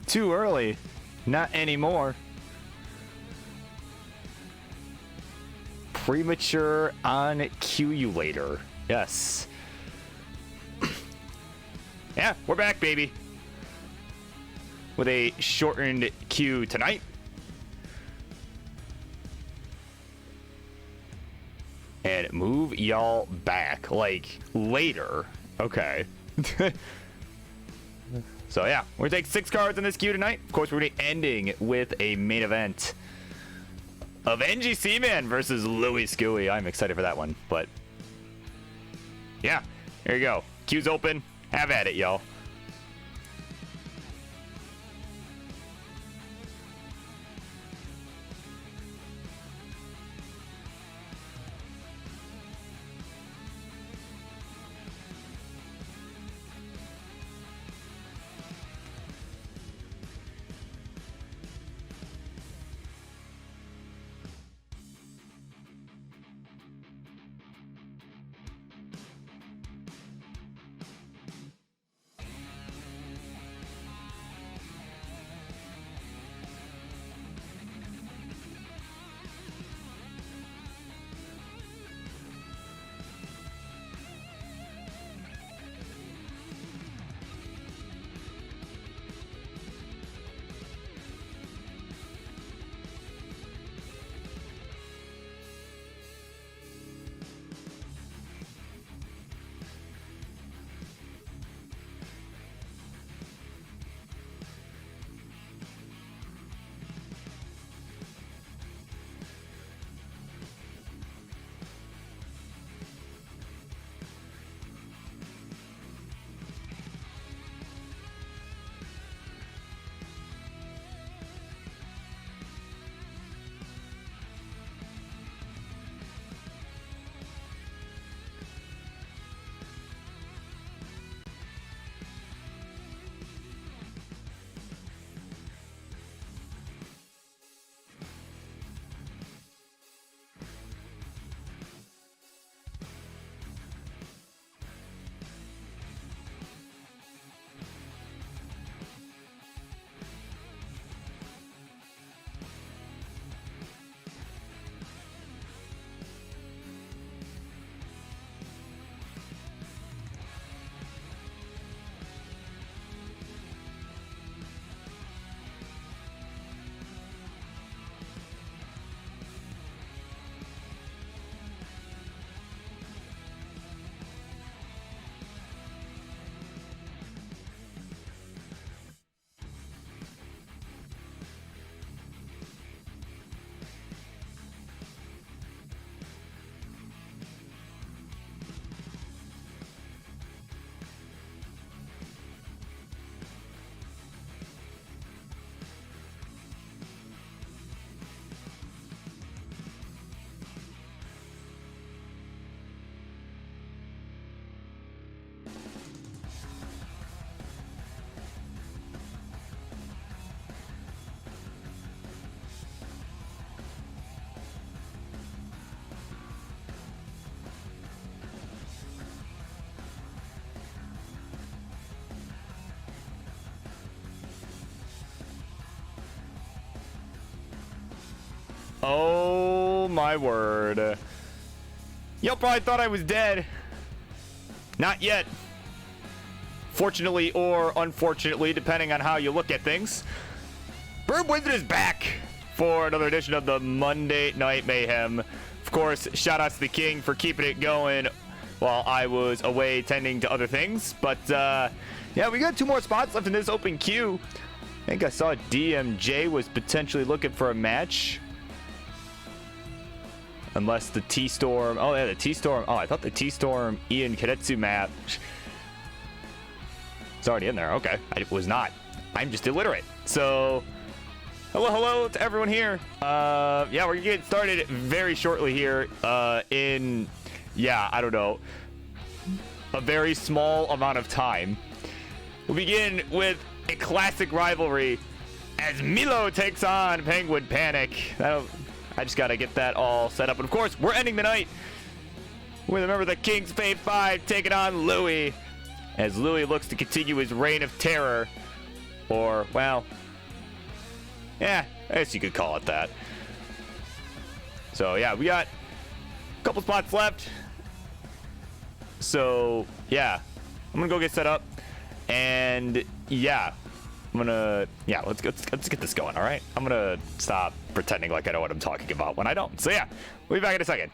too early. Not anymore. Premature on cue you later. Yes. Yeah, we're back, baby. With a shortened queue tonight. And move y'all back, like, later. Okay. So, yeah, we're going to take 6 cards in this queue tonight. Of course, we're going to be ending with a main event of NGC Man versus Louis Scuey. I'm excited for that one, but yeah, here you go. Queue's open. Have at it, y'all. Oh my word. Y'all probably thought I was dead. Not yet. Fortunately or unfortunately, depending on how you look at things, Bird Wizard is back for another edition of the Monday Night Mayhem. Of course, shout out to the King for keeping it going while I was away tending to other things. But yeah, we got 2 more spots left in this open queue. I think I saw DMJ was potentially looking for a match. Unless the T-Storm... Oh, yeah, the T-Storm... Oh, I thought the T-Storm Ian Kadetsu match... It's already in there. Okay. It was not. I'm just illiterate. So... Hello to everyone here. Yeah, we're gonna get started very shortly here. In... Yeah, I don't know. A very small amount of time. We'll begin with a classic rivalry as Milo takes on Penguin Panic. I just gotta get that all set up. And of course, we're ending the night with a member of the King's Fave 5 taking on Louis, as Louis looks to continue his reign of terror Or, well, yeah, I guess you could call it that. So, yeah, we got a couple spots left. So, yeah, I'm going to go get set up. And, yeah, let's get this going, all right? I'm going to stop pretending like I know what I'm talking about when I don't. So, yeah, we'll be back in a second.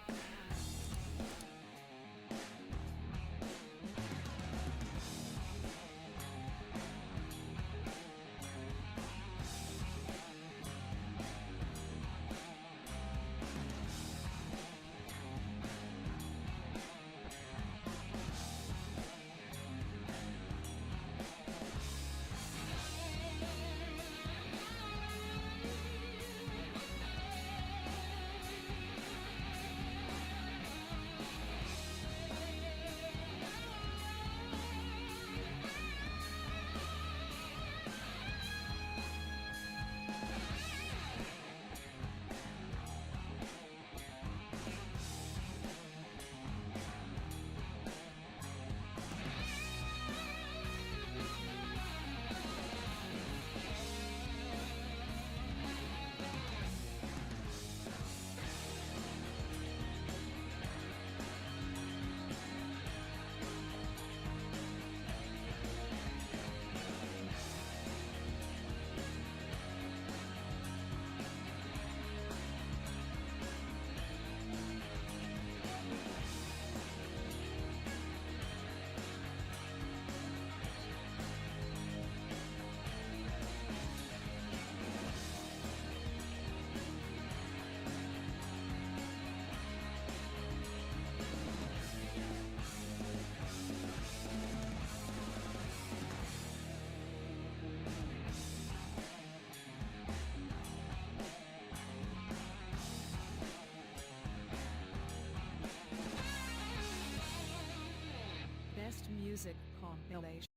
Best music compilation.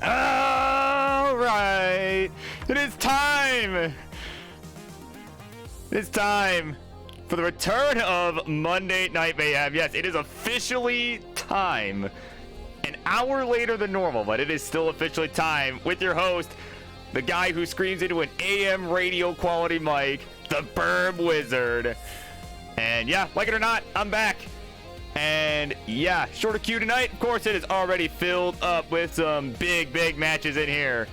All right, it is time. It's time for the return of Monday Night Mayhem. Yes, it is officially time. An hour later than normal, but it is still officially time with your host, the guy who screams into an AM radio quality mic, the Burb Wizard. And yeah, like it or not, I'm back. And yeah, shorter queue tonight. Of course, it is already filled up with some big matches in here.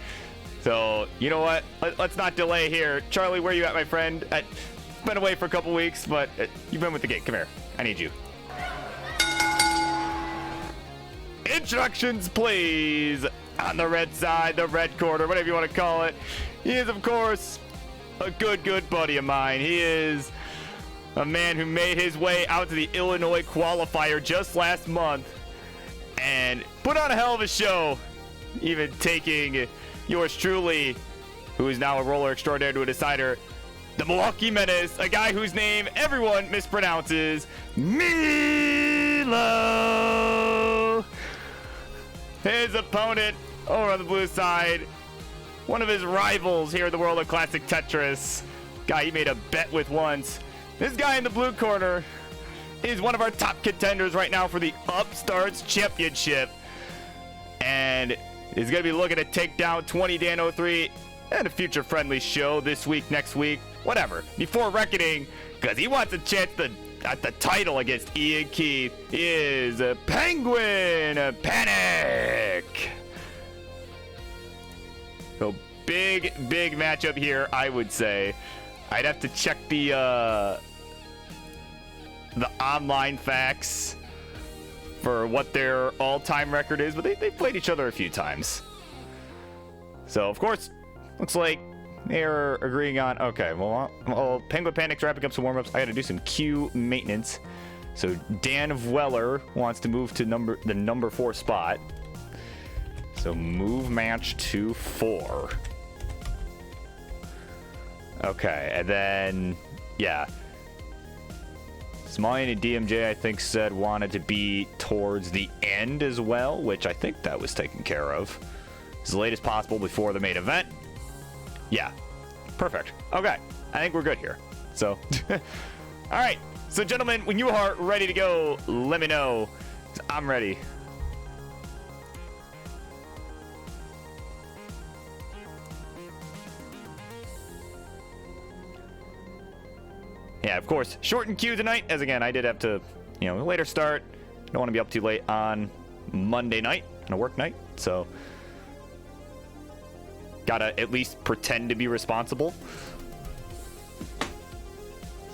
So, you know what? Let's not delay here. Charlie, where you at, my friend? Been away for a couple weeks, but you've been with the gig. Come here. I need you. Introductions, please. On the red side, the red corner, whatever you want to call it. He is, of course, a good buddy of mine. He is a man who made his way out to the Illinois qualifier just last month and put on a hell of a show, even taking yours truly, who is now a roller extraordinaire to a decider, the Milwaukee Menace, a guy whose name everyone mispronounces, Milo. His opponent over on the blue side, one of his rivals here in the world of classic Tetris, guy he made a bet with once. This guy in the blue corner is one of our top contenders right now for the Upstarts Championship, and is going to be looking to take down 20 Dan 03 and a future friendly show this week, next week, whatever, before Reckoning, because he wants a chance at the title against Ian Keith. He is a Penguin Panic. So big matchup here, I would say. I'd have to check the online facts for what their all-time record is, but they played each other a few times. So, of course, looks like they're agreeing on. Okay, well, Penguin Panic's wrapping up some warm-ups. I got to do some queue maintenance. So Dan Vweller wants to move to the number 4 spot. So move match to 4. Okay, and then yeah. Smalian and DMJ, I think, said wanted to be towards the end as well, which I think that was taken care of. As late as possible before the main event. Yeah, perfect. Okay, I think we're good here. So, all right. So, gentlemen, when you are ready to go, let me know. I'm ready. Yeah, of course, shortened queue tonight, as again, I did have to, later start. Don't want to be up too late on Monday night, on a work night, so gotta at least pretend to be responsible.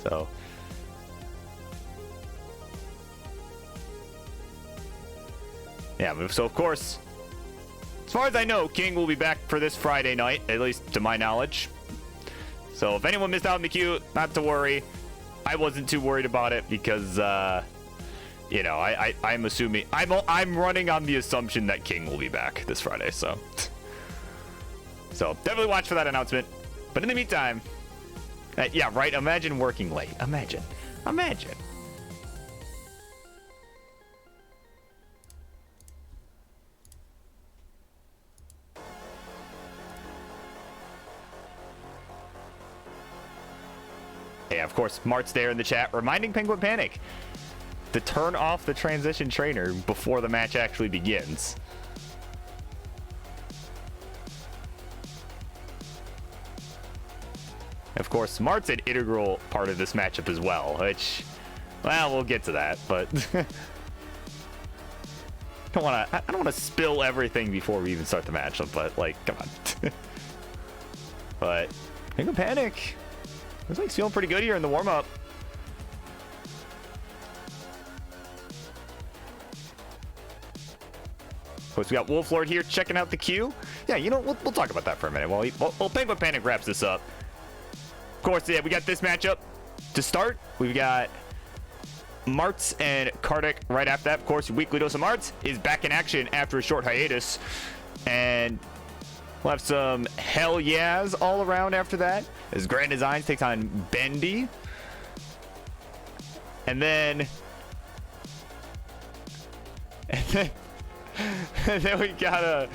So, yeah, so of course, as far as I know, King will be back for this Friday night, at least to my knowledge. So if anyone missed out on the queue, not to worry. I wasn't too worried about it because, I'm assuming I'm running on the assumption that King will be back this Friday. So definitely watch for that announcement. But in the meantime, yeah, right. Imagine working late. Imagine. Yeah, of course, Mart's there in the chat, reminding Penguin Panic to turn off the transition trainer before the match actually begins. Of course, Mart's an integral part of this matchup as well, which, well, we'll get to that, but I don't want to spill everything before we even start the matchup, but like, come on. But Penguin Panic, looks like he's feeling pretty good here in the warm-up. Of course, we got Wolflord here checking out the queue. Yeah, we'll talk about that for a minute while Penguin Panic wraps this up. Of course, yeah, we got this matchup to start. We've got Martz and Kartik right after that. Of course, your weekly dose of Martz is back in action after a short hiatus. And we'll have some hell yeahs all around after that, as Grand Designs takes on Bendy. And then we got a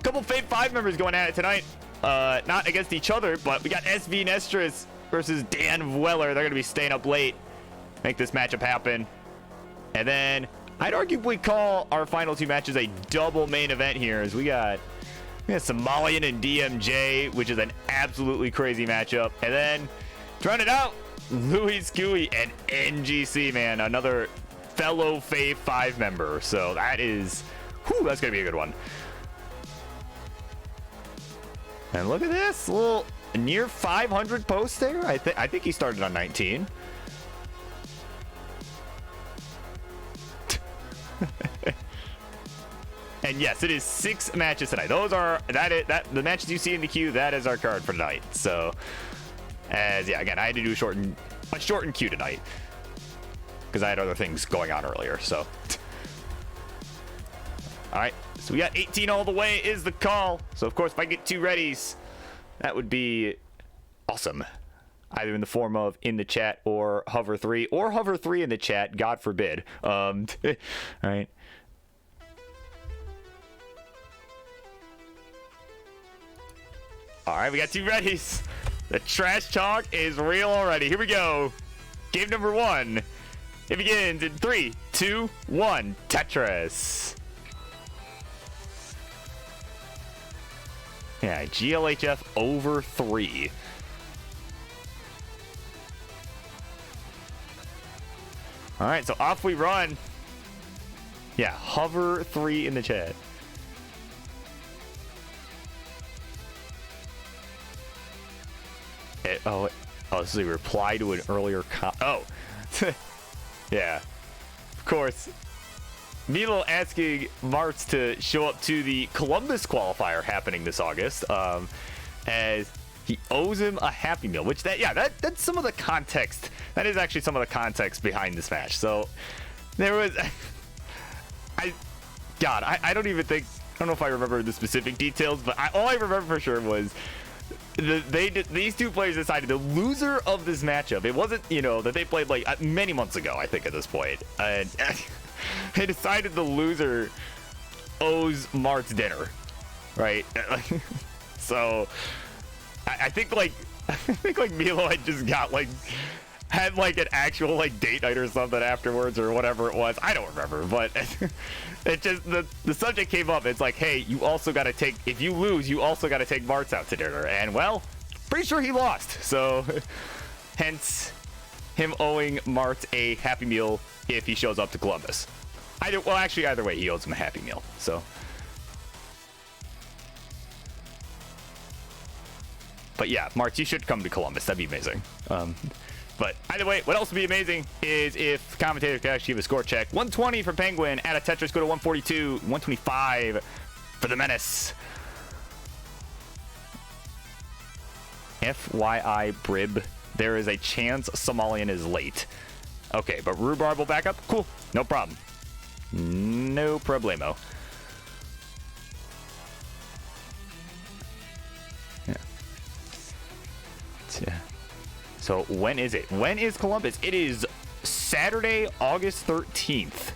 couple Fate 5 members going at it tonight. Not against each other, but we got SV Nestris versus Dan Vweller. They're going to be staying up late, make this matchup happen. And then I'd arguably call our final 2 matches a double main event here, as we got Somalian and DMJ, which is an absolutely crazy matchup. And then to round it out, Louis Scooey and NGC, man, another fellow Fave 5 member. So that's going to be a good one. And look at this, little near 500 posts there. I think he started on 19. And yes, it is 6 matches tonight. Those are the matches you see in the queue. That is our card for tonight. So, again, I had to do a shortened queue tonight because I had other things going on earlier. So, all right. So we got 18 all the way is the call. So of course, if I get 2 readies, that would be awesome. Either in the form of in the chat or hover 3 in the chat. God forbid. All right. All right, we got 2 readies. The trash talk is real already. Here we go. Game number 1. It begins in 3, 2, 1. Tetris. Yeah, GLHF over 3. All right, so off we run. Yeah, hover 3 in the chat. This is a reply to an earlier yeah, of course. Milo asking Martz to show up to the Columbus qualifier happening this August, as he owes him a Happy Meal, which that's some of the context. That is actually some of the context behind this match. So there was, I don't even think, I don't know if I remember the specific details, but all I remember for sure was these two players decided the loser of this matchup. It wasn't, that they played like many months ago, I think, at this point. And they decided the loser owes Martz dinner, right? So I think like Milo had just had an actual date night or something afterwards or whatever it was. I don't remember, but it just the subject came up. It's like, hey, you also got to take, if you lose, you also got to take Martz out to dinner. And well, pretty sure he lost. So hence him owing Martz a Happy Meal if he shows up to Columbus. Either way, he owes him a Happy Meal. So. But yeah, Martz, you should come to Columbus. That'd be amazing. But either way, what else would be amazing is if commentators could actually give a score check. 120 for Penguin. Out of Tetris, go to 142. 125 for the Menace. FYI, Brib, there is a chance Somalian is late. Okay, but Rhubarb will back up? Cool. No problem. No problemo. Yeah. So when is it? When is Columbus? It is Saturday, August 13th.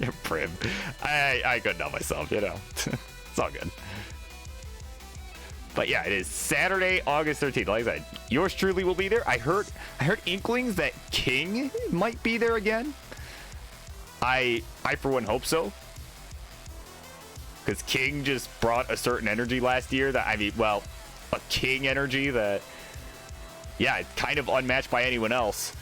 Yeah, Prim. I couldn't help myself, It's all good. But yeah, it is Saturday, August 13th. Like I said, yours truly will be there. I heard inklings that King might be there again. I for one hope so. Because King just brought a certain energy last year that, a King energy that, it's kind of unmatched by anyone else.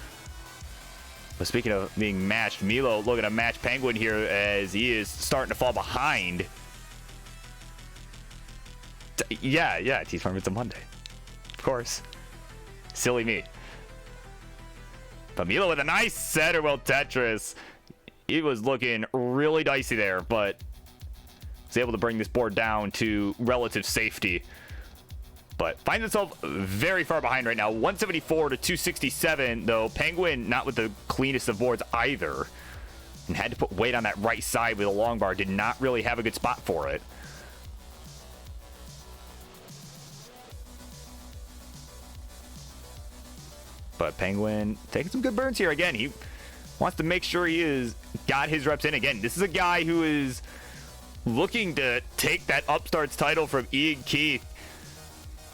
But speaking of being matched, Milo looking to match Penguin here as he is starting to fall behind. Yeah, T-Farm, it's a Monday. Of course. Silly me. But Milo with a nice center well Tetris. He was looking really dicey there, but was able to bring this board down to relative safety, but finds himself very far behind right now. 174 to 267, though. Penguin not with the cleanest of boards either, and had to put weight on that right side with a long bar. Did not really have a good spot for it. But Penguin taking some good burns here. Again, he wants to make sure he is got his reps in. Again, this is a guy who is looking to take that Upstarts title from Ian Keith.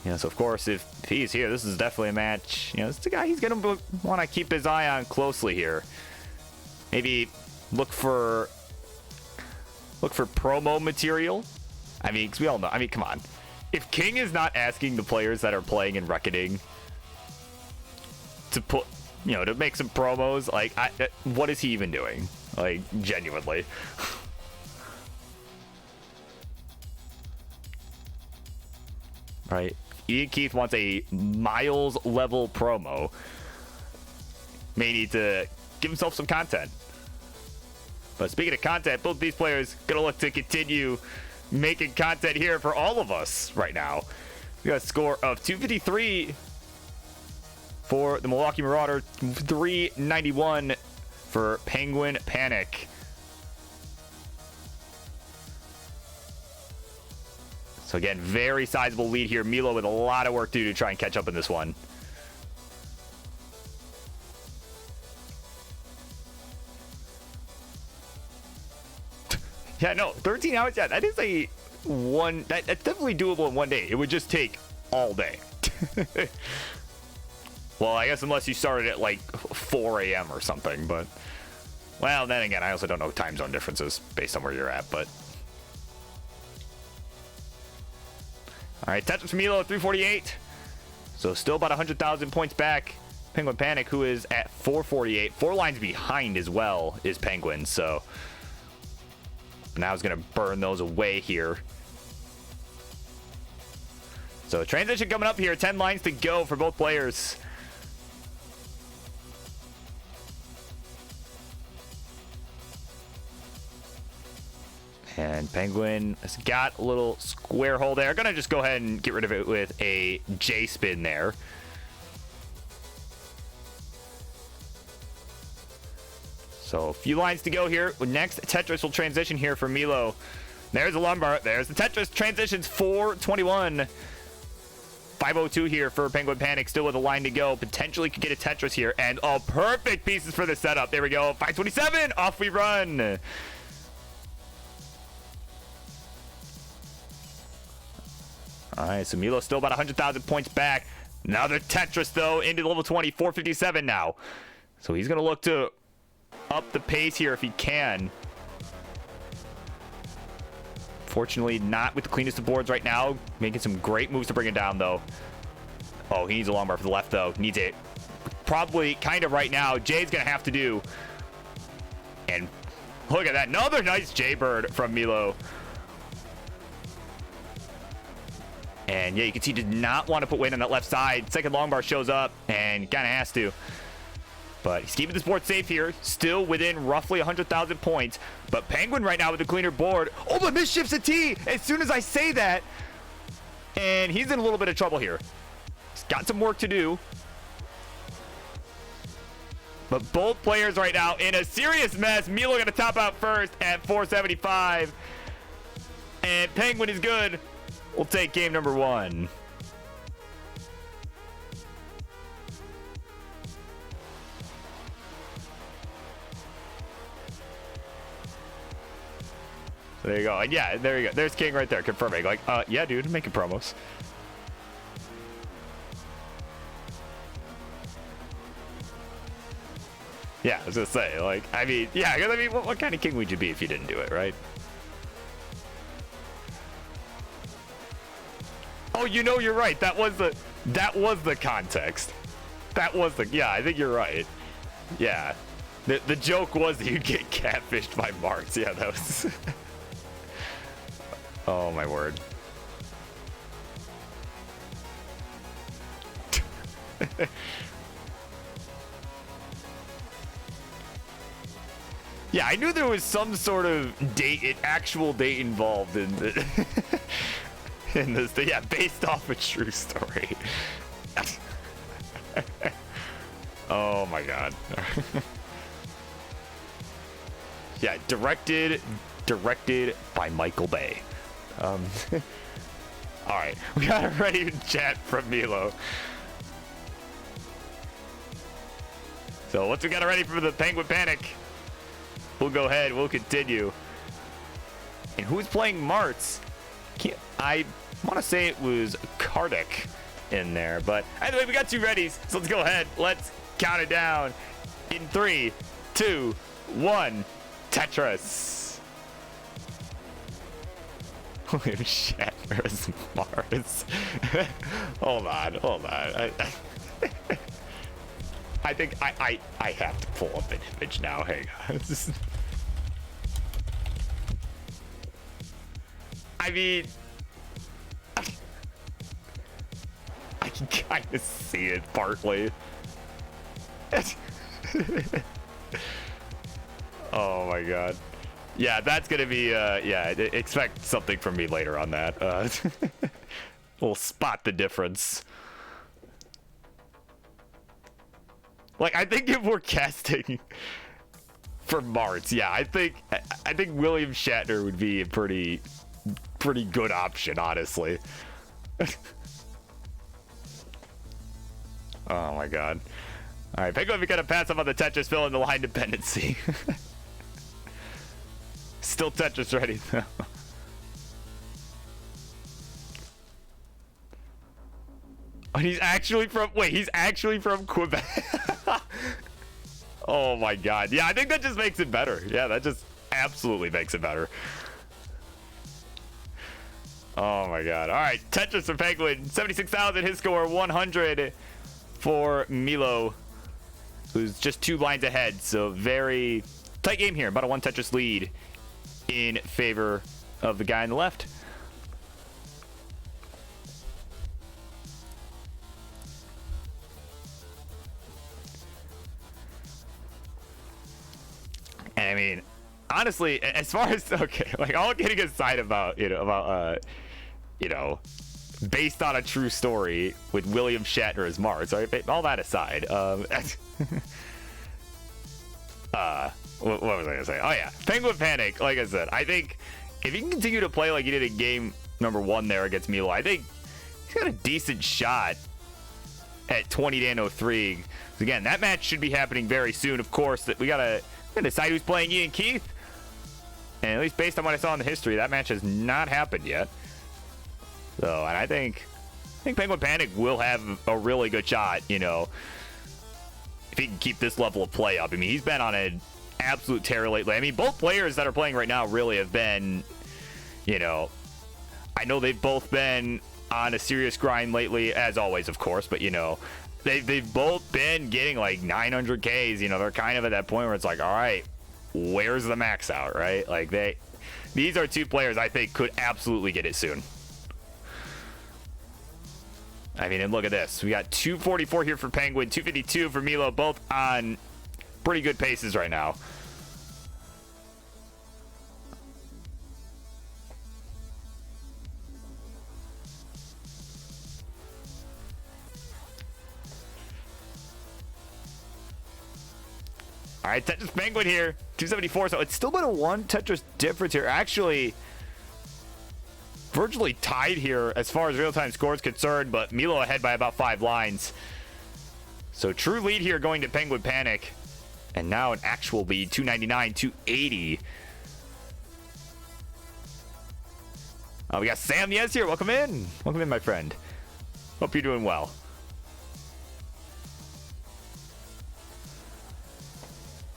So of course, if he's here, this is definitely a match. This is a guy he's going to want to keep his eye on closely here. Maybe look for promo material. Because we all know. Come on. If King is not asking the players that are playing in Reckoning to put, to make some promos, what is he even doing? Genuinely. Right. Ian Keith wants a Miles level promo. May need to give himself some content. But speaking of content, both these players gonna look to continue making content here for all of us right now. We got a score of 253 for the Milwaukee Marauder, 391 for Penguin Panic. So again, very sizable lead here. Milo with a lot of work to do to try and catch up in this one. Yeah, no, 13 hours. Yeah, that is that's definitely doable in one day. It would just take all day. Well, I guess unless you started at 4 a.m. or something, but well, then again, I also don't know time zone differences based on where you're at, but. All right, Tetris Milo at 348. So still about 100,000 points back. Penguin Panic, who is at 448. 4 lines behind as well is Penguin. So now he's going to burn those away here. So transition coming up here. 10 lines to go for both players. And Penguin has got a little square hole there. Gonna just go ahead and get rid of it with a J spin there. So a few lines to go here. Next, Tetris will transition here for Milo. There's a lumbar. There's the Tetris. Transitions 421. 502 here for Penguin Panic. Still with a line to go. Potentially could get a Tetris here. And oh, perfect pieces for the setup. There we go. 527. Off we run. All right, so Milo still about 100,000 points back. Another Tetris, though, into level 20. 457 now. So he's going to look to up the pace here if he can. Fortunately, not with the cleanest of boards right now. Making some great moves to bring it down, though. Oh, he needs a long bar for the left, though. Needs it probably kind of right now. Jay's going to have to do. And look at that. Another nice Jaybird from Milo. And yeah, you can see he did not want to put weight on that left side. Second long bar shows up and kind of has to. But he's keeping this board safe here. Still within roughly 100,000 points. But Penguin right now with the cleaner board. Oh, but mischief's a T as soon as I say that. And he's in a little bit of trouble here. He's got some work to do. But both players right now in a serious mess. Milo going to top out first at 475. And Penguin is good. We'll take game number one. So there you go. And yeah, there you go. There's King right there confirming. Like, yeah, dude, making promos. Yeah, I was gonna say, like, I mean, yeah, because I mean, what kind of king would you be if you didn't do it, right? Oh, you know, you're right. That was the context. That was the, yeah, I think you're right. Yeah. The joke was that you'd get catfished by Marks. Yeah, that was... Oh, my word. Yeah, I knew there was some sort of date, actual date involved in the... in this thing. Yeah, based off a true story. Oh my god. Yeah, directed by Michael Bay. All right, we got a ready chat from Milo. So once we got it ready for the Penguin Panic, we'll go ahead. We'll continue. And who's playing Martz? I want to say it was Kardec in there, but anyway, we got two readies, so let's go ahead. Let's count it down in 3, 2, 1. Tetris. William Shatner's Mars. Hold on. I think I have to pull up an image now. Hang on. I mean, I can kind of see it partly. Oh my god. Yeah, that's gonna be, yeah, expect something from me later on that. We'll spot the difference. Like, I think if we're casting for Martz, yeah, I think William Shatner would be a pretty good option, honestly. Oh my god. All right, Penguin, we gotta pass up on the Tetris, fill in the line dependency. Still Tetris ready though. Oh, he's actually from Quebec. Oh my god. Yeah, I think that just makes it better. Yeah, that just absolutely makes it better. Oh my god. All right, Tetris for Penguin, 76,000. His score 100 for Milo, who's just 2 lines ahead. So very tight game here. About a 1 Tetris lead in favor of the guy on the left. And I mean, honestly, as far as okay, like all kidding aside about based on a true story with William Shatner as Mars. Right? All that aside, what was I gonna say? Oh yeah, Penguin Panic. Like I said, I think if he can continue to play like he did in game number 1 there against Milo, I think he's got a decent shot at 20-03. Again, that match should be happening very soon. Of course, that we gotta decide who's playing Ian Keith. And at least based on what I saw in the history, that match has not happened yet. So, and I think Penguin Panic will have a really good shot, if he can keep this level of play up. I mean, he's been on an absolute tear lately. I mean, both players that are playing right now really have been, I know they've both been on a serious grind lately, as always, of course, but, they've both been getting like 900Ks. They're kind of at that point where it's like, all right, where's the max out, right? Like these are two players I think could absolutely get it soon. I mean, and look at this. We got 244 here for Penguin, 252 for Milo, both on pretty good paces right now. All right, Tetris Penguin here, 274. So it's still been a 1 Tetris difference here. Actually, virtually tied here as far as real-time score is concerned, but Milo ahead by about 5 lines. So true lead here going to Penguin Panic. And now an actual lead, 299, 280. We got Sam Yes here. Welcome in. Welcome in, my friend. Hope you're doing well.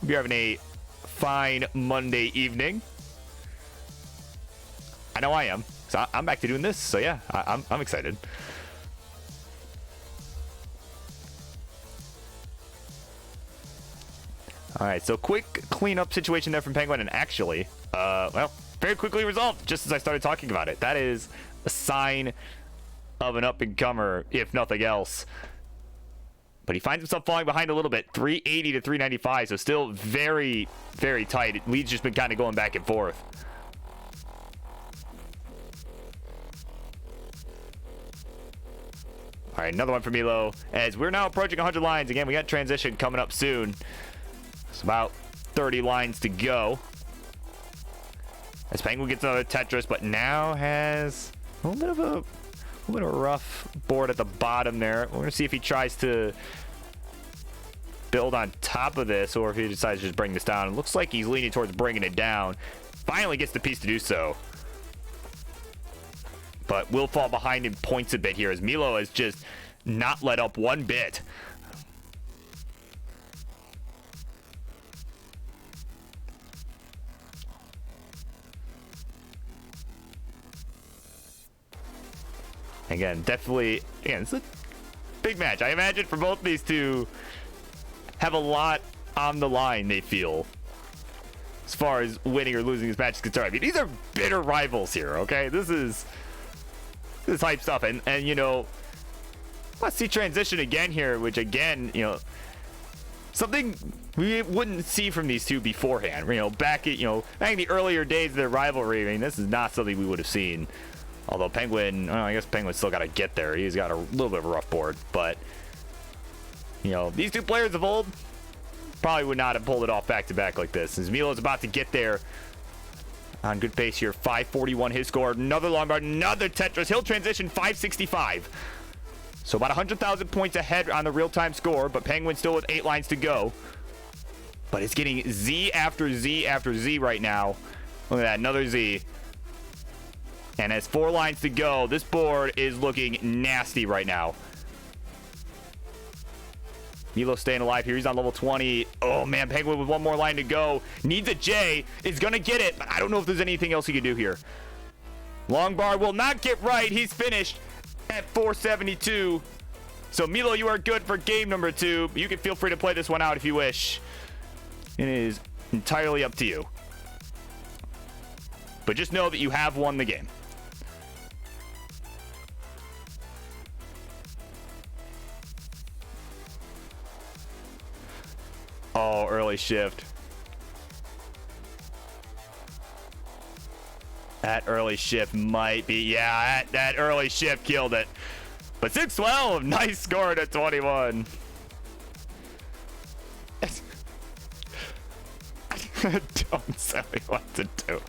Hope you're having a fine Monday evening. I know I am. So I'm back to doing this. So yeah, I'm excited. All right, so quick cleanup situation there from Penguin, and actually, well, very quickly resolved just as I started talking about it. That is a sign of an up-and-comer, if nothing else. But he finds himself falling behind a little bit, 380 to 395, so still very, very tight. Lead's just been kind of going back and forth. All right, another one for Milo. As we're now approaching 100 lines. Again, we got transition coming up soon. It's about 30 lines to go. As Penguin gets another Tetris, but now has a little bit of a rough board at the bottom there. We're going to see if he tries to build on top of this or if he decides to just bring this down. It looks like he's leaning towards bringing it down. Finally gets the piece to do so. But will fall behind in points a bit here as Milo has just not let up one bit. Again, definitely, it's a big match. I imagine for both these two have a lot on the line, they feel, as far as winning or losing this match is concerned. I mean, these are bitter rivals here, okay? This is hype stuff. And let's see transition again here, which again, something we wouldn't see from these two beforehand. Back in the earlier days of their rivalry, I mean, this is not something we would have seen. Although Penguin, I guess Penguin's still got to get there. He's got a little bit of a rough board. But, these two players of old probably would not have pulled it off back-to-back like this. As Milo's about to get there on good pace here. 541 his score. Another long bar, another Tetris. He'll transition 565. So about 100,000 points ahead on the real-time score. But Penguin still with 8 lines to go. But it's getting Z after Z after Z right now. Look at that, another Z. And as 4 lines to go, this board is looking nasty right now. Milo staying alive here. He's on level 20. Oh, man. Penguin with 1 more line to go. Needs a J. Is going to get it. But I don't know if there's anything else he can do here. Long bar will not get right. He's finished at 472. So, Milo, you are good for game number 2. You can feel free to play this one out if you wish. It is entirely up to you. But just know that you have won the game. Oh, early shift. That early shift might be, yeah, that early shift killed it. But 6-12, nice score to 21. Don't tell me what to do.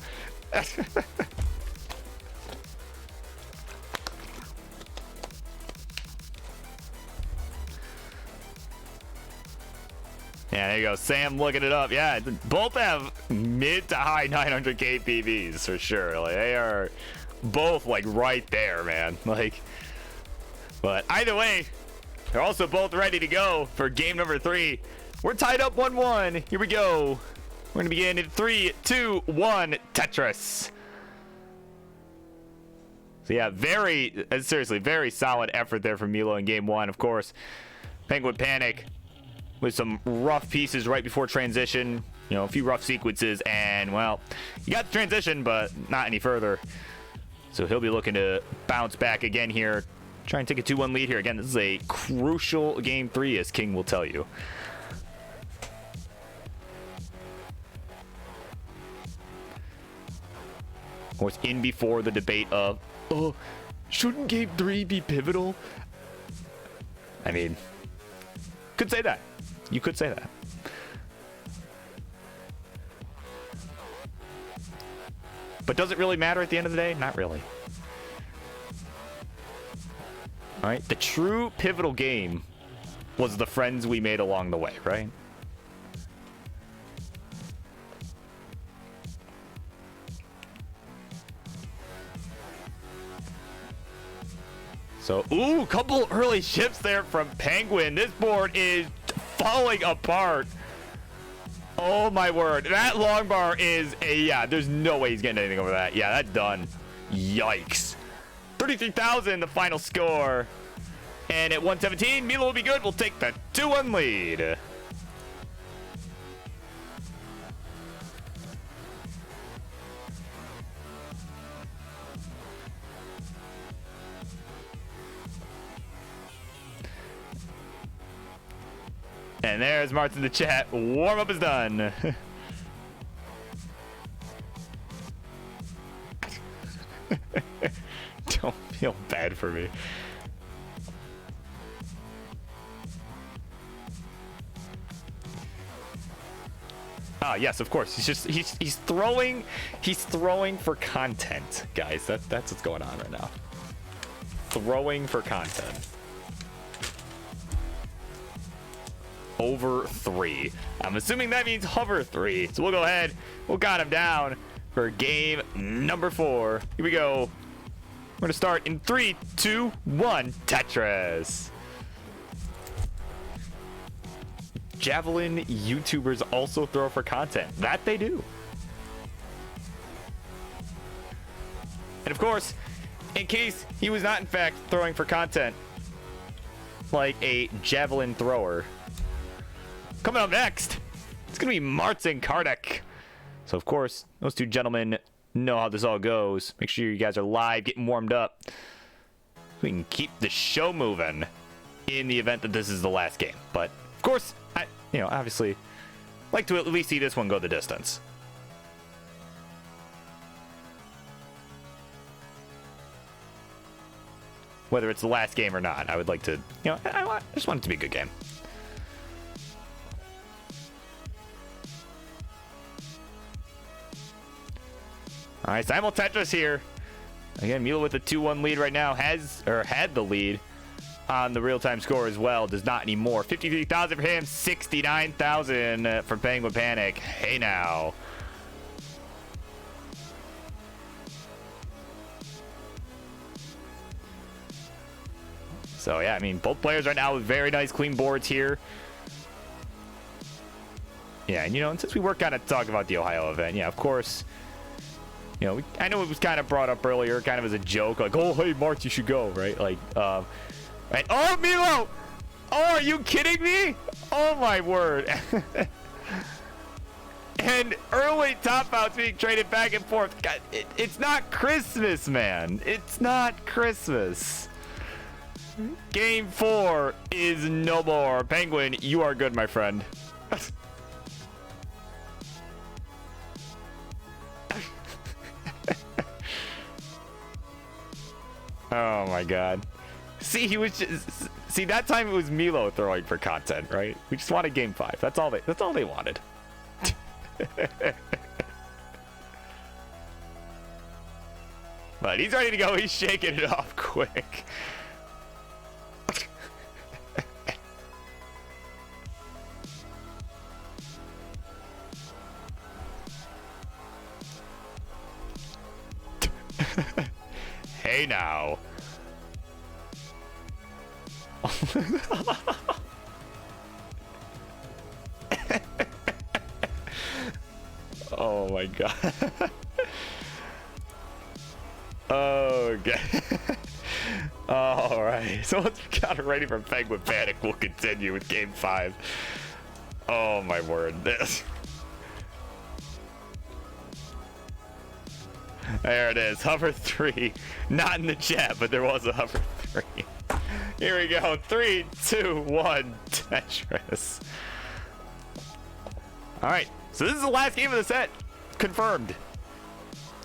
Yeah, there you go. Sam looking it up. Yeah, both have mid to high 900k PVs for sure. Like, they are both like right there, man. Like, but either way, they're also both ready to go for game number 3. We're tied up 1-1. Here we go. We're gonna begin in 3, 2, 1. Tetris. So yeah, seriously, very solid effort there from Milo in game 1. Of course, Penguin Panic with some rough pieces right before transition. You know, a few rough sequences, and well, you got the transition, but not any further. So he'll be looking to bounce back again here. Try and take a 2-1 lead here. Again, this is a crucial game 3, as King will tell you. Of course, in before the debate of, oh, shouldn't game 3 be pivotal? I mean, could say that. You could say that. But does it really matter at the end of the day? Not really. All right, the true pivotal game was the friends we made along the way, right? So, ooh, couple early shifts there from Penguin. This board is falling apart. Oh my word. That long bar is yeah, there's no way he's getting anything over that. Yeah, that's done. Yikes. 33,000, the final score. And at 117, Milo will be good. We'll take the 2-1 lead. And there's Martin in the chat. Warm up is done. Don't feel bad for me. Ah, yes, of course. He's throwing for content, guys. That's what's going on right now. Throwing for content. Over 3. I'm assuming that means hover 3. So we'll go ahead. We'll count him down for game number 4. Here we go. We're going to start in 3, 2, 1. Tetris. Javelin YouTubers also throw for content. That they do. And of course, in case he was not in fact throwing for content, like a javelin thrower, coming up next, it's going to be Martin Kardec. So, of course, those two gentlemen know how this all goes. Make sure you guys are live, getting warmed up. We can keep the show moving in the event that this is the last game. But, of course, I obviously like to at least see this one go the distance. Whether it's the last game or not, I would like to, I just want it to be a good game. All right, Simul Tetris here. Again, Milo with a 2-1 lead right now had the lead on the real-time score as well. Does not anymore. 53,000 for him, 69,000 for Penguin Panic. Hey now. So yeah, I mean, both players right now with very nice clean boards here. Yeah, and and since we were kind of talking about the Ohio event, yeah, of course. I know it was kind of brought up earlier, kind of as a joke, like, oh, hey, Mark, you should go, right? Like, right? Oh, Milo! Oh, are you kidding me? Oh, my word. And early top outs being traded back and forth. God, it's not Christmas, man. It's not Christmas. Game 4 is no more. Penguin, you are good, my friend. Oh my god. See, he was just see that time it was Milo throwing for content, right? We just wanted game 5. That's all they wanted. But he's ready to go. He's shaking it off quick. Hey now. Oh my god. Okay. All right. So once we got it ready for Penguin Panic, we'll continue with game 5. Oh my word. This. There it is. Hover 3. Not in the chat, but there was a hover 3. Here we go. 3, 2, 1. Tetris. All right. So this is the last game of the set. Confirmed.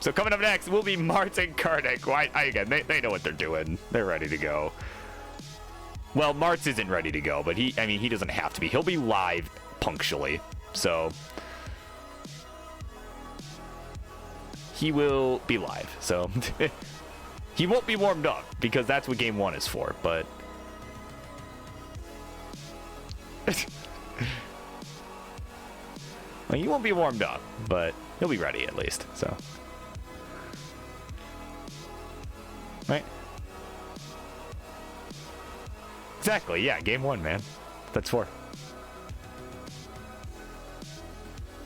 So coming up next will be Martin Karnik. Again, they know what they're doing. They're ready to go. Well, Martz isn't ready to go, but he doesn't have to be. He'll be live punctually. So he will be live. So he won't be warmed up because that's what game 1 is for, but well, he won't be warmed up, but he'll be ready at least. So right. Exactly, yeah, game 1, man. That's 4.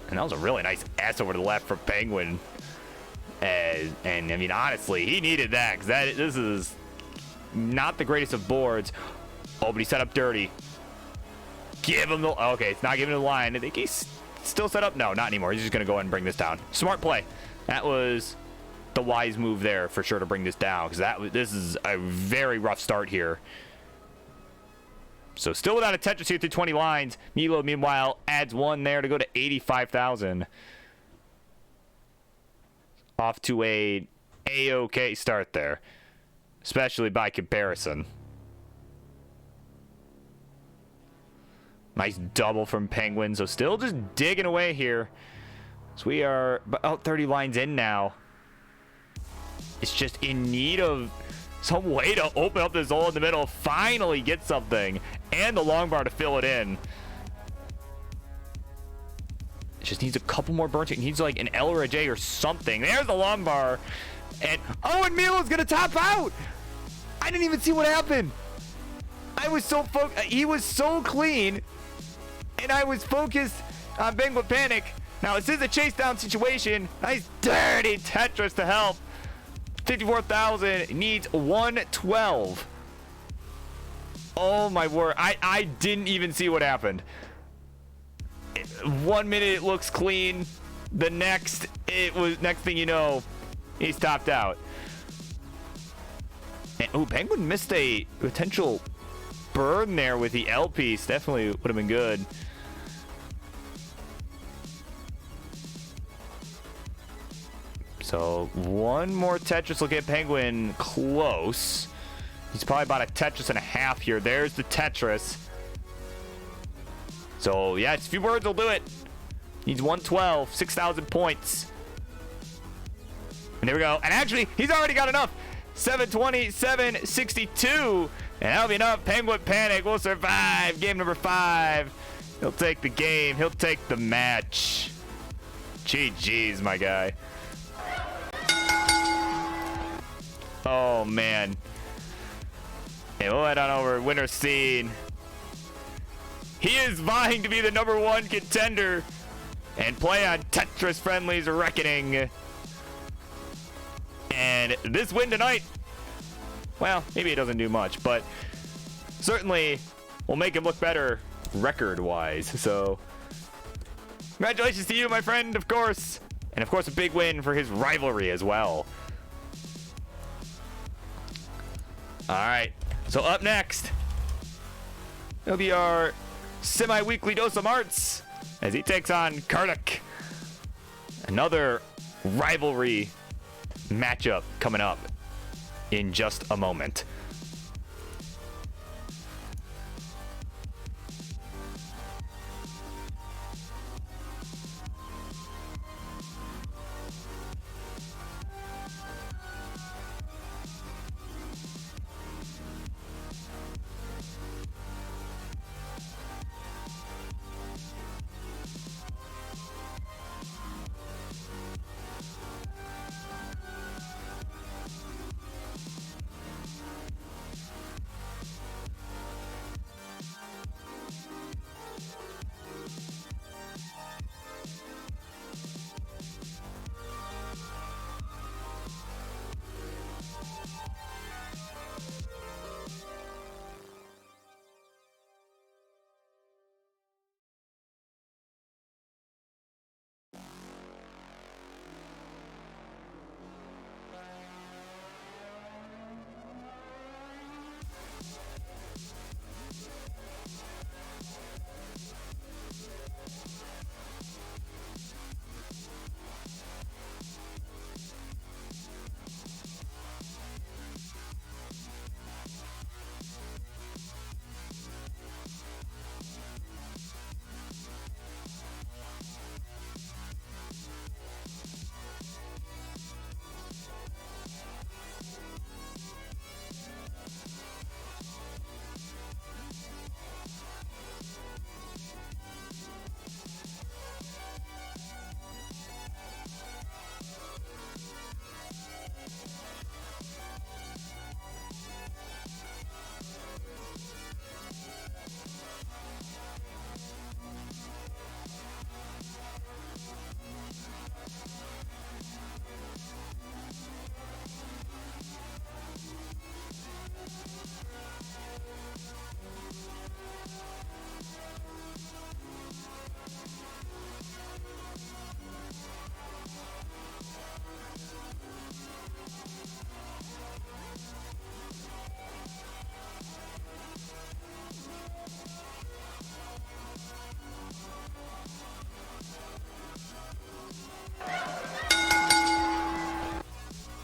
And that was a really nice ass over to the left for Penguin. And I mean, honestly, he needed that, because this is not the greatest of boards. Oh, but he set up dirty. Give him the... Okay, it's not giving him the line. I think he's still set up. No, not anymore. He's just going to go ahead and bring this down. Smart play. That was the wise move there for sure to bring this down, because this is a very rough start here. So still without a Tetris here through 20 lines. Milo, meanwhile, adds 1 there to go to 85,000. Off to a A-OK start there, especially by comparison. Nice double from Penguin. So still just digging away here. So we are about 30 lines in now. It's just in need of some way to open up this hole in the middle, finally get something, and the long bar to fill it in. It just needs a couple more burns. It needs like an L or a J or something. There's the long bar. And oh, and Milo's gonna top out. I didn't even see what happened. I was so focused. He was so clean, and I was focused on Penguin Panic. Now this is a chase down situation. Nice dirty Tetris to help. 54,000 needs 112. Oh my word. I didn't even see what happened. 1 minute it looks clean. The next thing you know, he's topped out. And oh, Penguin missed a potential burn there with the L piece. Definitely would have been good. So one more Tetris will get Penguin close. He's probably about a Tetris and a half here. There's the Tetris. So yeah, it's a few words will do it. Needs 112, 6,000 points. And there we go. And actually, he's already got enough. 720, 762. And that'll be enough. Penguin Panic will survive. Game number 5. He'll take the game. He'll take the match. GG's, my guy. Oh, man. And we'll head on over winner scene. He is vying to be the #1 contender and play on Tetris Friendly's Reckoning. And this win tonight, well, maybe it doesn't do much, but certainly will make him look better record-wise. So congratulations to you, my friend, of course. And of course, a big win for his rivalry as well. All right, so up next, it'll be our semi-weekly dose of Martz as he takes on Karnik. Another rivalry matchup coming up. in just a moment.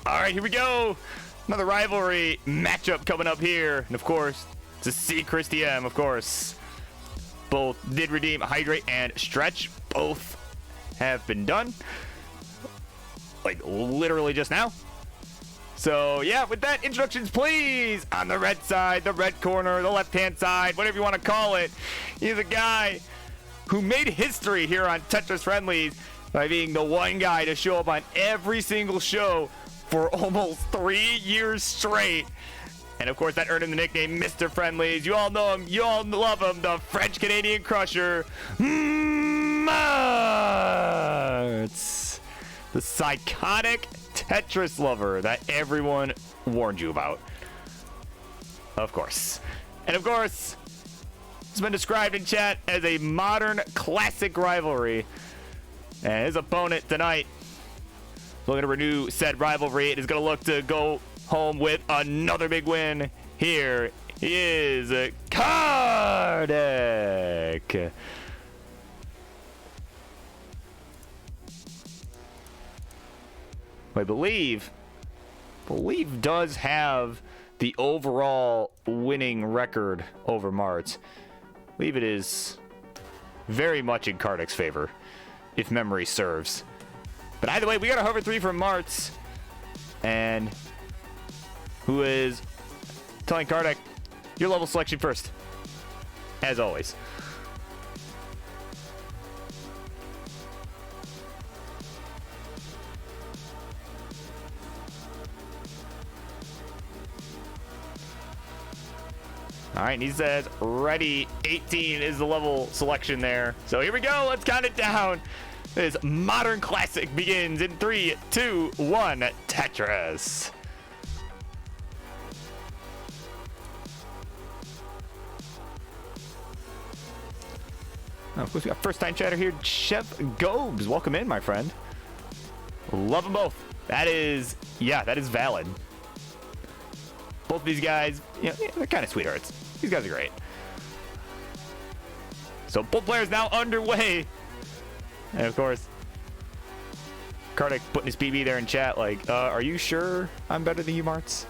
All right, here we go. Another rivalry matchup coming up here. And of course, to see Christy M, of course. Both did redeem Hydrate and Stretch. Both have been done. Like, literally just now. So, yeah, with that, introductions, please. On the red side, the red corner, the left-hand side, whatever you want to call it. He's a guy who made history here on Tetris Friendlies by being the one guy to show up on every single show for almost 3 years straight. And of course, that earned him the nickname Mr. Friendlies. You all know him, you all love him, the French-Canadian Crusher, Martz. The psychotic Tetris lover that everyone warned you about. Of course. And of course, it's been described in chat as a modern classic rivalry. And his opponent tonight, looking to renew said rivalry. It is going to look to go home with another big win. Here he is, Kardec. I believe does have the overall winning record over Martz. I believe it is very much in Kardec's favor, if memory serves. But either way, we got a hover 3 from Martz, and who is telling Kardec, your level selection first, as always. All right, and he says ready. 18 is the level selection there. So here we go. Let's count it down. This modern classic begins in 3, 2, 1. Tetris. Of course, we got first-time chatter here. Chef Gobes, welcome in, my friend. Love them both. That is valid. Both of these guys, they're kind of sweethearts. These guys are great. So both players now underway. And of course, Kardec putting his PB there in chat like, are you sure I'm better than you, Martz?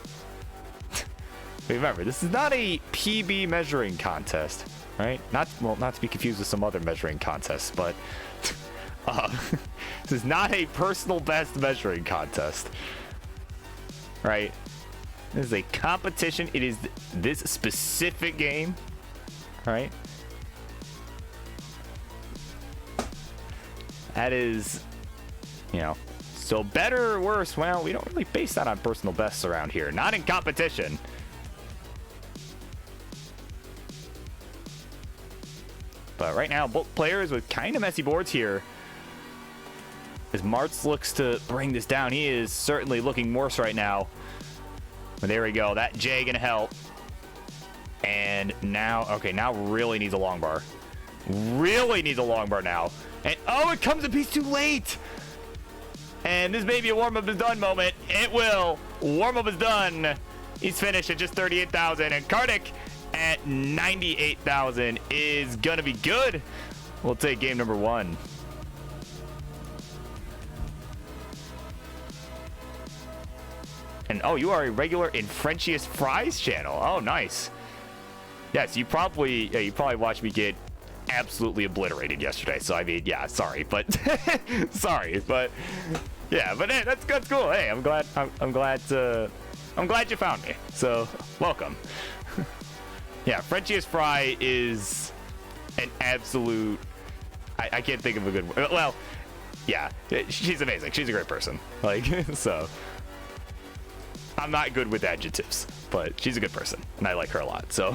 Remember, this is not a PB measuring contest, right? Not to be confused with some other measuring contests, but this is not a personal best measuring contest, right? This is a competition. It is this specific game, right? That is, you know, so better or worse, well, we don't really base that on personal bests around here. Not in competition. But right now, both players with kind of messy boards here. As Martz looks to bring this down, he is certainly looking worse right now. But there we go. That J gonna help. And now, okay, now really needs a long bar. Really needs a long bar now. And oh, it comes a piece too late. And this may be a warm-up is done moment. It will. Warm-up is done. He's finished at just 38,000. And Kartik at 98,000 is going to be good. We'll take game number 1. And oh, you are a regular in Frenchiest Fries channel. Oh, nice. Yes, you probably watched me get absolutely obliterated yesterday. So I mean, yeah, sorry, but sorry, but yeah, but hey, that's cool. Hey, I'm glad you found me. So welcome. Yeah, Frenchiest Fry is an absolute. I can't think of a good word. Well, yeah, she's amazing. She's a great person. Like so. I'm not good with adjectives, but she's a good person, and I like her a lot, so.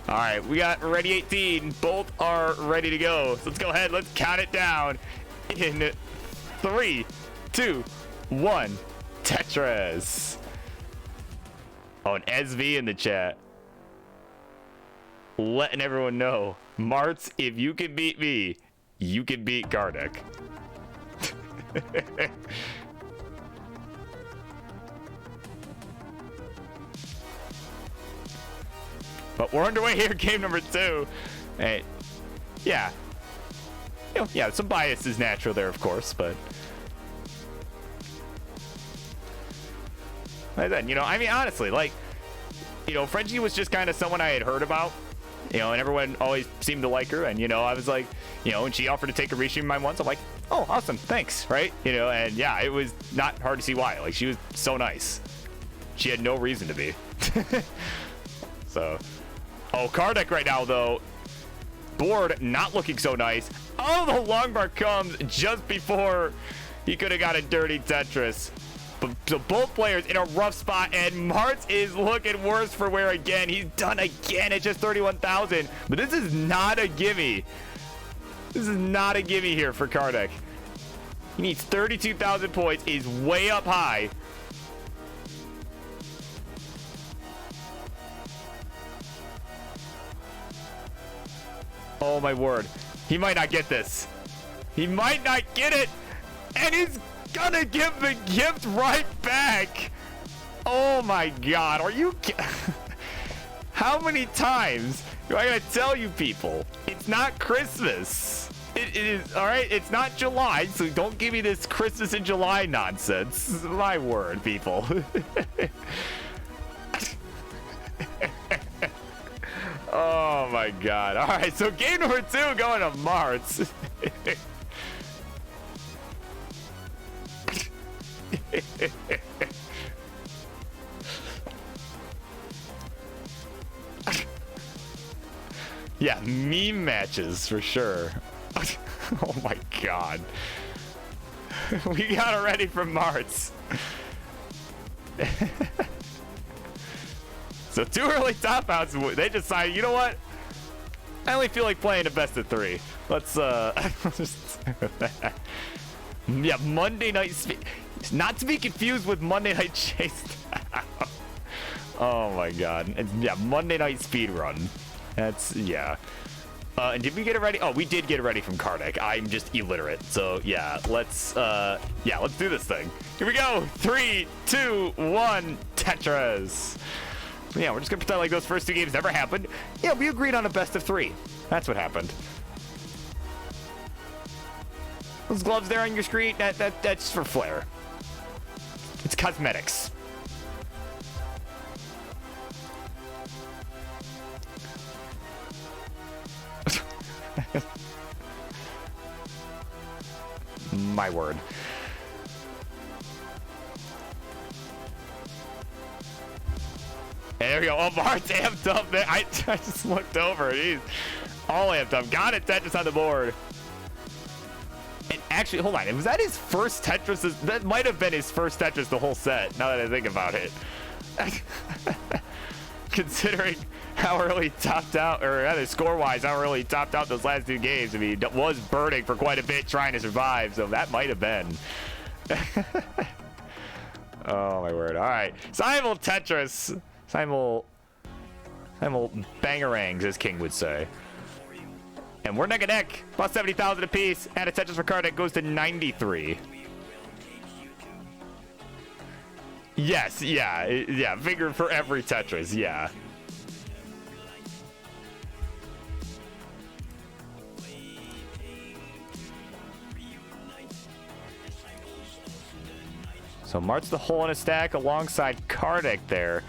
All right, we got Ready 18. Both are ready to go. So let's go ahead. Let's count it down in 3, 2, 1. Tetris. Oh, and SV in the chat. Letting everyone know. Martz, if you can beat me, you can beat Kartik. But we're underway here, game number 2. Hey, yeah. You know, yeah, some bias is natural there, of course, but. Like then, you know, I mean, honestly, like, you know, Frenchie was just kind of someone I had heard about, you know, and everyone always seemed to like her. And, you know, I was like, you know, and she offered to take a Rishi mine once. I'm like, oh, awesome, thanks, right? You know, and yeah, it was not hard to see why. Like, she was so nice. She had no reason to be. So. Oh, Kartik right now, though. Board not looking so nice. Oh, the long bar comes just before he could have got a dirty Tetris. But so both players in a rough spot, and Martz is looking worse for wear again. He's done again at just 31,000. But this is not a gimme. This is not a gimme here for Kartik. He needs 32,000 points. He's way up high. Oh my word. He might not get this. He might not get it. And he's gonna give the gift right back. Oh my god. Are you How many times do I gotta tell you people? It's not Christmas. It is, all right? It's not July, so don't give me this Christmas in July nonsense. My word, people. Oh my god. All right, so game number 2 going to Martz. Yeah, meme matches for sure. Oh my god. We got it ready for Martz. So 2 early top outs, they decided, you know what? I only feel like playing a best of 3. Let's just yeah, Monday Night not to be confused with Monday Night Chase. Oh my god. It's, yeah, Monday Night Speed Run. That's, yeah. And did we get it ready? Oh, we did get it ready from Kartik. I'm just illiterate. So yeah, let's do this thing. Here we go. 3, 2, 1, Tetris. Yeah, we're just gonna pretend like those first 2 games never happened. Yeah, we agreed on a best of 3. That's what happened. Those gloves there on your screen, that's for flair. It's cosmetics. My word. There we go. Oh, Mart's amped up there. I just looked over and he's all amped up. Got it, Tetris on the board. And actually, hold on. Was that his first Tetris? That might have been his first Tetris the whole set, now that I think about it. Considering how early he topped out, or rather score-wise, how early he topped out those last two games. I mean, he was burning for quite a bit trying to survive, so that might have been. Oh, my word. All right. Simul Tetris. Simul bangerangs, as King would say. And we're neck and neck. Plus 70,000 apiece. And a Tetris for Kartik goes to 93. Yes, yeah. Figure for every Tetris, yeah. So Mart's the hole in a stack alongside Kartik there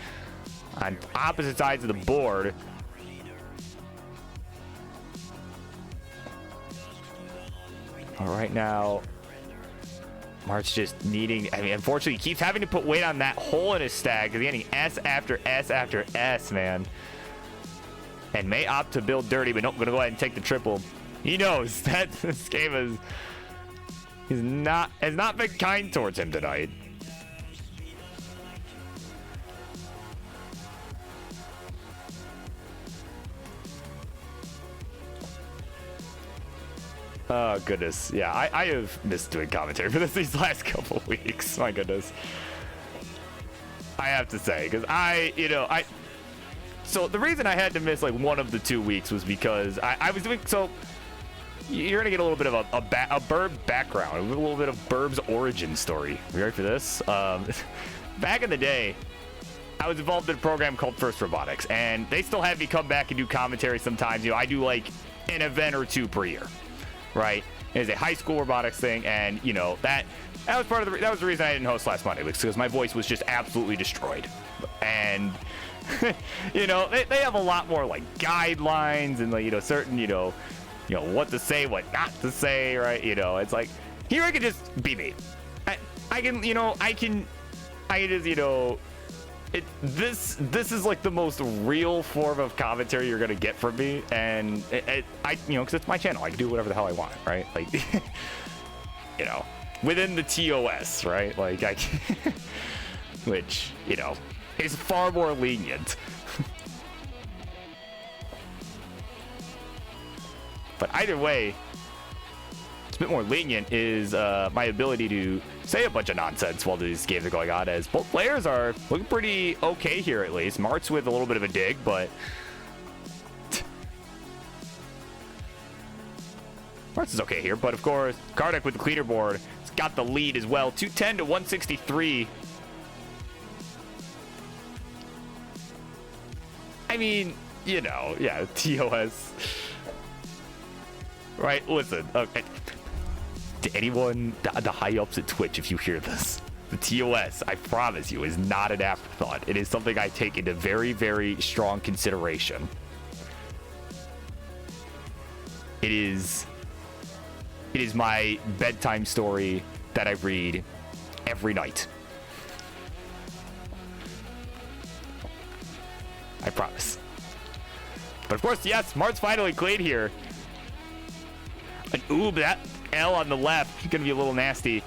on opposite sides of the board. All right, now Mart's just needing, I mean, unfortunately, he keeps having to put weight on that hole in his stack because he's getting S after S after S, man. And may opt to build dirty, but nope, gonna go ahead and take the triple. He knows that this game has not been kind towards him tonight. Oh, goodness. Yeah, I have missed doing commentary for these last couple weeks. My goodness. I have to say, because so the reason I had to miss like one of the 2 weeks was because I was doing, so you're going to get a little bit of a Burb background, a little bit of Burb's origin story. You ready for this? Back in the day, I was involved in a program called First Robotics, and they still have me come back and do commentary sometimes. I do like an event or two per year. Right, it's a high school robotics thing, and that was part of that was the reason I didn't host last Monday, because my voice was just absolutely destroyed. And they have a lot more like guidelines and like certain what to say, what not to say, right? It's like here I can just be me. I can just this is like the most real form of commentary you're gonna get from me, and because it's my channel, I can do whatever the hell I want, right? Like, within the TOS, right? Like which is far more lenient. But either way, it's a bit more lenient is my ability to say a bunch of nonsense while these games are going on, as both players are looking pretty okay here at least. Mart's with a little bit of a dig, but Mart's is okay here. But of course, Kartik with the cleaner board has got the lead as well, 210 to 163. I mean, yeah, TOS. Right, listen, okay. To anyone, the high-ups at Twitch, if you hear this, the TOS, I promise you, is not an afterthought. It is something I take into very, very strong consideration. It is my bedtime story that I read every night. I promise. But of course, yes, Mart's finally clean here. And ooh, that L on the left is going to be a little nasty.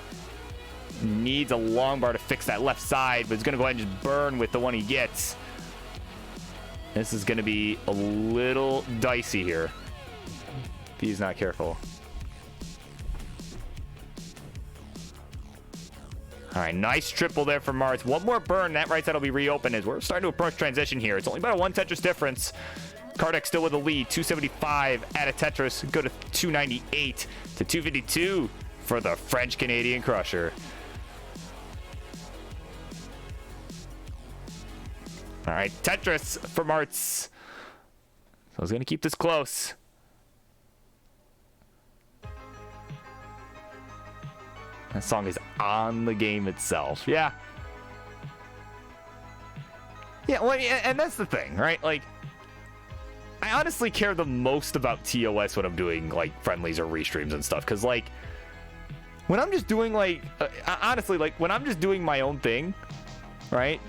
Needs a long bar to fix that left side, but it's going to go ahead and just burn with the one he gets. This is going to be a little dicey here if he's not careful. All right, nice triple there for Mars. One more burn. That right side will be reopened as we're starting to approach transition here. It's only about a 1 Tetris difference. Kartik still with the lead, 275 at a Tetris. Go to 298 to 252 for the French-Canadian Crusher. All right, Tetris for Martz. So he's going to keep this close. That song is on the game itself. Yeah. Yeah, well, and that's the thing, right? Like, I honestly care the most about TOS when I'm doing like friendlies or restreams and stuff, because like when I'm just doing like, honestly, like when I'm just doing my own thing, right?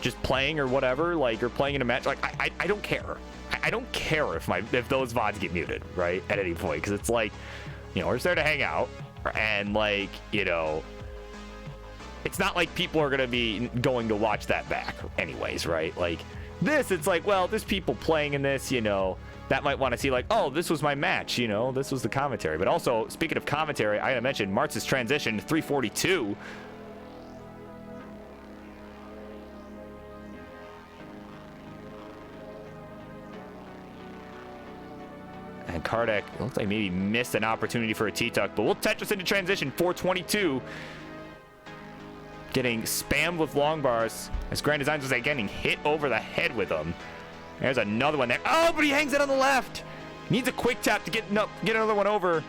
Just playing or whatever, like, or playing in a match, like, I don't care. I don't care if those VODs get muted, right? At any point, because it's like, you know, we're just there to hang out, and like, you know, it's not like people are gonna be going to watch that back anyways, right? Like this, it's like, well, there's people playing in this, you know, that might want to see like, oh, this was my match, you know, this was the commentary. But also, speaking of commentary, I gotta mention Martz's transition to 342. And Kardec looks like maybe missed an opportunity for a T-Tuck, but we'll Tetris into transition. 422. Getting spammed with long bars as Grand Designs was like getting hit over the head with them. There's another one there. Oh, but he hangs it on the left. Needs a quick tap to get another one over.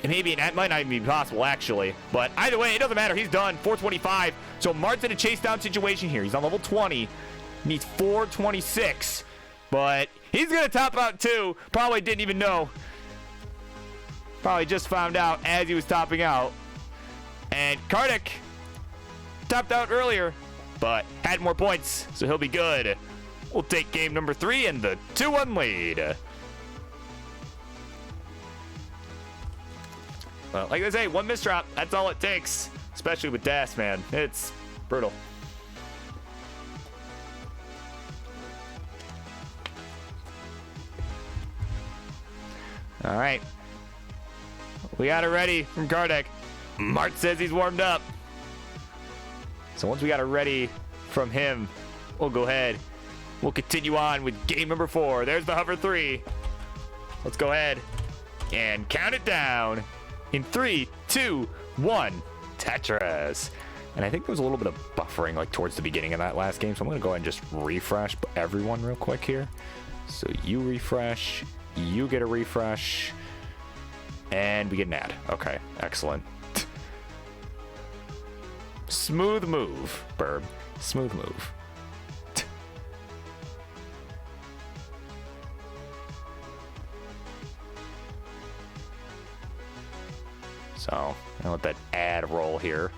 And maybe that might not even be possible, actually. But either way, it doesn't matter. He's done. 425. So Mart's in a chase down situation here. He's on level 20. Needs 426. But he's going to top out too. Probably didn't even know. Probably just found out as he was topping out. And Kardec topped out earlier, but had more points, so he'll be good. We'll take game number 3 and the 2-1 lead. Well, like I say, one misdrop, that's all it takes. Especially with Das, man. It's brutal. All right. We got it ready from Kardec. Mart says he's warmed up. So once we got it ready from him, we'll go ahead. We'll continue on with game number 4. There's the hover 3. Let's go ahead and count it down in 3, 2, 1. Tetris. And I think there was a little bit of buffering like towards the beginning of that last game. So I'm going to go ahead and just refresh everyone real quick here. So you refresh, you get a refresh, and we get an ad. Okay, excellent. Smooth move, Burb. Smooth move. So, I'll let that ad roll here.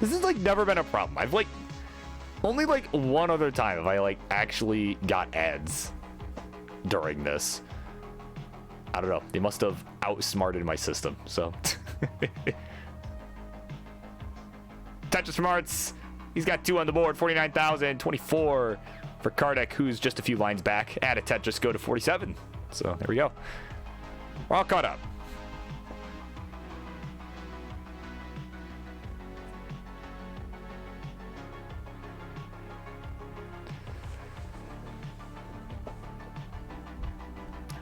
This has like never been a problem. I've like only like one other time have I like actually got ads during this. I don't know. They must have outsmarted my system. So Tetris from Arts. He's got 2 on the board. 49,000. 24 for Kardec, who's just a few lines back. Add a Tetris, go to 47. So there we go. We're all caught up.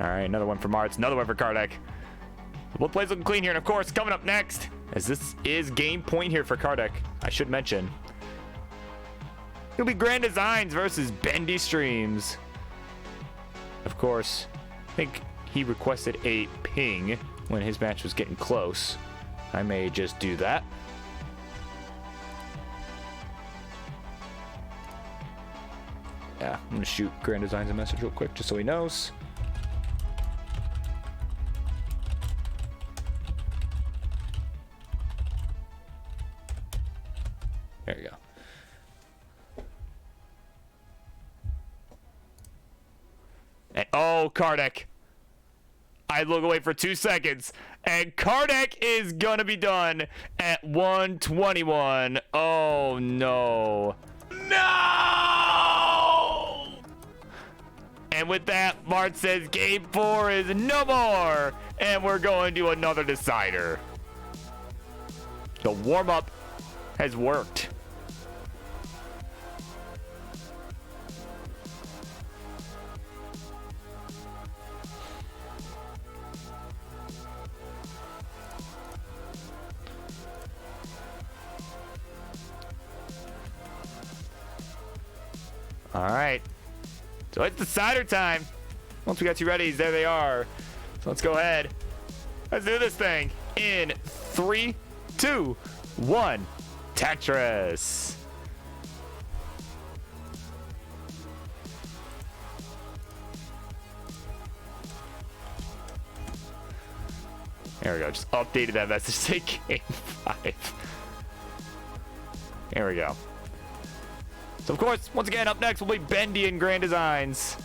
All right, another one for Martz, another one for Kardec. Both plays looking clean here, and of course, coming up next, as this is game point here for Kardec, I should mention, it'll be Grand Designs versus Bendy Streams. Of course, I think he requested a ping when his match was getting close. I may just do that. Yeah, I'm gonna shoot Grand Designs a message real quick just so he knows. There you go. And oh, Kardec. I look away for 2 seconds. And Kardec is going to be done at 121. Oh, no. No! And with that, Mart says game 4 is no more. And we're going to another decider. The warm-up has worked. All right. So it's decider time. Once we got you ready, there they are. So let's go ahead. Let's do this thing in 3, 2, 1. Tetris. There we go. Just updated that message to game 5. There we go. So, of course, once again, up next will be Bendy and Grand Designs.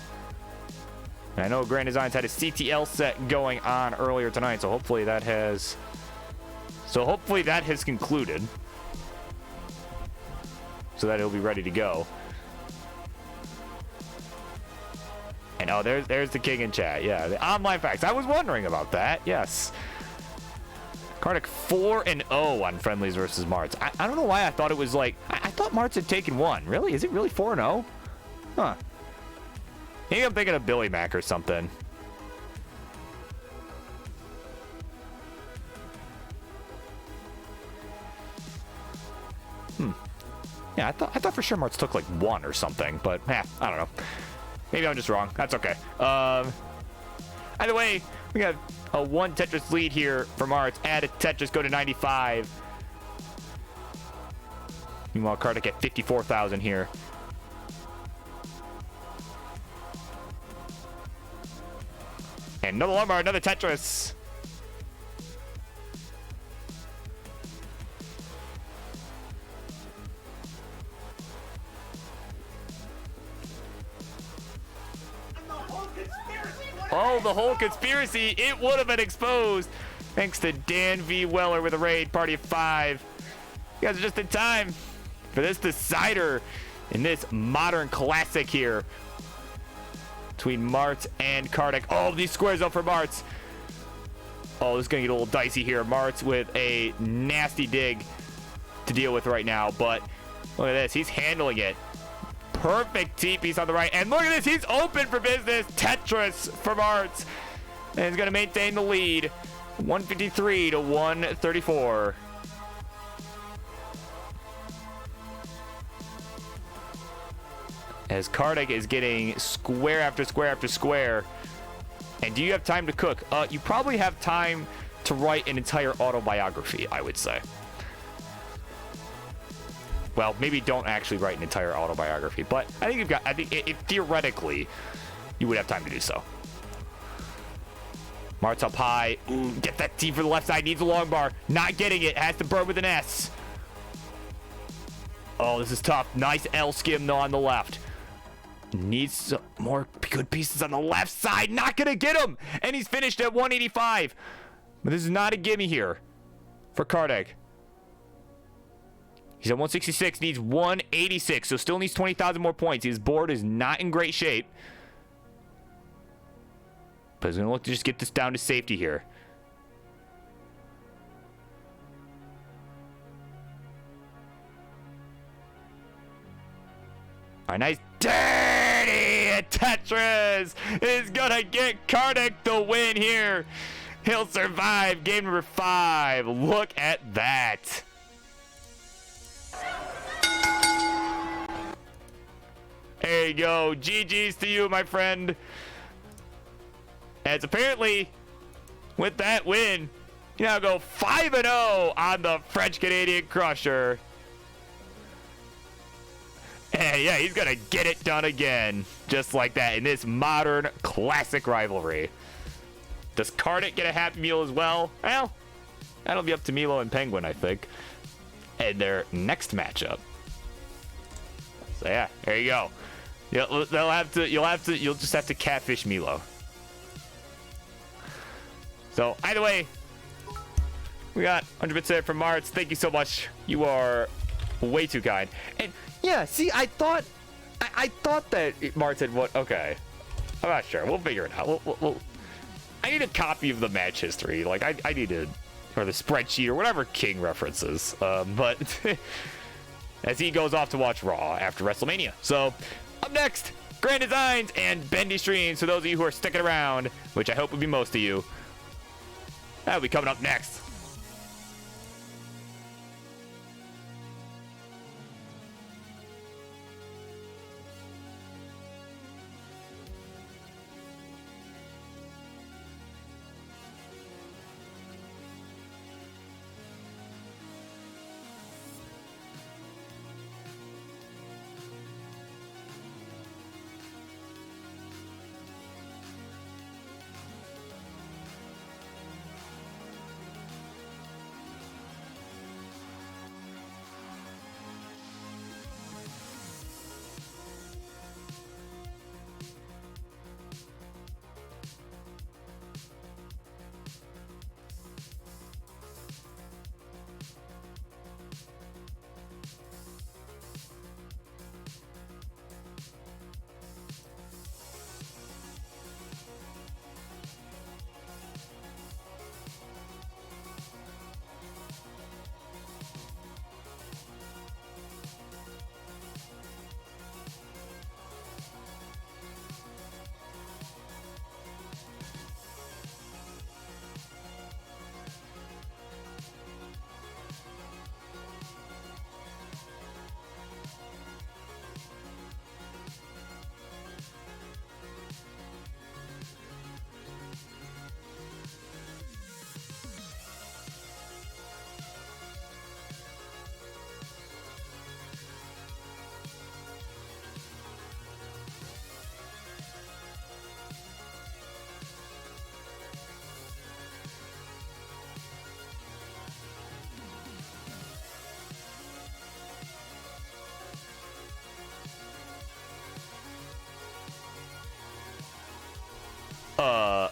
And I know Grand Designs had a CTL set going on earlier tonight, so hopefully that has... concluded. So that he'll be ready to go. And oh, there's the king in chat. Yeah, the online facts. I was wondering about that. Yes. Kartik 4-0 on friendlies versus Marts. I don't know why I thought it was like... I thought Marts had taken 1. Really? Is it really 4-0? Huh. Maybe I'm thinking of Billy Mac or something. Yeah, I thought for sure Marts took like 1 or something, but I don't know. Maybe I'm just wrong. That's okay. Either way, we got a 1 Tetris lead here for Marts. Add a Tetris, go to 95. Meanwhile, Kartik at 54,000 here. And another Lombard, another Tetris. Oh, the whole conspiracy. It would have been exposed. Thanks to Dan V. Weller with a raid. Party of 5. You guys are just in time for this decider in this modern classic here between Marts and Kartik. Oh, these squares up for Marts. Oh, this is going to get a little dicey here. Marts with a nasty dig to deal with right now. But look at this. He's handling it. Perfect T-piece on the right. And look at this. He's open for business. Tetris for Marts. And he's going to maintain the lead. 153 to 134. As Kartik is getting square after square after square. And do you have time to cook? You probably have time to write an entire autobiography, I would say. Well, maybe don't actually write an entire autobiography, but I think you've got, theoretically, you would have time to do so. Mart's up high. Ooh, get that T for the left side. Needs a long bar. Not getting it. Has to burn with an S. Oh, this is tough. Nice L skim, though, on the left. Needs some more good pieces on the left side. Not going to get him. And he's finished at 185. But this is not a gimme here for Kartik. He's at 166, needs 186, so still needs 20,000 more points. His board is not in great shape. But he's going to look to just get this down to safety here. All right, nice dirty Tetris is going to get Kartik the win here. He'll survive game number 5. Look at that. There you go. GG's to you, my friend. As apparently, with that win, you now go 5-0 on the French-Canadian Crusher. And yeah, he's going to get it done again. Just like that in this modern classic rivalry. Does Kartik get a Happy Meal as well? Well, that'll be up to Milo and Penguin, I think. And their next matchup. So yeah, there you go. You'll just have to catfish Milo. So either way, we got 100 bits there from Marts. Thank you so much. You are way too kind. And yeah, see, I thought that Marts had what? Okay, I'm not sure. We'll figure it out. I need a copy of the match history. Like I need to, or the spreadsheet or whatever King references. But as he goes off to watch Raw after WrestleMania. So up next, Grand Designs and Bendy Streams. For those of you who are sticking around, which I hope would be most of you, that'll be coming up next.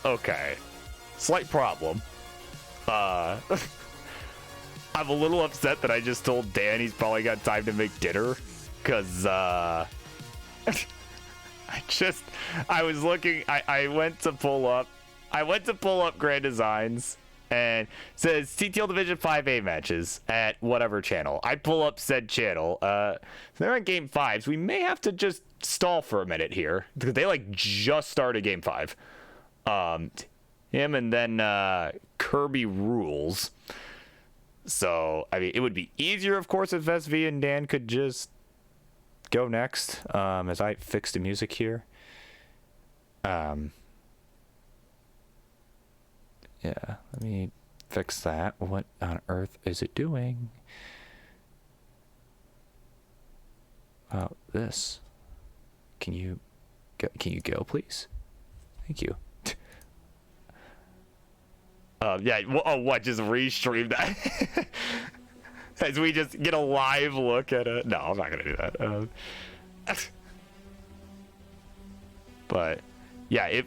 okay. Slight problem. I'm a little upset that I just told Dan he's probably got time to make dinner. Because, I was looking, I went to pull up Grand Designs, and it says CTL Division 5A matches at whatever channel. I pull up said channel. They're on Game 5, so we may have to just stall for a minute here, because they, like, just started Game 5. Him and then Kirby Rules. So, I mean, it would be easier, of course, if SV and Dan could just go next, as I fix the music here. Yeah, let me fix that. What on earth is it doing? This. Can you go, please? Thank you. Yeah. What? Just restream that as we just get a live look at it. No, I'm not gonna do that. But yeah, like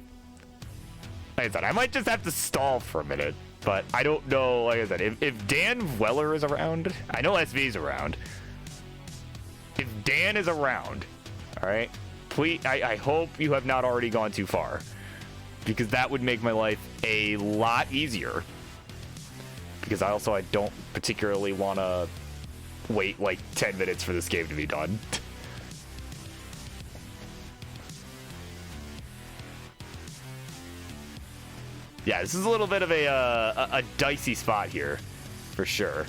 I said, I might just have to stall for a minute. But I don't know. Like I said, if Dan Weller is around, I know SV's around. If Dan is around, all right, please. I hope you have not already gone too far, because that would make my life a lot easier. Because I don't particularly want to wait like 10 minutes for this game to be done. Yeah, this is a little bit of a dicey spot here, for sure.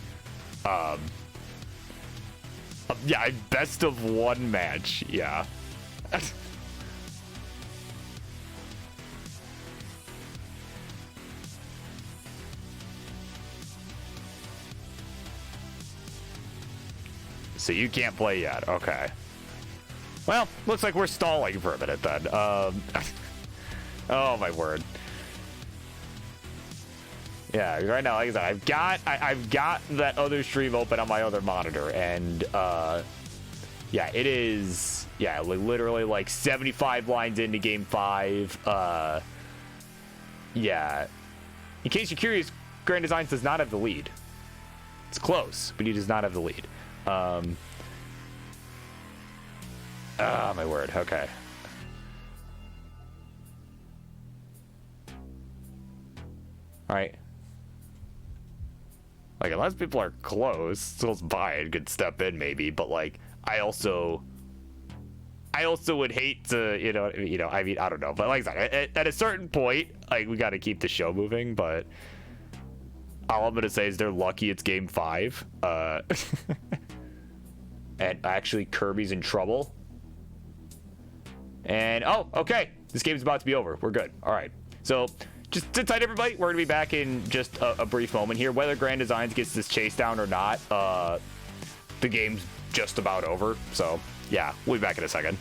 Yeah, best of one match. Yeah. So you can't play yet. Okay. Well, looks like we're stalling for a minute then. Oh my word. Yeah, right now, like I said, I've got that other stream open on my other monitor, and yeah, it is, yeah, literally like 75 lines into Game 5. Yeah. In case you're curious, Grand Designs does not have the lead. It's close, but he does not have the lead. Oh my word. Okay. All right. Like, unless people are close by and could step in maybe, but like, I also would hate to, I mean, I don't know, but like I said, at a certain point, like, we got to keep the show moving, but all I'm going to say is they're lucky it's Game 5. And actually, Kirby's in trouble. And, oh, okay. This game's about to be over. We're good. All right. So, just sit tight, everybody. We're going to be back in just a brief moment here. Whether Grand Designs gets this chase down or not, the game's just about over. So, yeah, we'll be back in a second.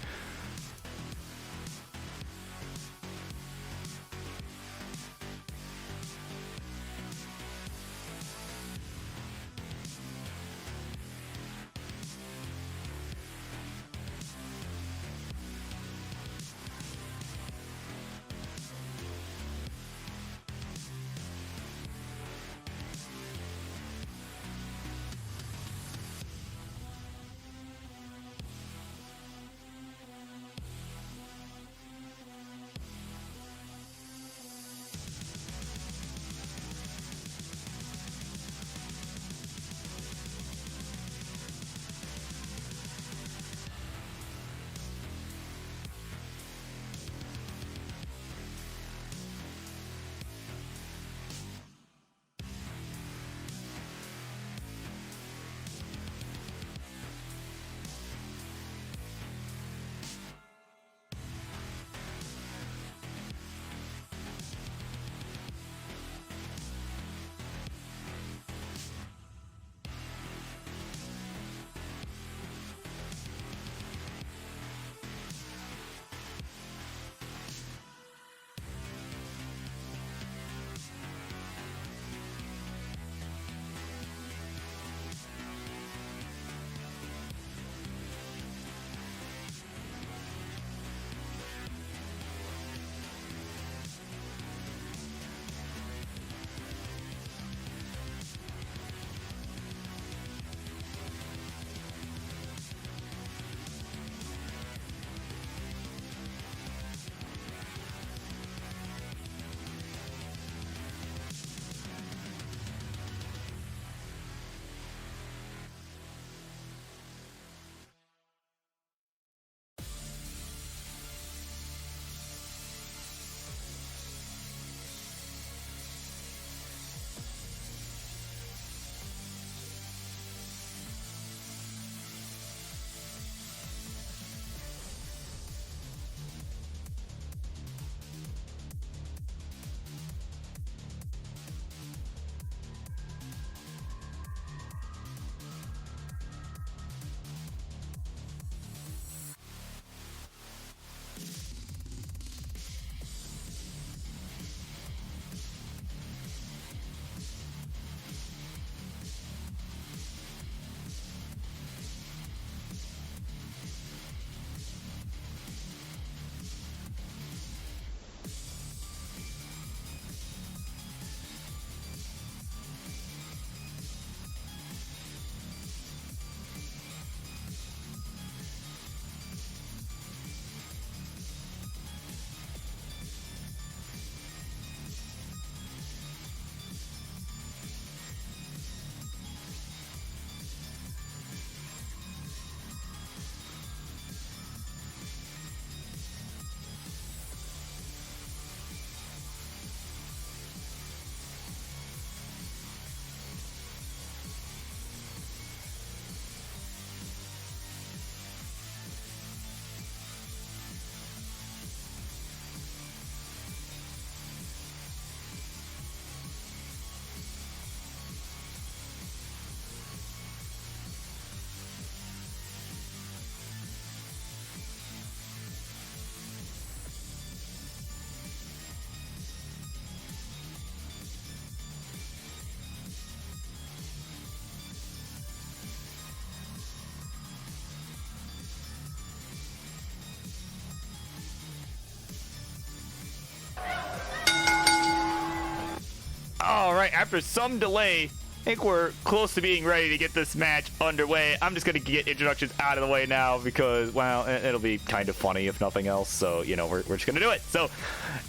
right, after some delay, I think we're close to being ready to get this match underway. I'm just going to get introductions out of the way now because, well, it'll be kind of funny if nothing else. So, you know, we're just going to do it. So,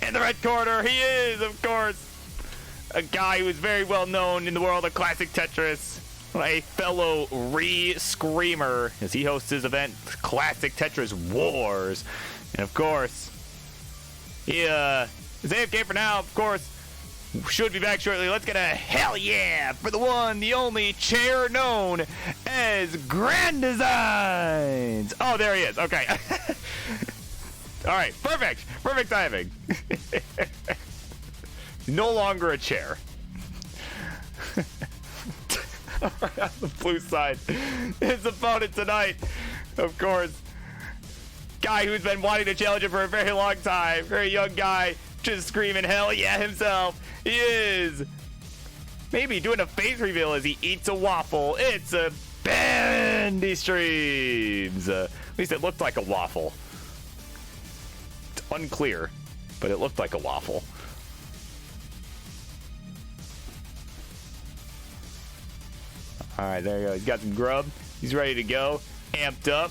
in the red corner, he is, of course, a guy who is very well known in the world of classic Tetris. A fellow re-screamer as he hosts his event, Classic Tetris Wars. And, of course, he is AFK for now, of course. Should be back shortly. Let's get a hell yeah for the one, the only chair known as Grand Designs. Oh, there he is. Okay. All right. Perfect. Perfect timing. No longer a chair. All right, on the blue side, his opponent tonight, of course, guy who's been wanting to challenge him for a very long time. Very young guy, just screaming hell yeah himself. He is maybe doing a face reveal as he eats a waffle. It's a Bendy Streams. At least it looked like a waffle. It's unclear, but it looked like a waffle. All right, there you go. He's got some grub. He's ready to go. Amped up.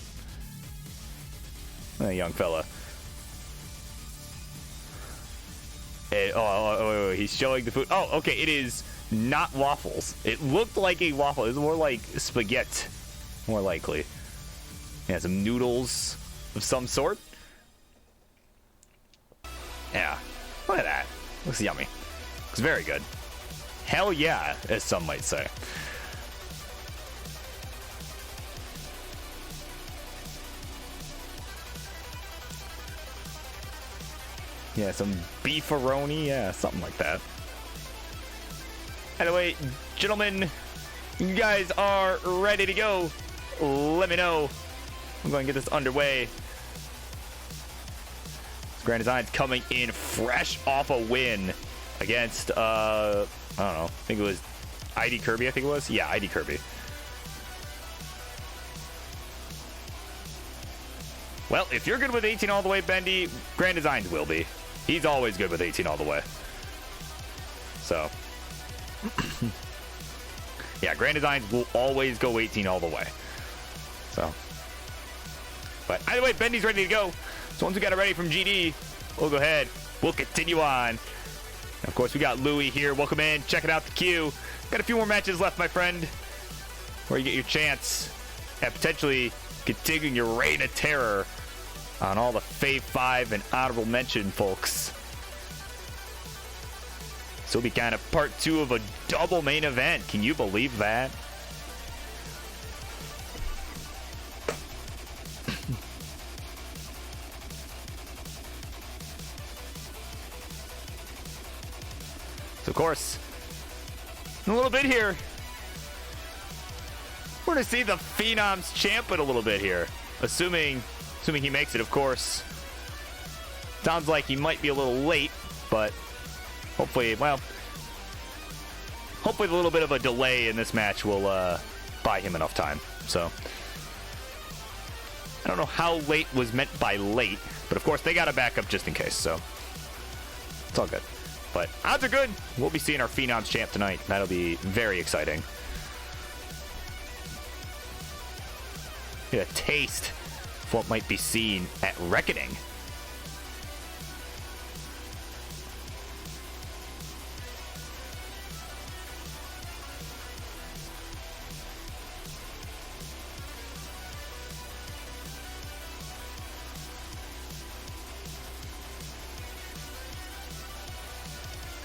A young fella. Hey, he's showing the food. Oh, okay. It is not waffles. It looked like a waffle. It's more like spaghetti, more likely. Yeah, some noodles of some sort. Yeah, look at that. Looks yummy. Looks very good. Hell yeah, as some might say. Yeah, some beefaroni, yeah, something like that. Anyway, gentlemen, you guys are ready to go. Let me know. I'm going to get this underway. Grand Designs coming in fresh off a win against, I don't know, I think it was ID Kirby, I think it was? Yeah, ID Kirby. Well, if you're good with 18 all the way, Bendy, Grand Designs will be. He's always good with 18 all the way. So, yeah, Grand Designs will always go 18 all the way. So, but either way, Bendy's ready to go. So once we got it ready from GD, we'll go ahead. We'll continue on. And of course, we got Louie here. Welcome in. Checking out the queue. Got a few more matches left, my friend, where you get your chance at potentially continuing your reign of terror on all the Fave 5 and honorable mention folks. So it'll be kind of part 2 of a double main event. Can you believe that? So of course, in a little bit here, we're going to see the Phenoms champ in a little bit here. Assuming he makes it, of course. Sounds like he might be a little late, but hopefully, well, hopefully a little bit of a delay in this match will buy him enough time. So, I don't know how late was meant by late, but of course they got a backup just in case, so it's all good. But odds are good. We'll be seeing our Phenoms champ tonight. That'll be very exciting. Get a taste of what might be seen at Reckoning.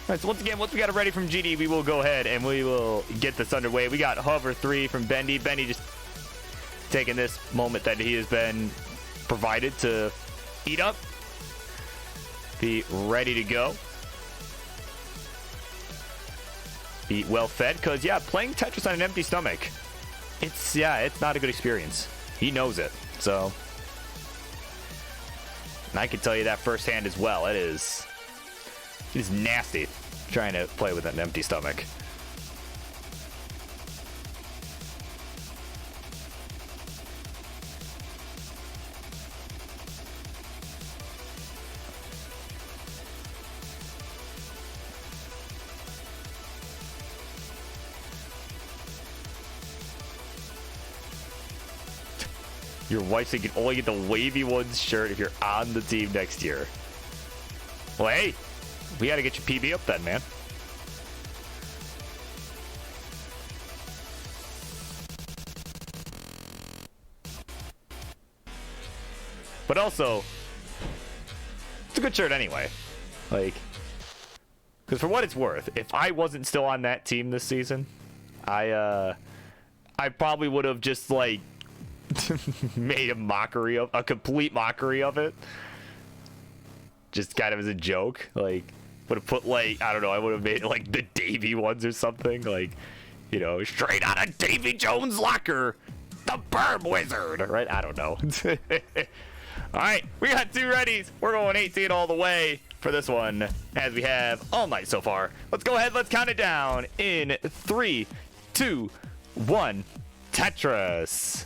All right, so once again, once we got it ready from GD, we will go ahead and we will get this underway. We got Hover 3 from Bendy. Bendy just taking this moment that he has been provided to eat up. Be ready to go. Be well fed, because, yeah, playing Tetris on an empty stomach, it's not a good experience. He knows it, so. And I can tell you that firsthand as well. It is nasty trying to play with an empty stomach. Your wife said you can only get the Wavy Ones shirt if you're on the team next year. Well, hey, we got to get your PB up then, man. But also, it's a good shirt anyway. Like, because for what it's worth, if I wasn't still on that team this season, I probably would have just, like, made a complete mockery of it. Just kind of as a joke. Like, would have put, like, I don't know, I would have made, like, the Davy ones or something. Like, you know, straight out of Davy Jones' locker, the Burb Wizard, right? I don't know. All right, we got 2 readies. We're going 18 all the way for this one, as we have all night so far. Let's go ahead. Let's count it down in 3, 2, 1. Tetris.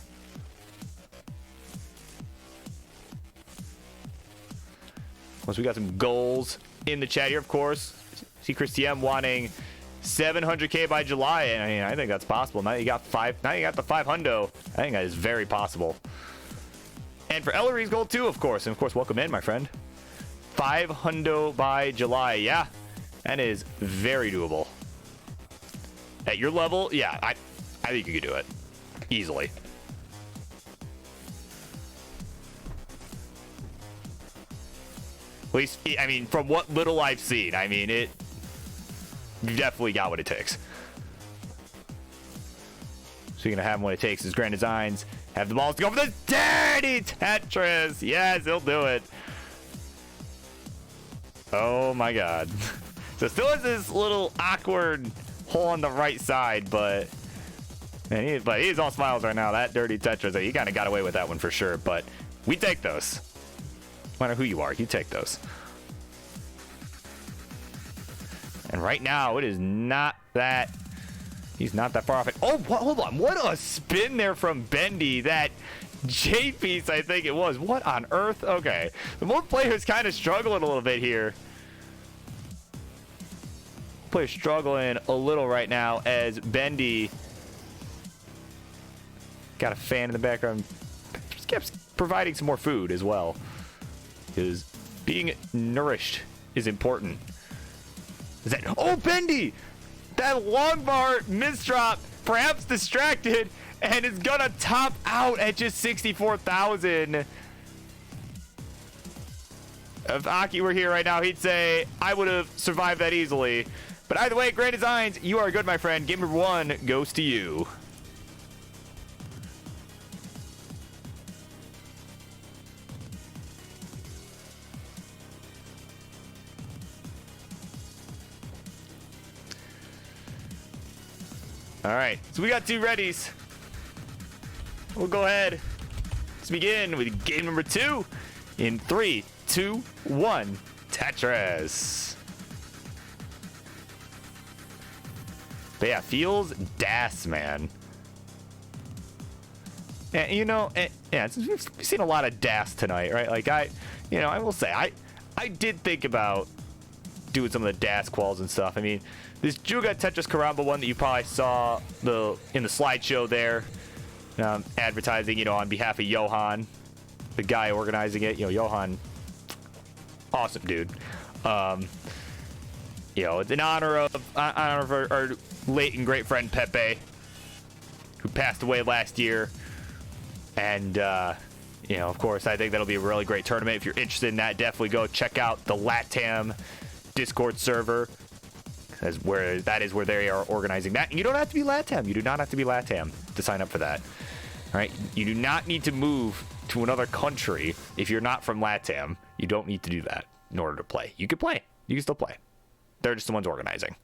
Once we got some goals in the chat here, of course. See Christian wanting 700K by July, and I mean, I think that's possible. Now you got the 500. I think that is very possible. And for Ellery's goal too, of course. And of course, welcome in, my friend. 500 by July. Yeah, that is very doable. At your level, yeah, I think you could do it easily. At least, I mean, from what little I've seen, I mean, you definitely got what it takes. So you're going to have what it takes is Grand Designs. Have the balls to go for the dirty Tetris. Yes, he'll do it. Oh, my God. So still has this little awkward hole on the right side, but he's all smiles right now. That dirty Tetris, he kind of got away with that one for sure, but we take those. No matter who you are, you take those. And right now, it is not that... He's not that far off it. Oh, hold on. What a spin there from Bendy. That J piece, I think it was. What on earth? Okay. The more players kind of struggling a little bit here. Players struggling a little right now as Bendy got a fan in the background. Just kept providing some more food as well. Because being nourished is important. Is that... Oh, Bendy! That long bar misdrop, perhaps distracted, and is gonna top out at just 64,000. If Aki were here right now, he'd say, I would have survived that easily. But either way, Grand Designs, you are good, my friend. Game number 1 goes to you. All right, so we got 2 readies. We'll go ahead. Let's begin with game number 2 in 3, 2, 1. Tetris. But yeah, feels Das, man. And you know, yeah, we've seen a lot of Das tonight, right? Like I will say, I did think about doing some of the Das quals and stuff. I mean, this Juga Tetris Karamba one that you probably saw in the slideshow there, advertising, you know, on behalf of Johan, the guy organizing it. You know, Johan, awesome dude. You know, it's in honor of our late and great friend Pepe, who passed away last year. And you know, of course, I think that'll be a really great tournament. If you're interested in that, definitely go check out the LATAM Discord server. That is where they are organizing that. And you don't have to be LATAM. You do not have to be LATAM to sign up for that. All right? You do not need to move to another country if you're not from LATAM. You don't need to do that in order to play. You can play. You can still play. They're just the ones organizing.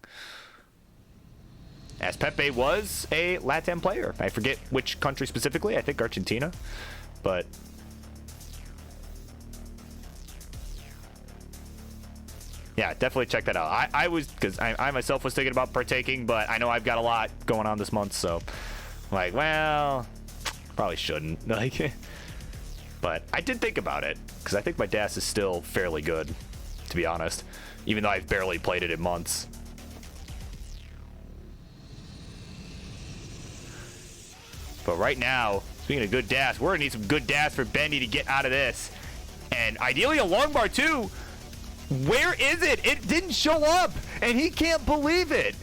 As Pepe was a LATAM player. I forget which country specifically. I think Argentina. But... yeah, definitely check that out. Because I myself was thinking about partaking, but I know I've got a lot going on this month, so I'm like, well, probably shouldn't. Like, but I did think about it, because I think my DAS is still fairly good, to be honest, even though I've barely played it in months. But right now, Speaking of good dash, we're going to need some good dash for Bendy to get out of this. And ideally a long bar too. Where is it? It didn't show up, and he can't believe it.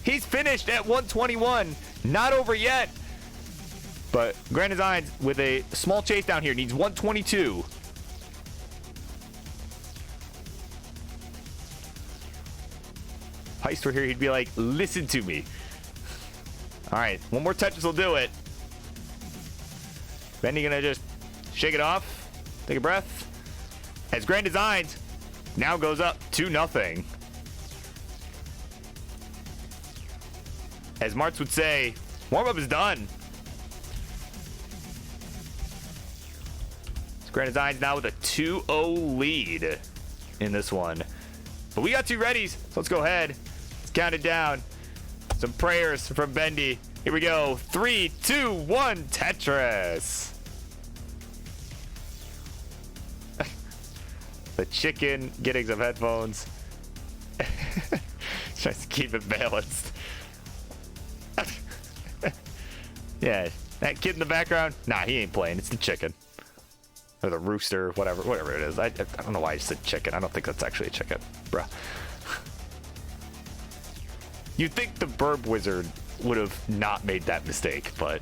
He's finished at 121. Not over yet. But Grand Designs with a small chase down here needs 122. Heist were here, he'd be like, listen to me. All right, one more Tetris will do it. Bendy gonna just shake it off, take a breath. As Grand Designs now goes up 2-0. As Martz would say, warm-up is done. Grand Designs now with a 2-0 lead in this one. But we got 2 readies, so let's go ahead. Let's count it down. Some prayers from Bendy. Here we go. 3, 2, 1, Tetris. The chicken getting some headphones. Tries to keep it balanced. Yeah, that kid in the background. Nah, he ain't playing. It's the chicken. Or the rooster, whatever it is. I don't know why I said chicken. I don't think that's actually a chicken. Bruh. You'd think the Burb Wizard would have not made that mistake, but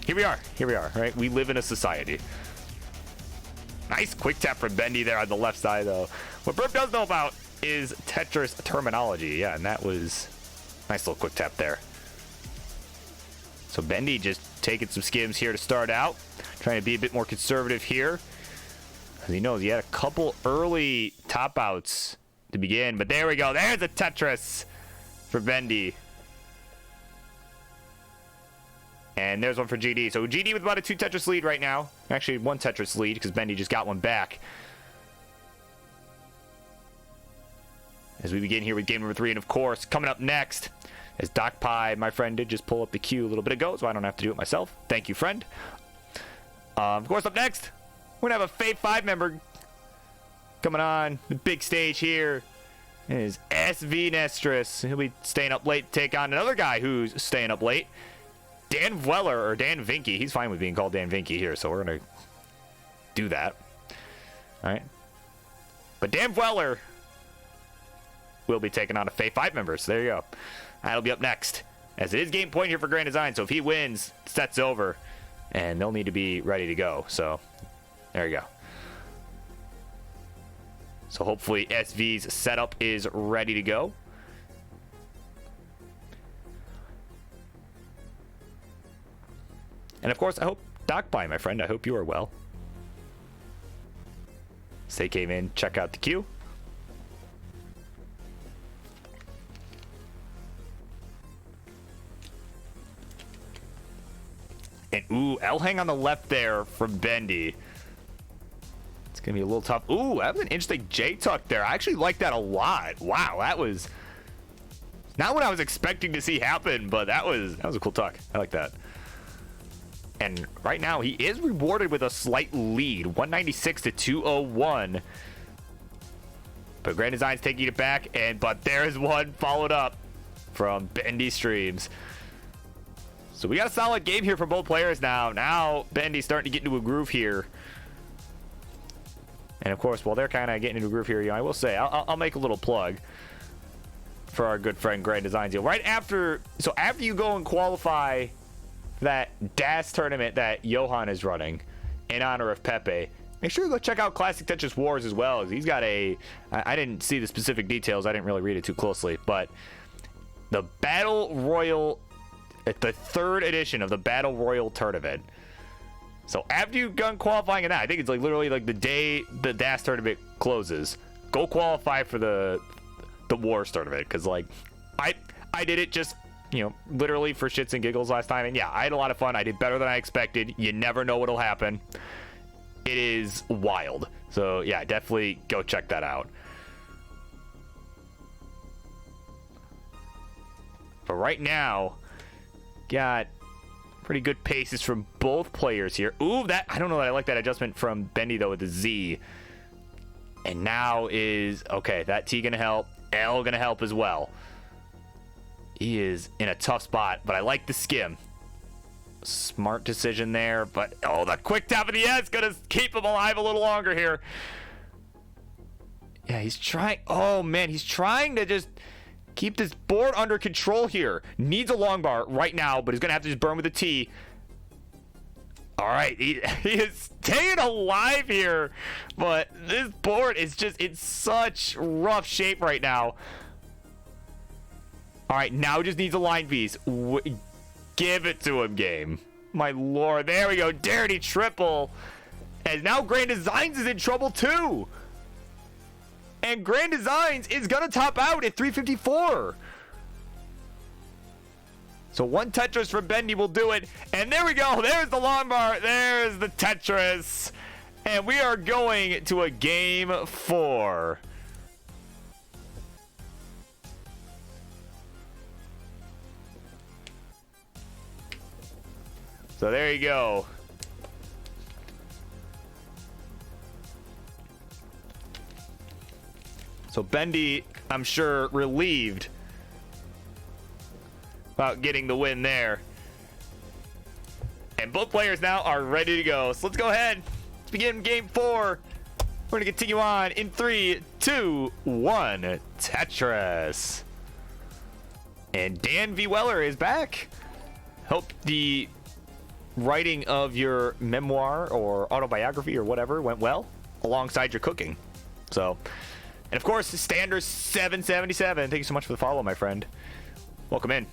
here we are, right? We live in a society. Nice quick tap from Bendy there on the left side, though. What Burb does know about is Tetris terminology. Yeah, and that was nice little quick tap there. So Bendy just taking some skims here to start out. Trying to be a bit more conservative here. As he knows, he had a couple early top outs to begin. But there we go. There's a Tetris for Bendy. And there's one for GD. So GD with about a 2 Tetris lead right now. Actually, 1 Tetris lead because Bendy just got one back. As we begin here with game number 3. And of course, coming up next, as Doc Pie, my friend, did just pull up the queue a little bit ago, so I don't have to do it myself. Thank you, friend. Of course, up next, we're going to have a Fave 5 member coming on the big stage here. It is SV Nestris. He'll be staying up late to take on another guy who's staying up late. Dan Vweller, or Dan Vinky. He's fine with being called Dan Vinky here, so we're going to do that. All right. But Dan Vweller will be taking on a Fave 5 member, so there you go. That'll be up next, as it is game point here for Grand Design. So if he wins, set's over, and they'll need to be ready to go. So there you go. So hopefully SV's setup is ready to go. And of course, I hope Doc Pie, my friend, I hope you are well. Say came in, check out the queue. And ooh, L-hang on the left there from Bendy. It's going to be a little tough. Ooh, that was an interesting J-tuck there. I actually like that a lot. Wow, that was not what I was expecting to see happen, but that was a cool tuck. I like that. And right now, he is rewarded with a slight lead, 196 to 201. But Grand Design's taking it back, but there's one followed up from Bendy Streams. So we got a solid game here from both players now. Now Bendy's starting to get into a groove here. And of course, while they're kind of getting into a groove here, you know, I will say, I'll make a little plug for our good friend Grand Designs deal. Right after, so after you go and qualify that DAS tournament that Johan is running in honor of Pepe, make sure you go check out Classic Tetris Wars as well. He's got I didn't see the specific details. I didn't really read it too closely, but the Battle Royal, the 3rd edition of the Battle Royal tournament. So after you've done qualifying in that, I think it's like literally like the day the DAS tournament closes, go qualify for the Wars tournament. Because like I did it just, you know, literally for shits and giggles last time, and yeah, I had a lot of fun. I did better than I expected. You never know what'll happen. It is wild. So yeah, definitely go check that out. But right now, got pretty good paces from both players here. Ooh, that, I don't know that I like that adjustment from Bendy though with the Z. And now is, okay, that T gonna help. L gonna help as well. He is in a tough spot, but I like the skim. Smart decision there, but oh, the quick tap of the S gonna keep him alive a little longer here. Yeah, he's trying. Oh man, he's trying to just keep this board under control here. Needs a long bar right now, but he's gonna have to just burn with a T. All right, he is staying alive here, but this board is just in such rough shape right now. All right, now just needs a line piece. Give it to him, game. My lord, there we go. Dirty triple. And now Grand Designs is in trouble too. And Grand Designs is gonna top out at 354. So one Tetris from Bendy will do it. And there we go. There's the long bar. There's the Tetris. And we are going to a game 4. So there you go. So Bendy, I'm sure, relieved about getting the win there. And both players now are ready to go. So let's go ahead. Let's begin game 4. We're going to continue on in 3, 2, 1. Tetris. And Dan V. Weller is back. Hope the writing of your memoir or autobiography or whatever went well alongside your cooking. So, and of course, Standard 777. Thank you so much for the follow, my friend. Welcome in.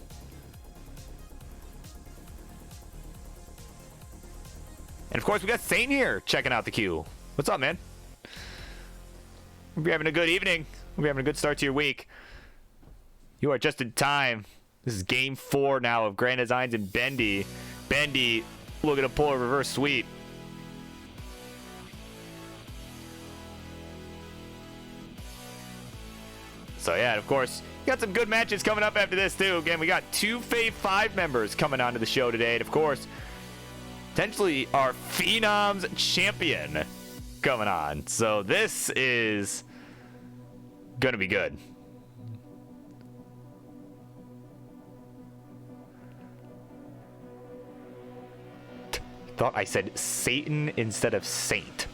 And of course, we got Saint here checking out the queue. What's up, man? Hope you're having a good evening. Hope you're having a good start to your week. You are just in time. This is game 4 now of Grand Designs and Bendy. Bendy looking to pull a reverse sweep. So yeah, and of course, got some good matches coming up after this too. Again, we got 2 Fave 5 members coming onto the show today. And of course, potentially our Phenoms champion coming on. So this is going to be good. Thought I said Satan instead of Saint.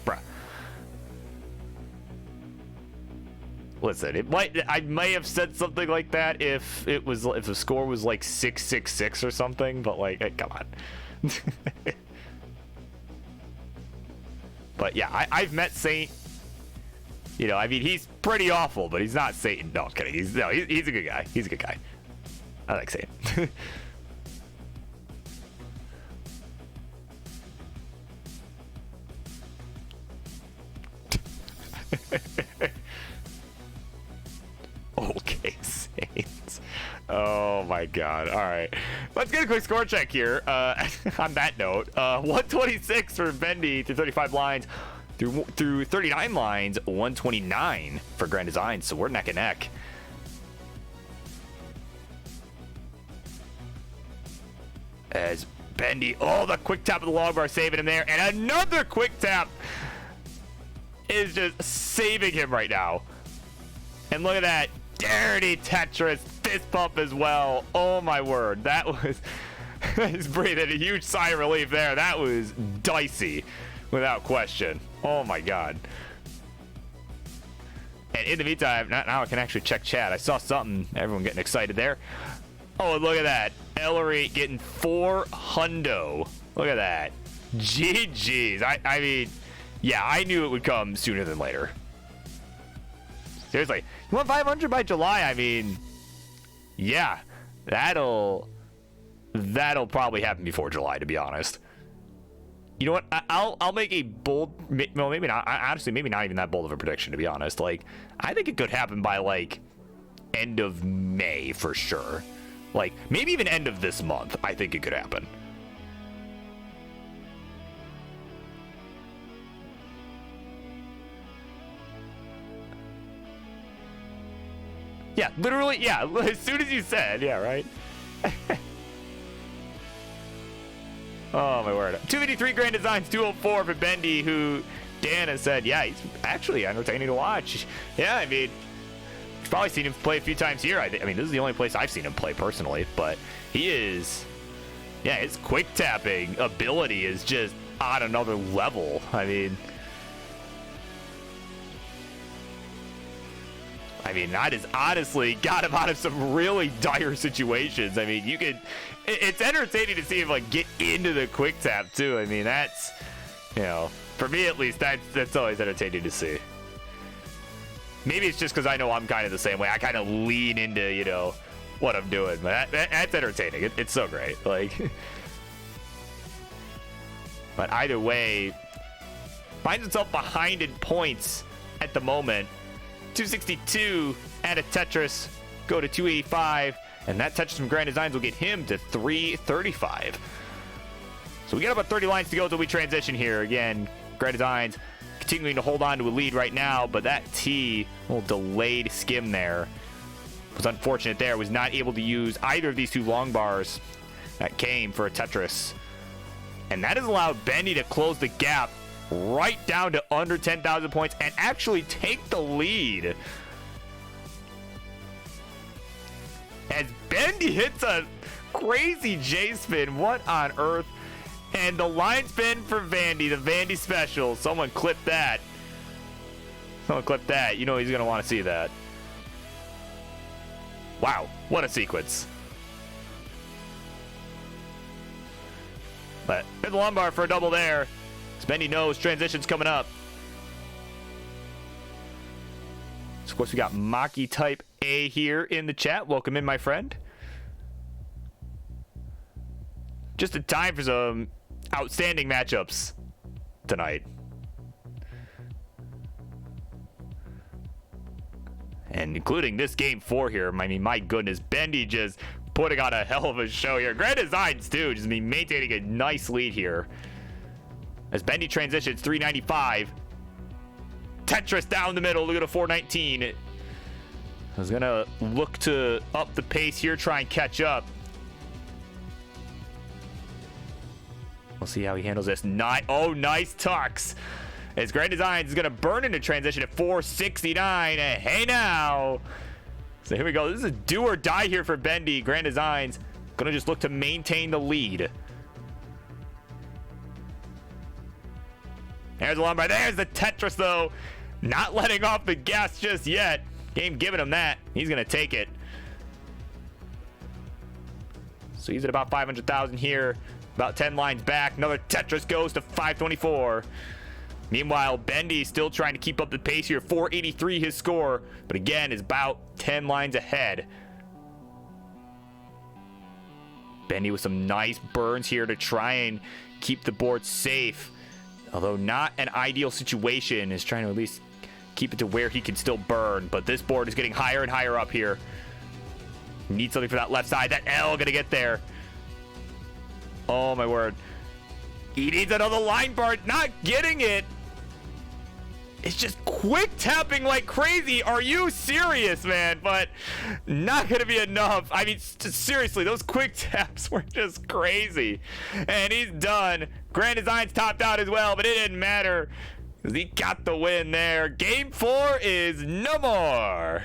Bruh. Listen, I may have said something like that if the score was like 666 or something, but like, hey, come on. But yeah, I've met Saint. You know, I mean, he's pretty awful, but he's not Satan. No, I'm kidding. He's a good guy. He's a good guy. I like Saint. Okay, Saints. Oh my god. All right. Let's get a quick score check here. On that note, 126 for Bendy through 35 lines. Through 39 lines, 129 for Grand Design. So we're neck and neck. As Bendy, oh, the quick tap of the log bar saving him there. And another quick tap is just saving him right now. And look at that. Dirty Tetris fist pump as well. Oh my word. That was... He's breathing a huge sigh of relief there. That was dicey. Without question. Oh my god. And in the meantime, now I can actually check chat. I saw something. Everyone getting excited there. Oh, look at that. Ellery getting 4 hundo. Look at that. GG's. I mean, yeah, I knew it would come sooner than later. Seriously. You want 500 by July? I mean, yeah. That'll probably happen before July, to be honest. You know what? I'll make a bold... Well, maybe not. Honestly, maybe not even that bold of a prediction, to be honest. Like, I think it could happen by, like, end of May for sure. Like, maybe even end of this month. I think it could happen. Yeah, literally, yeah. As soon as you said, yeah, right? Oh, my word. 253 Grand Designs, 204 for Bendy, who Dan has said, yeah, he's actually entertaining to watch. Yeah, I mean, you've probably seen him play a few times here. I mean, this is the only place I've seen him play personally, but he is yeah, his quick tapping ability is just on another level. I mean, that has honestly got him out of some really dire situations. I mean, you could, it's entertaining to see him like get into the quick tap too. I mean, that's, you know, for me at least, that's always entertaining to see. Maybe it's just because I know I'm kind of the same way. I kind of lean into, you know, what I'm doing, but that's entertaining. It's so great. Like, but either way, finds itself behind in points at the moment. 262 at a Tetris, go to 285, and that Tetris from Grand Designs will get him to 335. So we got about 30 lines to go until we transition here. Again, Grand Designs continuing to hold on to a lead right now, but that T, a little delayed skim there, was unfortunate there. Was not able to use either of these two long bars that came for a Tetris. And that has allowed Bendy to close the gap right down to under 10,000 points and actually take the lead. As Bendy hits a crazy J-spin. What on earth? And the line spin for Vandy, the Vandy special. Someone clip that. Someone clip that. You know he's going to want to see that. Wow, what a sequence. But hit the lumbar for a double there. Bendy knows transition's coming up. So of course, we got Maki Type A here in the chat. Welcome in, my friend. Just in time for some outstanding matchups tonight. And including this game 4 here. I mean, my goodness, Bendy just putting on a hell of a show here. Grand Designs, too, just maintaining a nice lead here. As Bendy transitions, 395. Tetris down the middle. Look at a 419. I was going to look to up the pace here, try and catch up. We'll see how he handles this. Oh, nice tucks. As Grand Designs is going to burn into transition at 469. Hey, now. So here we go. This is a do or die here for Bendy. Grand Designs going to just look to maintain the lead. There's the lumbar. There's the Tetris, though. Not letting off the gas just yet. Game giving him that. He's going to take it. So he's at about 500,000 here. About 10 lines back. Another Tetris goes to 524. Meanwhile, Bendy still trying to keep up the pace here. 483 his score. But again, is about 10 lines ahead. Bendy with some nice burns here to try and keep the board safe. Although not an ideal situation, is trying to at least keep it to where he can still burn. But this board is getting higher and higher up here. Need something for that left side. That L gonna get there. Oh my word. He needs another line bar. Not getting it. It's just quick tapping like crazy. Are you serious, man? But not gonna be enough. I mean, seriously, those quick taps were just crazy. And he's done. Grand Designs topped out as well, but it didn't matter because he got the win there. Game 4 is no more.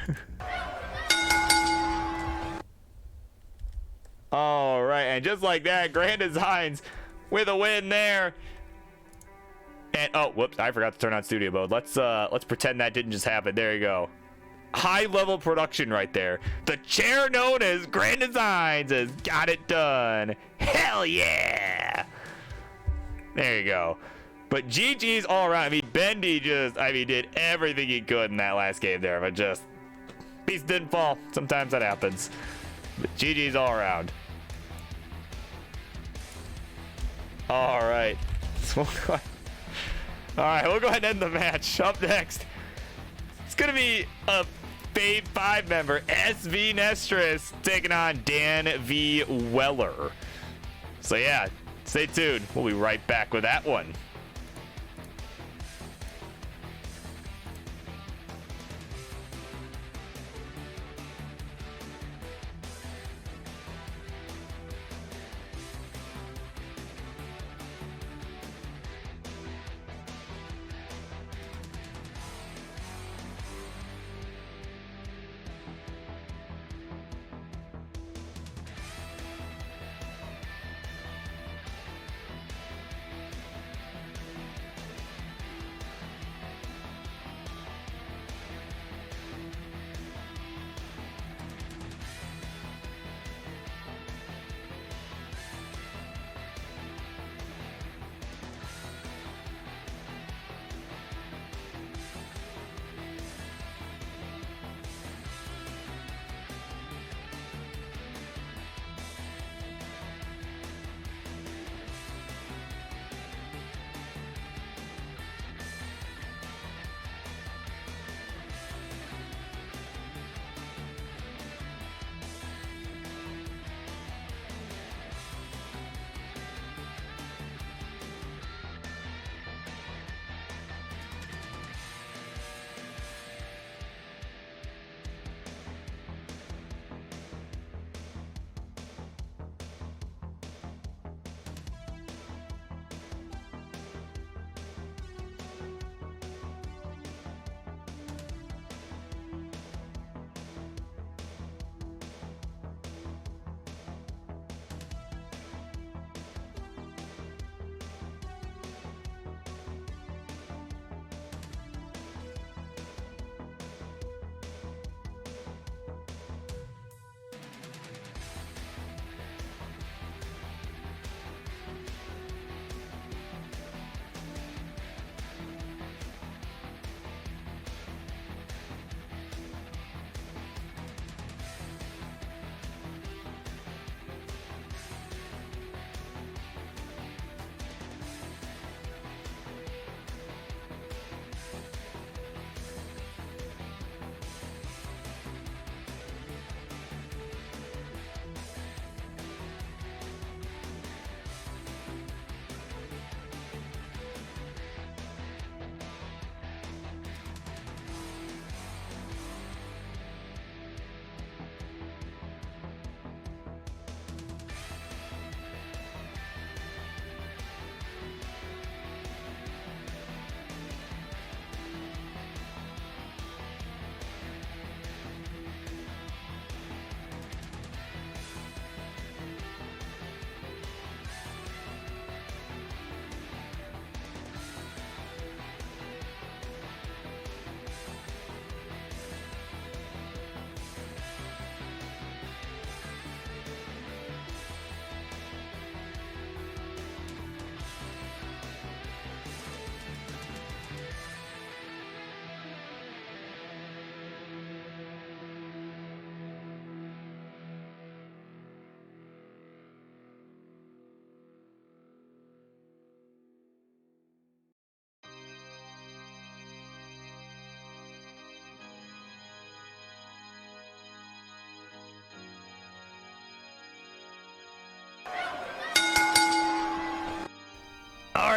All right, and just like that, Grand Designs with a win there. And oh, whoops, I forgot to turn on studio mode. Let's pretend that didn't just happen. There you go. High level production right there. The chair known as Grand Designs has got it done. Hell yeah. There you go. But GG's all around. I mean, Bendy just, did everything he could in that last game there, but just piece didn't fall. Sometimes that happens. But GG's all around. All right. All right, we'll go ahead and end the match. Up next, it's going to be a Fave 5 member, SV Nestris, taking on Dan V. Weller. So yeah, stay tuned. We'll be right back with that one.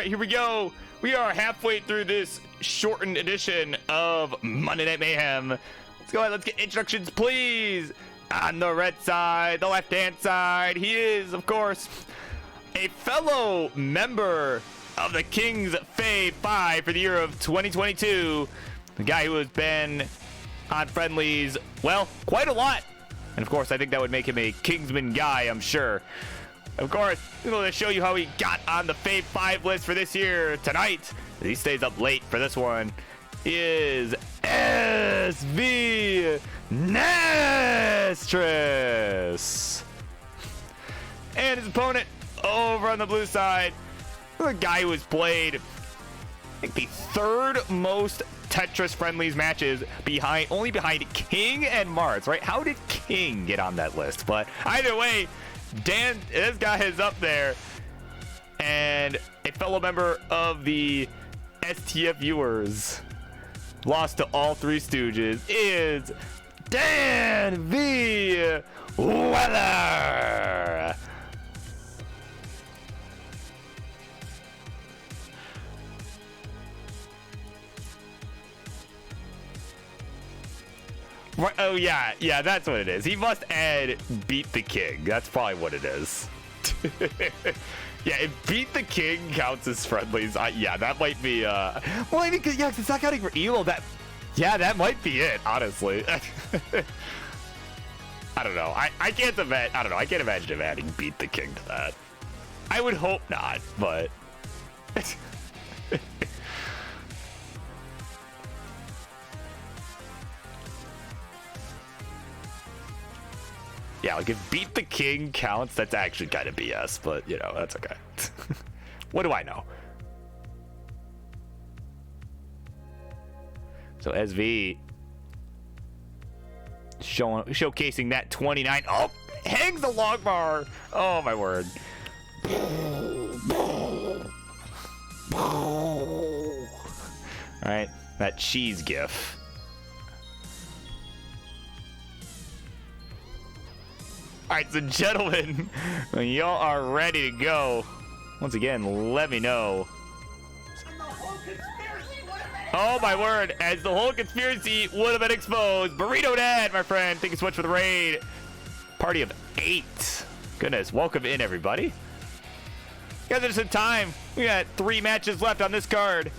right, here we go. We are halfway through this shortened edition of Monday Night Mayhem. Let's go ahead. Let's get introductions, please. On the red side, the left-hand side, he is, of course, a fellow member of the Kings Fave 5 for the year of 2022. The guy who has been on friendlies, well, quite a lot. And of course, I think that would make him a Kingsman guy, I'm sure. Of course, I'm going to show you how he got on the Fave 5 list for this year tonight. He stays up late for this one. Is SV Nestris. And his opponent over on the blue side, the guy who has played, I think, the third most Tetris friendlies matches only behind King and Martz, right? How did King get on that list? But either way, Dan, this guy is up there. And a fellow member of the STF viewers, lost to all three Stooges, is Dan V. Weller. Right, oh yeah, that's what it is. He must add Beat the King. That's probably what it is. Yeah, if Beat the King counts as friendlies, yeah, that might be, well, I mean, yeah, 'cause it's not counting for Elo, that might be it, honestly. I don't know. I can't imagine, I don't know, I can't imagine him adding Beat the King to that. I would hope not, but... Yeah, like if Beat the King counts, that's actually kind of BS, but you know, that's okay. What do I know? So SV showcasing that 29. Oh, hangs the log bar. Oh my word. All right, that cheese gif. All right, so gentlemen, when y'all are ready to go, once again, let me know. Oh my word, as the whole conspiracy would have been exposed. Burrito Dad, my friend, thank you so much for the raid. Party of 8. Goodness, welcome in, everybody. You guys are just in time. We got 3 matches left on this card.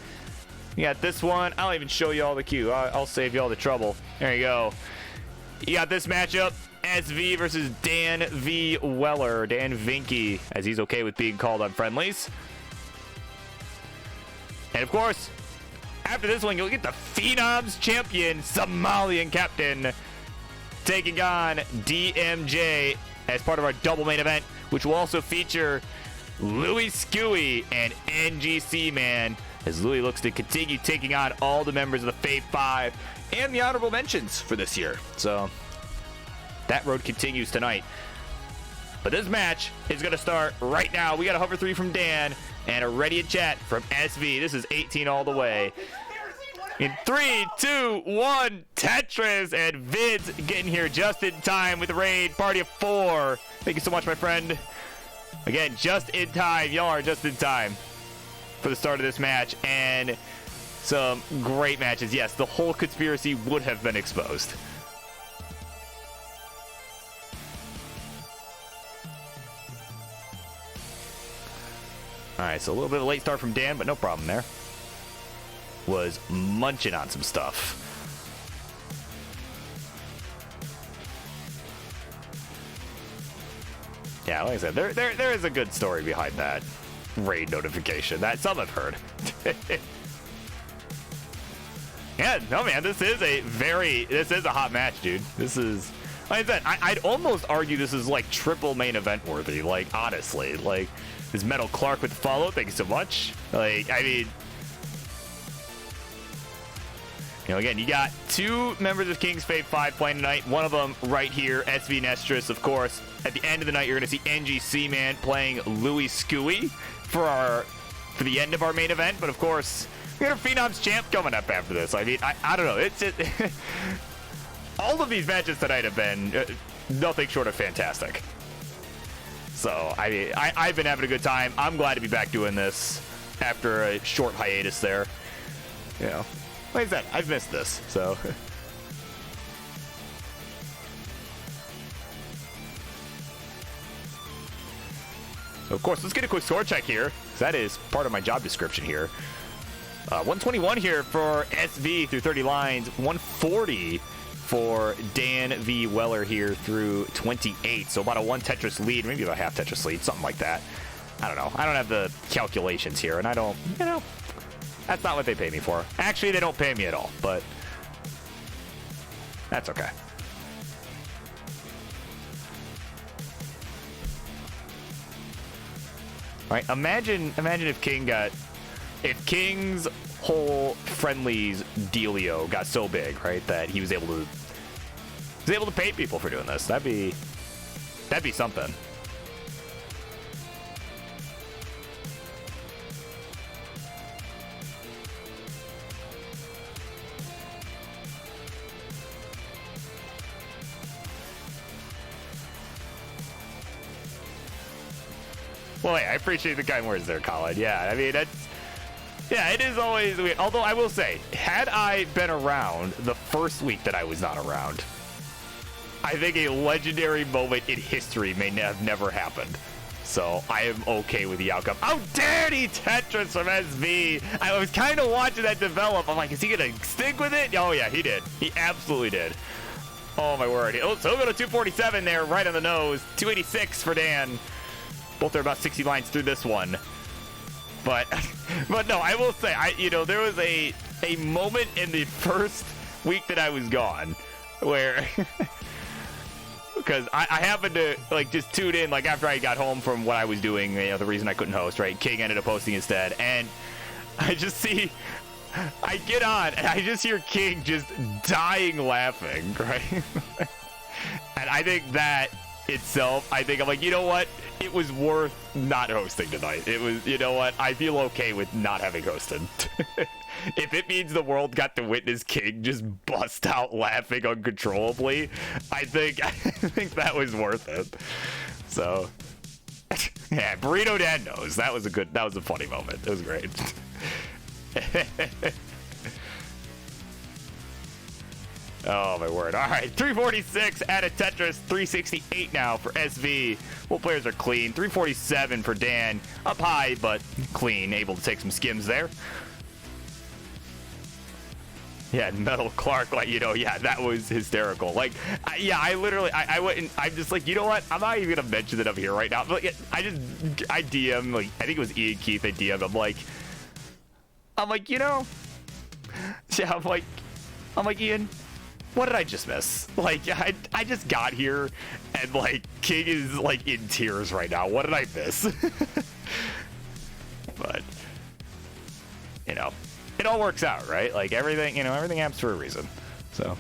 You got this one. I'll even show you all the queue. I'll save you all the trouble. There you go. You got this matchup. SV versus Dan V. Weller. Dan Vinky, as he's okay with being called on friendlies. And of course, after this one, you'll get the Phenoms champion, Somalian captain, taking on DMJ as part of our double main event, which will also feature Louis Skewy and NGC Man, as Louis looks to continue taking on all the members of the Fave 5 and the honorable mentions for this year. So that road continues tonight. But this match is going to start right now. We got a hover 3 from Dan and a ready in chat from SV. This is 18 all the way. In 3, 2, 1, Tetris, and Vids getting here just in time with the raid. Party of 4. Thank you so much, my friend. Again, just in time. Y'all are just in time for the start of this match. And some great matches. Yes, the whole conspiracy would have been exposed. All right, so a little bit of a late start from Dan, but no problem there. Was munching on some stuff. Yeah, like I said, there is a good story behind that raid notification. That some have heard. Yeah, no man, this is a hot match, dude. This is, like I said, I'd almost argue this is like triple main event worthy. Like honestly, like. Is Metal Clark with the follow? Thank you so much. Like, I mean, you know, again, you got 2 members of Kings Fave 5 playing tonight. One of them right here, SV Nestris, of course. At the end of the night, you're going to see NGC Man playing Louis Skewy for the end of our main event. But of course, we got a Phenoms champ coming up after this. I mean, I don't know. It's just all of these matches tonight have been nothing short of fantastic. So, I mean, I've been having a good time. I'm glad to be back doing this. after a short hiatus there. You know, like I said, I've missed this, so. Of course, let's get a quick score check here, 'cause that is part of my job description here. 121 here for SV through 30 lines, 140 for Dan V. Weller here through 28. So about a 1 Tetris lead, maybe about a half Tetris lead, something like that. I don't know. I don't have the calculations here, and I don't, you know, that's not what they pay me for. Actually, they don't pay me at all, but that's okay. Right? Imagine if if King's whole friendlies dealio got so big, right, that he was able to pay people for doing this. That'd be something. Well, hey, I appreciate the kind words there, Colin. Yeah, I mean, yeah, it is always weird. Although I will say, had I been around the first week that I was not around, I think a legendary moment in history may have never happened. So I am okay with the outcome. Oh, dirty Tetris from SV. I was kind of watching that develop. I'm like, is he going to stick with it? Oh, yeah, he did. He absolutely did. Oh, my word. Oh, so we'll go to 247 there, right on the nose. 286 for Dan. Both are about 60 lines through this one. But no, I will say, there was a moment in the first week that I was gone where, because I happened to just tune in after I got home from what I was doing, the reason I couldn't host, right? King ended up hosting instead, and I get on and I just hear King just dying laughing, right? And I think that itself, I'm like, you know what? It was worth not hosting tonight. It was, you know what? I feel okay with not having hosted. If it means the world got to witness King just bust out laughing uncontrollably, I think that was worth it. So, yeah, Burrito Dan knows. That was a funny moment. It was great. Oh, my word. All right, 346 out of Tetris, 368 now for SV. Both players are clean. 347 for Dan. Up high, but clean. Able to take some skims there. Yeah, Metal Clark, yeah, that was hysterical. I went and I'm just like, you know what? I'm not even going to mention it up here right now. But I DM, I think it was Ian Keith, I DM'd. I'm like, yeah, I'm like, Ian, what did I just miss? I just got here and King is in tears right now. What did I miss? But it all works out, right? Everything, everything happens for a reason. So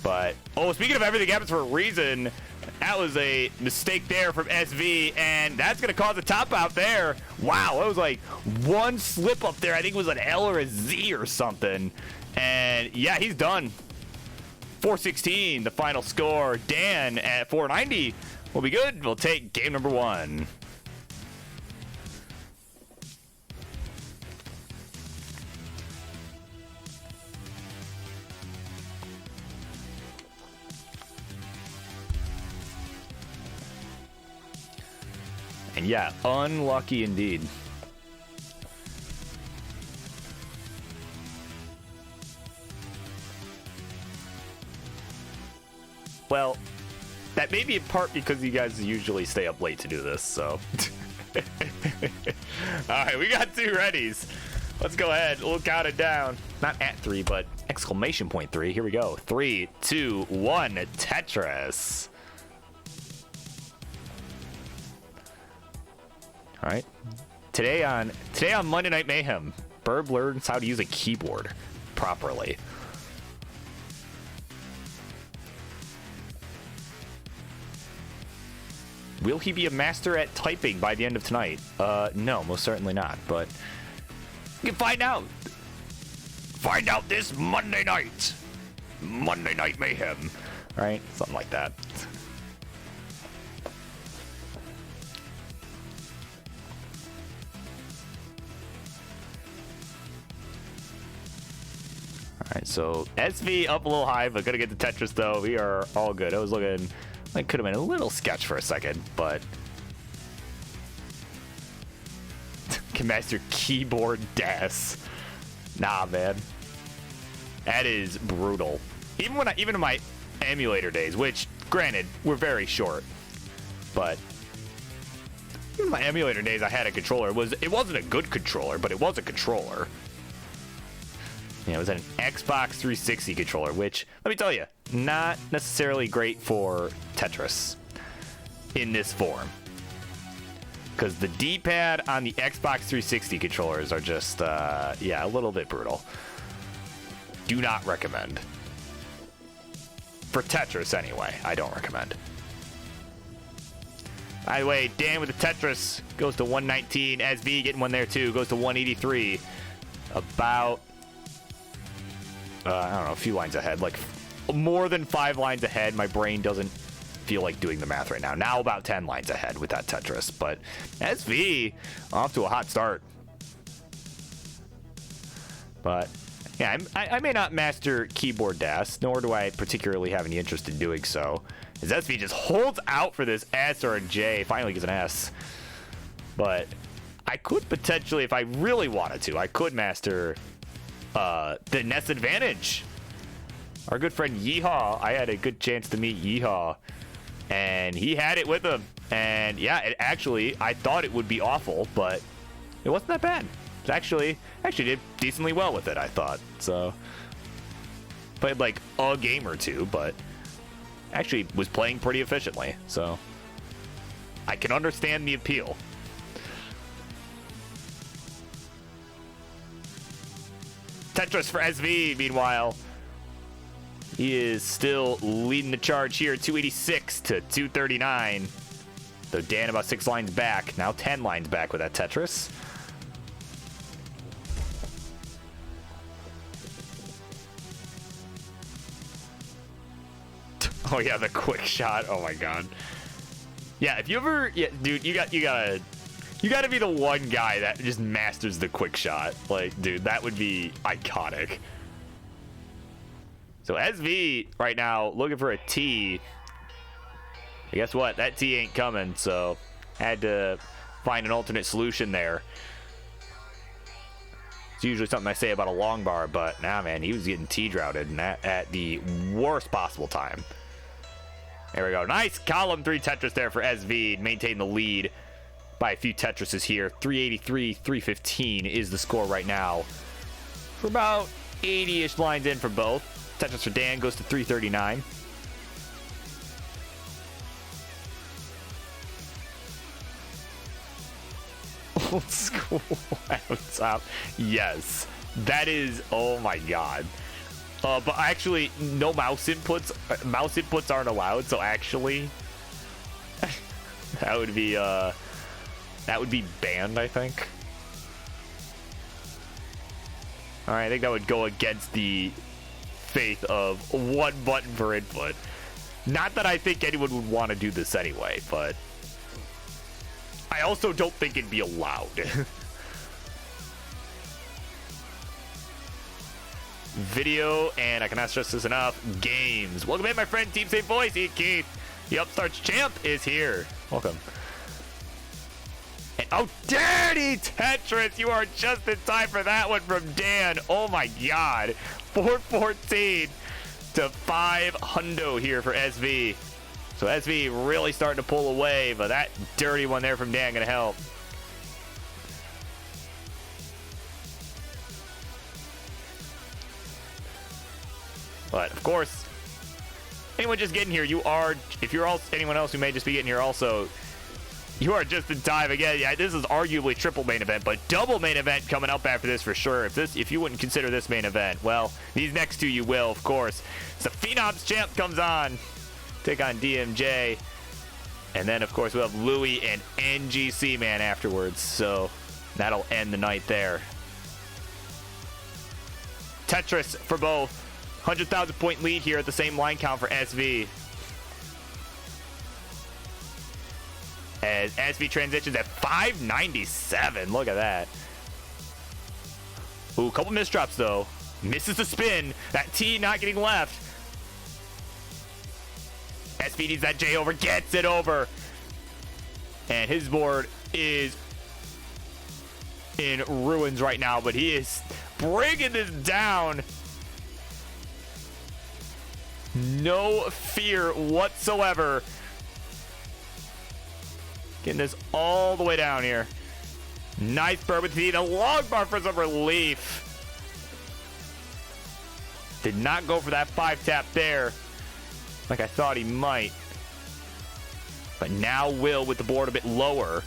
but speaking of everything happens for a reason, that was a mistake there from SV, and that's going to cause a top out there. Wow, that was one slip up there. I think it was an L or a Z or something. And yeah, he's done. 416, the final score. Dan at 490 will be good. We'll take game number 1. And yeah, unlucky indeed. Well, that may be in part because you guys usually stay up late to do this, so. Alright, we got 2 readies. Let's go ahead. We'll count it down. Not at 3, but exclamation point 3. Here we go. 3, 2, 1, Tetris. All right. Today on Monday Night Mayhem, Burb learns how to use a keyboard properly. Will he be a master at typing by the end of tonight? No, most certainly not, but you can find out. Find out this Monday night. Monday Night Mayhem. All right? Something like that. right, so SV up a little high, but gonna get the Tetris though. We are all good. I was looking like could have been a little sketch for a second, but can master keyboard DAS. Nah, man, that is brutal. Even in my emulator days, which granted were very short, but in my emulator days I had a controller. It wasn't a good controller, but it was a controller. Yeah, it was an Xbox 360 controller, which, let me tell you, not necessarily great for Tetris in this form. Because the D-pad on the Xbox 360 controllers are just, yeah, a little bit brutal. Do not recommend. For Tetris, anyway, I don't recommend. By the way, Dan with the Tetris goes to 119. SV getting one there, too. Goes to 183. About... I don't know, a few lines ahead, like more than 5 lines ahead. My brain doesn't feel like doing the math right now. Now about 10 lines ahead with that Tetris, but SV off to a hot start. But yeah, I may not master keyboard DAS, nor do I particularly have any interest in doing so, as SV just holds out for this S or a J, finally gets an S. But I could potentially, if I really wanted to, I could master the NES Advantage. Our good friend Yeehaw, I had a good chance to meet Yeehaw, and he had it with him. And yeah, it actually, I thought it would be awful, but it wasn't that bad. It actually did decently well with it, I thought. So played like a game or two, but actually was playing pretty efficiently. So I can understand the appeal. Tetris for SV, meanwhile, he is still leading the charge here, 286 to 239. Though Dan about 6 lines back, now 10 lines back with that Tetris. Oh yeah, the quick shot. Oh my god. Yeah, if you ever, yeah, dude, you gotta be the one guy that just masters the quick shot. Like, dude, that would be iconic. So SV right now looking for a T. And guess what? That T ain't coming, so had to find an alternate solution there. It's usually something I say about a long bar, but nah, man, he was getting T-droughted, and that at the worst possible time. There we go. Nice column 3 Tetris there for SV. Maintain the lead by a few Tetrises here. 383, 315 is the score right now. For about 80-ish lines in for both. Tetris for Dan goes to 339. Old school laptop. Yes. That is, oh my god. But actually, no mouse inputs. Mouse inputs aren't allowed, so actually, that would be banned, I think. All right, I think that would go against the faith of one button per input. Not that I think anyone would want to do this anyway, but I also don't think it'd be allowed. Video, and I cannot stress this enough, games. Welcome in, my friend, Team Safe Voice. Keith, the Upstarts champ, is here. Welcome. And, oh, dirty Tetris. You are just in time for that one from Dan. Oh, my God. 414 to 5 hundo here for SV. So SV really starting to pull away, but that dirty one there from Dan going to help. But of course, anyone just getting here, you are, if you're all, anyone else who may just be getting here also, you are just in time. Again, yeah, this is arguably triple main event, but double main event coming up after this for sure. If you wouldn't consider this main event, well, these next two you will, of course. So Phenoms champ comes on, take on DMJ, and then of course we'll have Louis and NGC man afterwards. So that'll end the night there. Tetris for both. 100,000 point lead here at the same line count for SV. As SV transitions at 597. Look at that. Ooh, couple misdrops though. Misses the spin. That T not getting left. SV needs that J over. Gets it over. And his board is in ruins right now, but he is bringing this down. No fear whatsoever. Getting this all the way down here. Nice burn with the long bar for some relief. Did not go for that 5-tap there like I thought he might. But now will with the board a bit lower.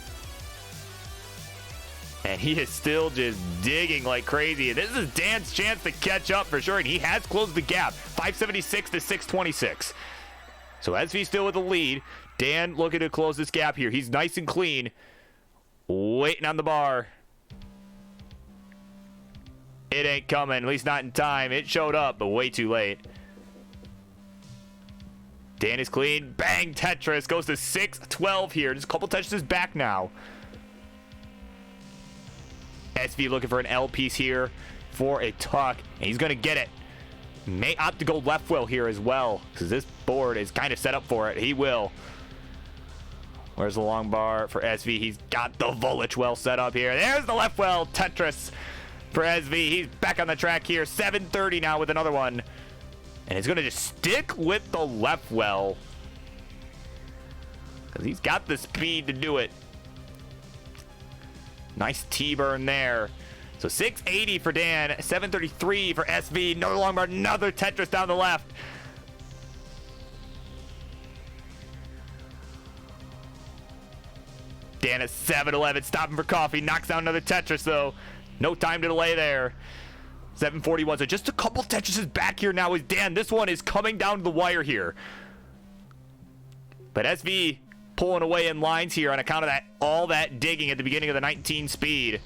And he is still just digging like crazy. And this is Dan's chance to catch up for sure. And he has closed the gap. 576 to 626. So SV still with the lead. Dan looking to close this gap here. He's nice and clean. Waiting on the bar. It ain't coming, at least not in time. It showed up, but way too late. Dan is clean. Bang, Tetris goes to 6-12 here. Just a couple touches back now. SV looking for an L piece here for a tuck, and he's going to get it. May opt to go left well here as well, because this board is kind of set up for it. He will. Where's the long bar for SV? He's got the Volage well set up here. There's the left well. Tetris for SV. He's back on the track here. 7:30 now with another one. And he's going to just stick with the left well, because he's got the speed to do it. Nice T-burn there. So 680 for Dan. 733 for SV. No long bar. Another Tetris down the left. Dan at 7-11, stopping for coffee, knocks down another Tetris though. No time to delay there. 741, so just a couple Tetrises back here now is Dan. This one is coming down to the wire here. But SV pulling away in lines here on account of that all that digging at the beginning of the 19 speed.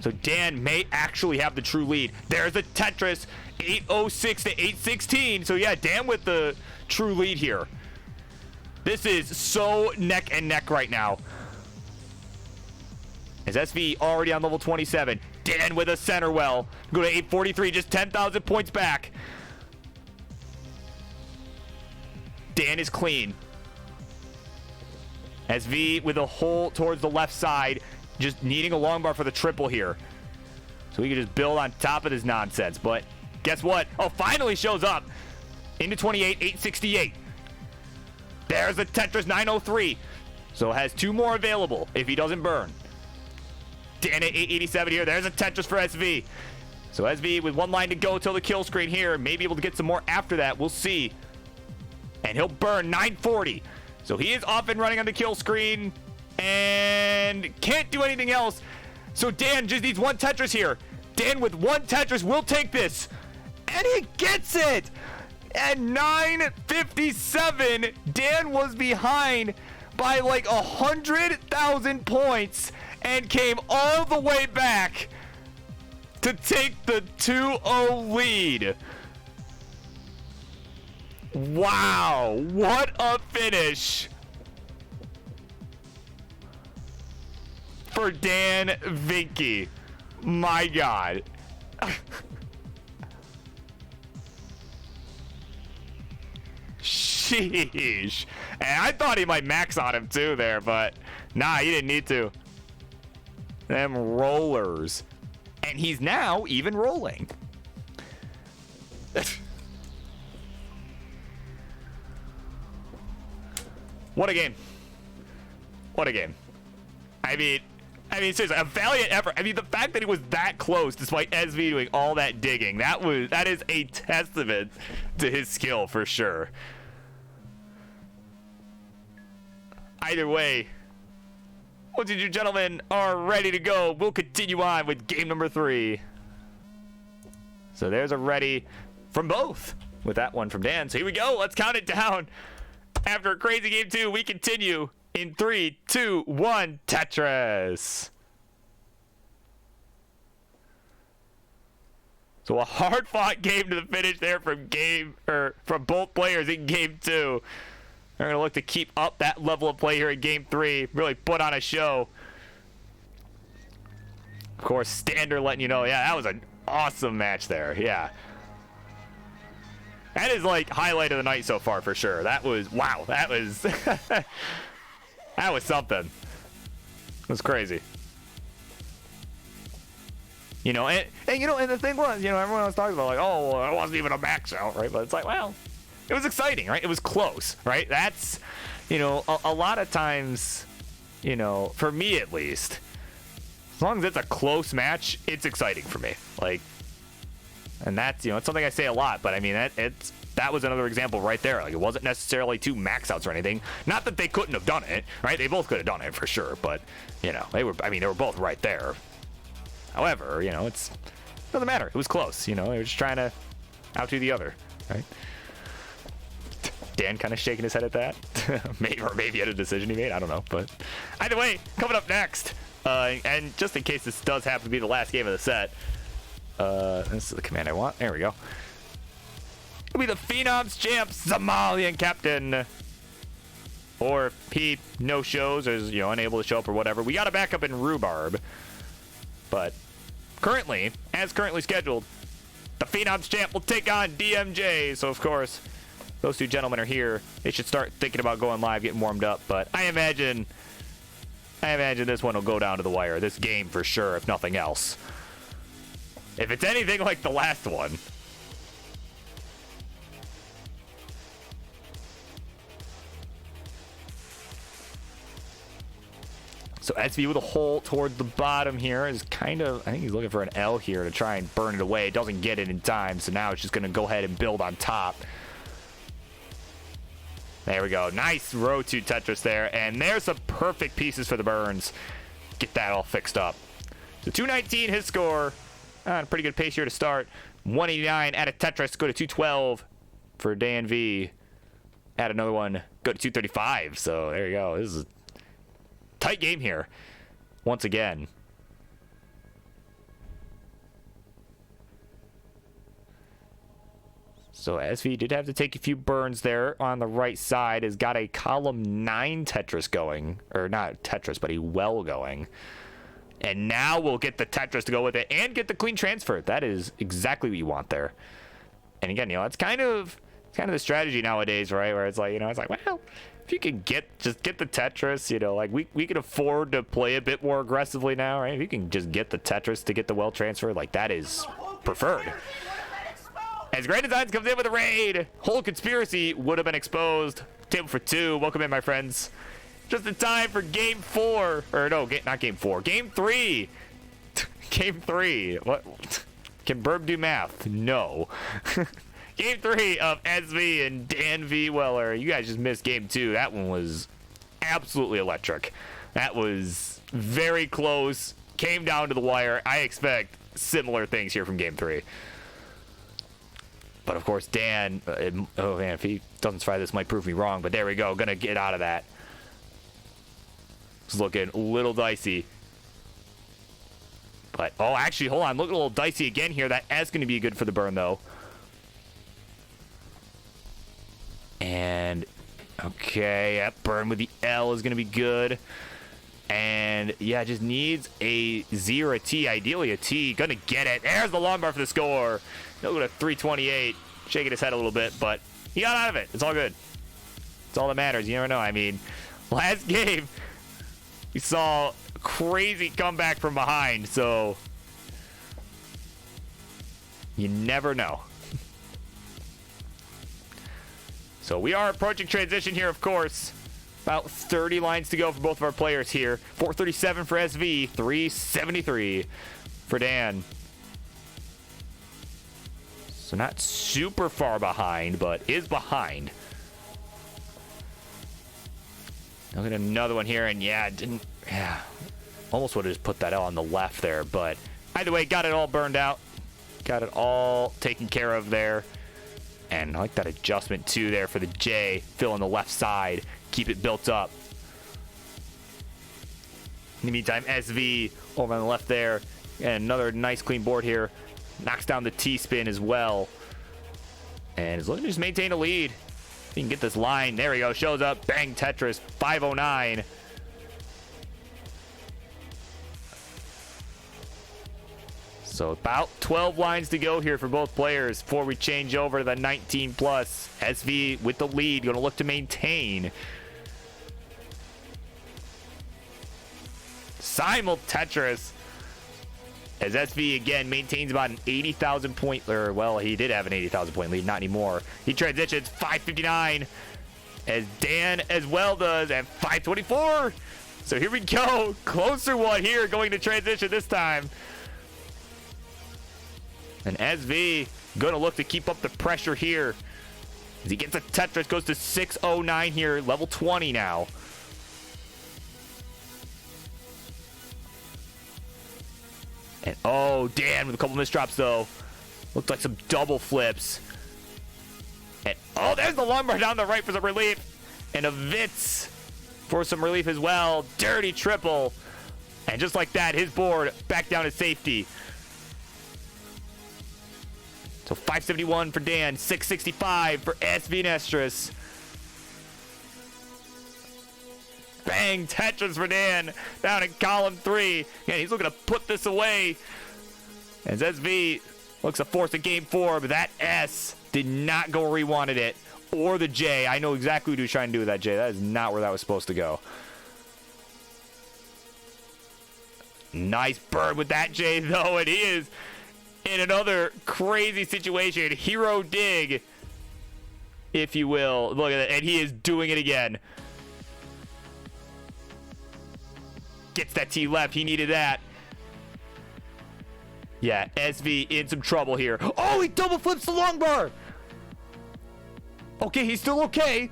So Dan may actually have the true lead. There's the Tetris, 806 to 816. So yeah, Dan with the true lead here. This is so neck and neck right now. As SV already on level 27. Dan with a center well. Go to 843, just 10,000 points back. Dan is clean. SV with a hole towards the left side. Just needing a long bar for the triple here. So we can just build on top of this nonsense. But guess what? Oh, finally shows up. Into 28, 868. There's the Tetris 903. So has two more available if he doesn't burn. Dan at 887 here. There's a Tetris for SV. So SV with one line to go till the kill screen here. May be able to get some more after that. We'll see. And he'll burn 940. So he is off and running on the kill screen. And can't do anything else. So Dan just needs one Tetris here. Dan with one Tetris will take this. And he gets it. At 957, Dan was behind by like 100,000 points and came all the way back to take the 2-0 lead. Wow, what a finish for Dan Vinky. My God. Sheesh. And I thought he might max on him too there, but nah, he didn't need to. Them rollers. And he's now even rolling. What a game. What a game. I mean, seriously, a valiant effort. I mean, the fact that he was that close despite SV doing all that digging, that is a testament to his skill for sure. Either way, once you gentlemen are ready to go, we'll continue on with game number 3. So there's a ready from both with that one from Dan. So here we go. Let's count it down. After a crazy game 2, we continue in 3, 2, 1, Tetris. So a hard-fought game to the finish there from both players in game 2. They're going to look to keep up that level of play here in game 3. Really put on a show. Of course, Standard letting you know, yeah, that was a awesome match there. Yeah. That is like highlight of the night so far for sure. That was, wow, that was, that was something. It was crazy. You know, and you know, and the thing was, you know, everyone was talking about like, oh, well, it wasn't even a max out, right? But it's like, well, it was exciting, right? It was close, right? That's, you know, a lot of times, you know, for me at least, as long as it's a close match, it's exciting for me. Like, and that's, you know, it's something I say a lot, but I mean, that was another example right there. Like, it wasn't necessarily 2 max outs or anything. Not that they couldn't have done it, right? They both could have done it for sure, but, you know, they were both right there. However, you know, it doesn't matter. It was close, you know, they were just trying to outdo the other, right? Dan kind of shaking his head at that. maybe he had a decision he made, I don't know, but either way, coming up next, and just in case this does happen to be the last game of the set, this is the command I want. There we go. It'll be the Phenoms champ, Somalian captain. Or if he no shows or is, you know, unable to show up or whatever, we got a backup in Rhubarb. But currently, as currently scheduled, the Phenoms champ will take on DMJ. So of course, those 2 gentlemen are here. They should start thinking about going live, getting warmed up. But I imagine this one will go down to the wire. This game for sure, if nothing else. If it's anything like the last one. So SV with a hole toward the bottom here is kind of, I think he's looking for an L here to try and burn it away. Doesn't get it in time, so now it's just going to go ahead and build on top. There we go. Nice row 2 Tetris there, and there's some perfect pieces for the burns. Get that all fixed up. So 219 his score. On a pretty good pace here to start. 189 at a Tetris. Go to 212 for Dan V. Add another one. Go to 235. So there you go. This is a tight game here. Once again. So SV did have to take a few burns there on the right side. Has got a column 9 Tetris going. Or not Tetris, but a well going. And now we'll get the Tetris to go with it and get the clean transfer. That is exactly what you want there. And again, you know, it's kind of the strategy nowadays, right? Where it's like, you know, it's like, well, if you can just get the Tetris, you know, like we can afford to play a bit more aggressively now, right? If you can just get the Tetris to get the well transfer, like that is preferred. As Grand Designs comes in with a raid, whole conspiracy would have been exposed. Table for 2. Welcome in, my friends. Just in time for game 4. Or no, not game 4. Game 3. Game 3. What? Can Burb do math? No. Game 3 of SV and Dan V. Weller. You guys just missed game 2. That one was absolutely electric. That was very close. Came down to the wire. I expect similar things here from game 3. But of course, Dan, oh man, if he doesn't try this, might prove me wrong. But there we go. Gonna get out of that. It's looking a little dicey. But, oh, actually, hold on. Look a little dicey again here. That is going to be good for the burn, though. And, okay, that burn with the L is going to be good. And, yeah, just needs a Z or a T. Ideally, a T. Going to get it. There's the long bar for the score. Look at 328. Shaking his head a little bit, but he got out of it. It's all good. It's all that matters. You never know. I mean, last game, we saw a crazy comeback from behind, so you never know. So we are approaching transition here, of course. About 30 lines to go for both of our players here. 437 for SV, 373 for Dan. So not super far behind, but is behind. Look at another one here, and yeah, almost would have just put that on the left there, but either way, got it all burned out. Got it all taken care of there. And I like that adjustment too there for the J. Fill in the left side. Keep it built up. In the meantime, SV over on the left there. And another nice clean board here. Knocks down the T-spin as well. And is looking to just maintain a lead. If he can get this line. There we go. Shows up. Bang Tetris. 509. So about 12 lines to go here for both players before we change over to the 19 plus. SV with the lead, going to look to maintain. Simul Tetris. As SV again maintains about an 80,000 point, or well, he did have an 80,000 point lead, not anymore. He transitions 559 as Dan as well does at 524. So here we go. Closer one here going to transition this time. And SV going to look to keep up the pressure here. As he gets a Tetris, goes to 609 here, level 20 now. And oh, Dan with a couple misdrops though. Looked like some double flips. And oh, there's the lumber down the right for some relief. And a Vitz for some relief as well. Dirty triple. And just like that, his board back down to safety. So 571 for Dan, 665 for SV Nestris. Bang, Tetris for Dan down in column 3. Yeah, he's looking to put this away. As SV looks to force a game 4, but that S did not go where he wanted it. Or the J. I know exactly what he was trying to do with that J. That is not where that was supposed to go. Nice burn with that J, though. And he is in another crazy situation. Hero dig, if you will. Look at that. And he is doing it again. Gets that T left. He needed that. Yeah, SV in some trouble here. Oh, he double flips the long bar. Okay, he's still okay.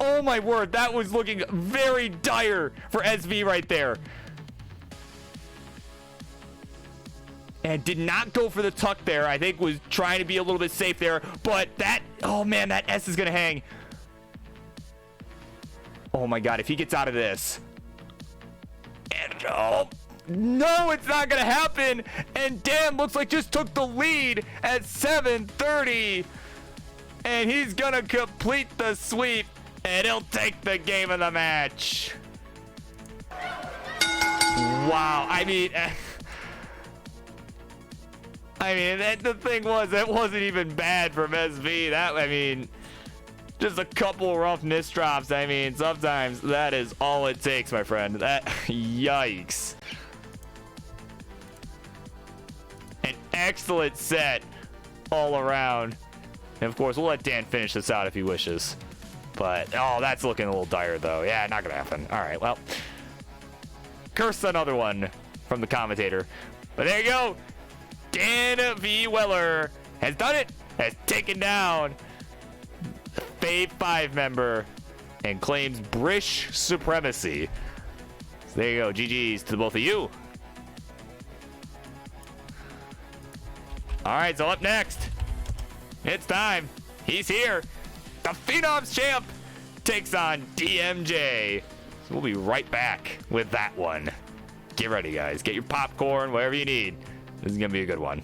Oh my word, that was looking very dire for SV right there. And did not go for the tuck there. I think was trying to be a little bit safe there. But that, oh man, that S is going to hang. Oh my god, if he gets out of this. And oh, no, it's not going to happen. And Dan looks like just took the lead at 730. And he's going to complete the sweep. And he'll take the game of the match. Wow, I mean, the thing was, that wasn't even bad from SV. That, I mean, just a couple rough misdrops. I mean, sometimes that is all it takes, my friend. That, yikes. An excellent set all around. And of course, we'll let Dan finish this out if he wishes. But, oh, that's looking a little dire, though. Yeah, not gonna happen. All right, well. Curse another one from the commentator. But there you go. Dan V. Weller has done it. Has taken down the Fave 5 member and claims Brish supremacy. So there you go. GG's to the both of you. All right, so up next, it's time. He's here. The Phenoms champ takes on DMJ. So we'll be right back with that one. Get ready, guys. Get your popcorn, whatever you need. This is going to be a good one.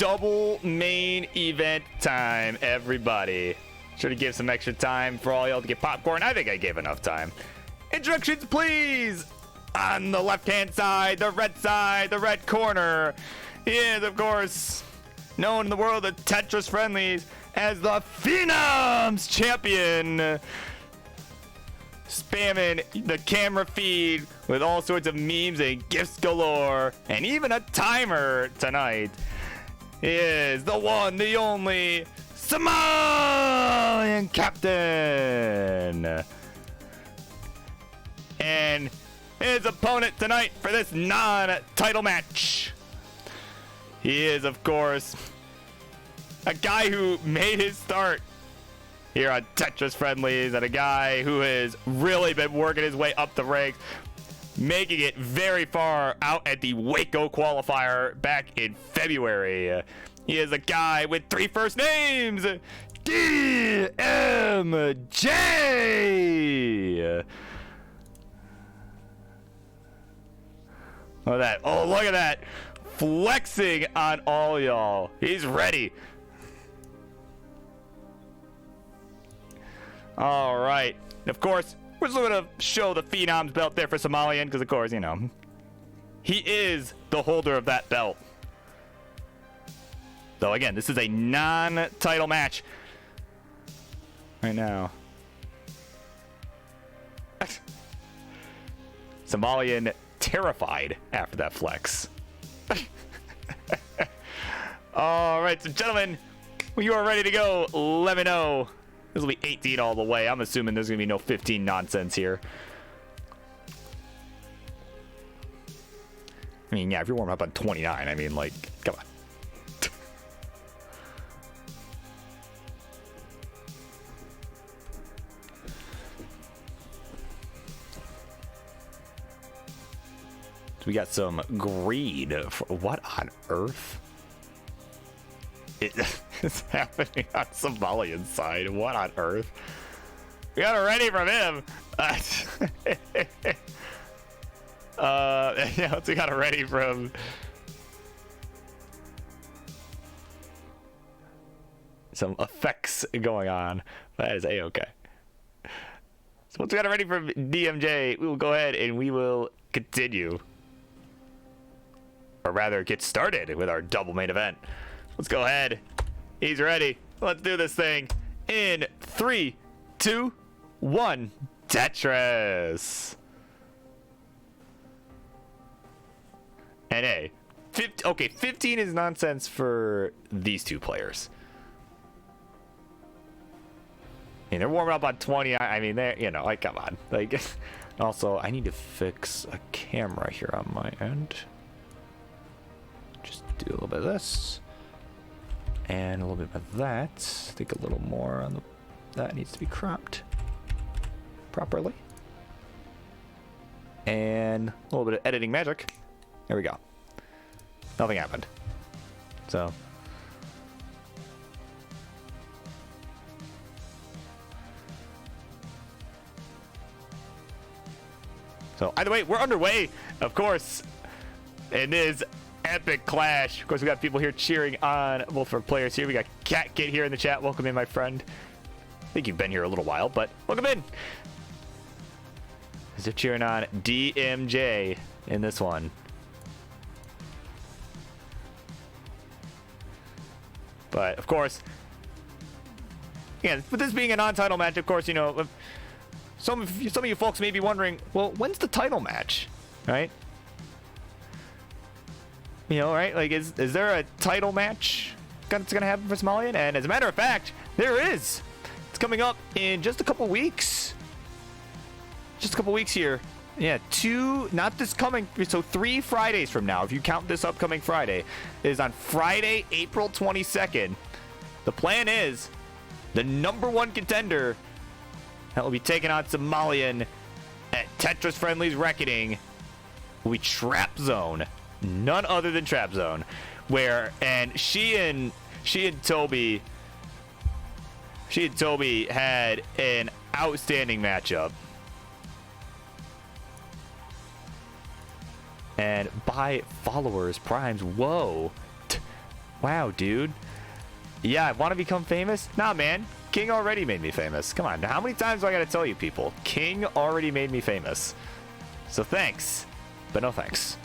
double main event time, everybody. Should have give some extra time for all y'all to get popcorn. I think I gave enough time. Introductions, please. On the left-hand side, the red corner, he is, of course, known in the world of Tetris Friendlies as the Phenoms champion. Spamming the camera feed with all sorts of memes and gifts galore, and even a timer tonight. He is the one, the only Somalian captain. And his opponent tonight for this non-title match, he is, of course, a guy who made his start here on Tetris Friendlies, and a guy who has really been working his way up the ranks, making it very far out at the Waco qualifier back in February. He is a guy with 3 first names, DMJ. Look at that. Oh, look at that. Flexing on all y'all. He's ready. All right. Of course, we're just going to show the Phenoms belt there for Somalian because, of course, you know, he is the holder of that belt. Though, again, this is a non-title match right now. Somalian terrified after that flex. All right, so gentlemen, when you are ready to go, let me know. This will be 18 all the way. I'm assuming there's going to be no 15 nonsense here. I mean, yeah, if you're warming up on 29, I mean, like, come on. So we got some greed. What on earth is happening on Somalian side? What on earth? We got it ready from him. Yeah, we got it ready from some effects going on. That is a-okay. So once we got it ready from DMJ, we will go ahead and we will continue. Or rather, get started with our double main event. Let's go ahead. He's ready. Let's do this thing in 3, 2, 1. Tetris. And A. 15 is nonsense for these two players. I mean, they're warming up on 20. I mean, they're, you know, like, come on. Like, also, I need to fix a camera here on my end. Just do a little bit of this. And a little bit of that. I think a little more on the... That needs to be cropped properly. And a little bit of editing magic. There we go. Nothing happened. So... So, either way, we're underway, of course, in this epic clash. Of course, we got people here cheering on both of our players here. We got Cat Kid here in the chat. Welcome in, my friend. I think you've been here a little while, but welcome in. As they're cheering on DMJ in this one. But, of course, yeah, with this being a non-title match, of course, you know... Some of you folks may be wondering, well, when's the title match, right? You know, right? Like, is there a title match that's gonna happen for Somalian? And as a matter of fact, there is. It's coming up in just a couple weeks. Just a couple weeks here. Yeah, not this coming, so 3 Fridays from now, if you count this upcoming Friday, is on Friday, April 22nd. The plan is the #1 contender that will be taking on Somalian at Tetris Friendly's Reckoning will be Trap Zone. None other than Trap Zone. And she and Toby had an outstanding matchup. And by followers, primes, whoa. Wow, dude. Yeah, I want to become famous? Nah, man. King already made me famous. Come on. How many times do I got to tell you people? King already made me famous. So thanks. But no thanks.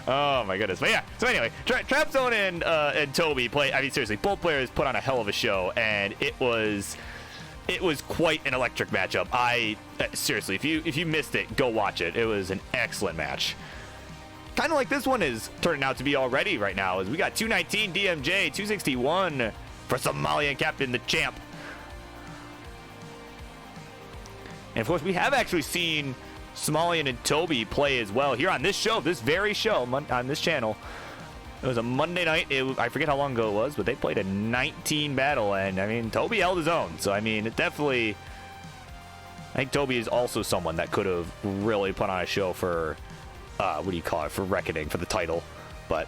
Oh my goodness. But yeah, so anyway, Trapzone and Toby play. I mean, seriously, both players put on a hell of a show, and it was quite an electric matchup. Seriously, if you missed it, go watch it. It was an excellent match. Kind of like this one is turning out to be already right now, as we got 219 DMJ, 261 for Somalian Captain, the champ. And of course, we have actually seen Somalian and Toby play as well here on this show, this very show on this channel. It was a Monday night. I forget how long ago it was, but they played a 19 battle, and I mean, Toby held his own. So I mean, it definitely, I think Toby is also someone that could have really put on a show for, what do you call it, for Reckoning, for the title. But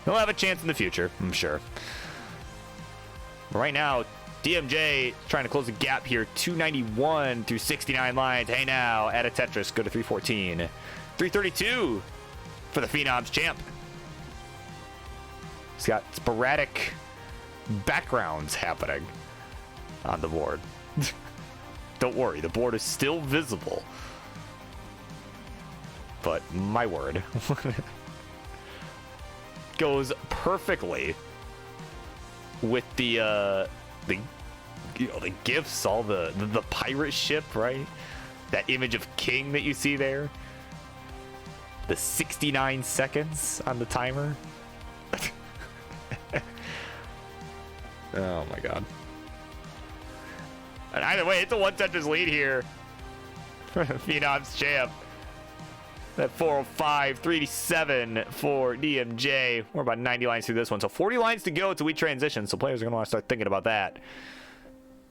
he'll have a chance in the future, I'm sure. But right now, DMJ trying to close the gap here. 291 through 69 lines. Hey now, add a Tetris, go to 314. 332 for the Phenoms champ. He's got sporadic backgrounds happening on the board. Don't worry, the board is still visible. But my word. Goes perfectly with the gifts, all the pirate ship, right? That image of King that you see there. The 69 seconds on the timer. Oh my god. And either way, it's a one Tetris lead here for Phenoms champ. That 405, 387 for DMJ. We're about 90 lines through this one. So 40 lines to go till we transition. So players are going to want to start thinking about that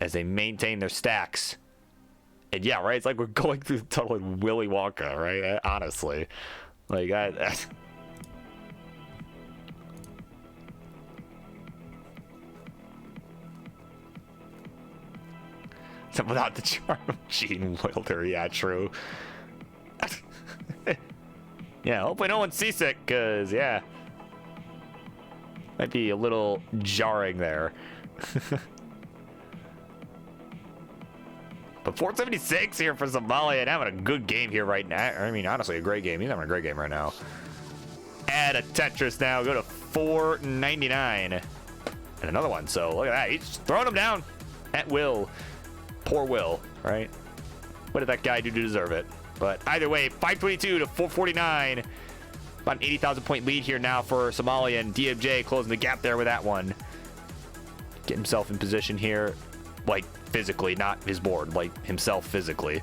as they maintain their stacks. And yeah, right? It's like we're going through the tunnel with Willy Wonka, right? Honestly. Like, without the charm of Gene Wilder. Yeah, true. Yeah, hopefully no one's seasick, because, yeah. Might be a little jarring there. But 476 here for Somalia, and having a good game here right now. I mean, honestly, a great game. He's having a great game right now. Add a Tetris now. Go to 499. And another one. So look at that. He's throwing them down at will. Poor Will, right? What did that guy do to deserve it? But either way, 522 to 449. About an 80,000 point lead here now for Somalia, and DMJ closing the gap there with that one. Get himself in position here, like physically, not his board, like himself physically.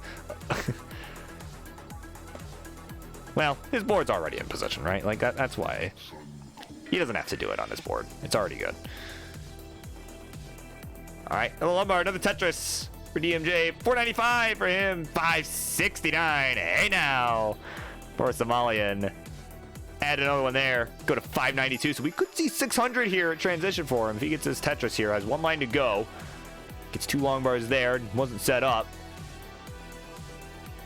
Well, his board's already in position, right? Like that's why he doesn't have to do it on his board. It's already good. All right, another Lombard, another Tetris for DMJ. 495 for him. 569. Hey now for Somalian. Add another one there. Go to 592. So we could see 600 here at transition for him if he gets his Tetris here. Has one line to go. Gets two long bars there. Wasn't set up.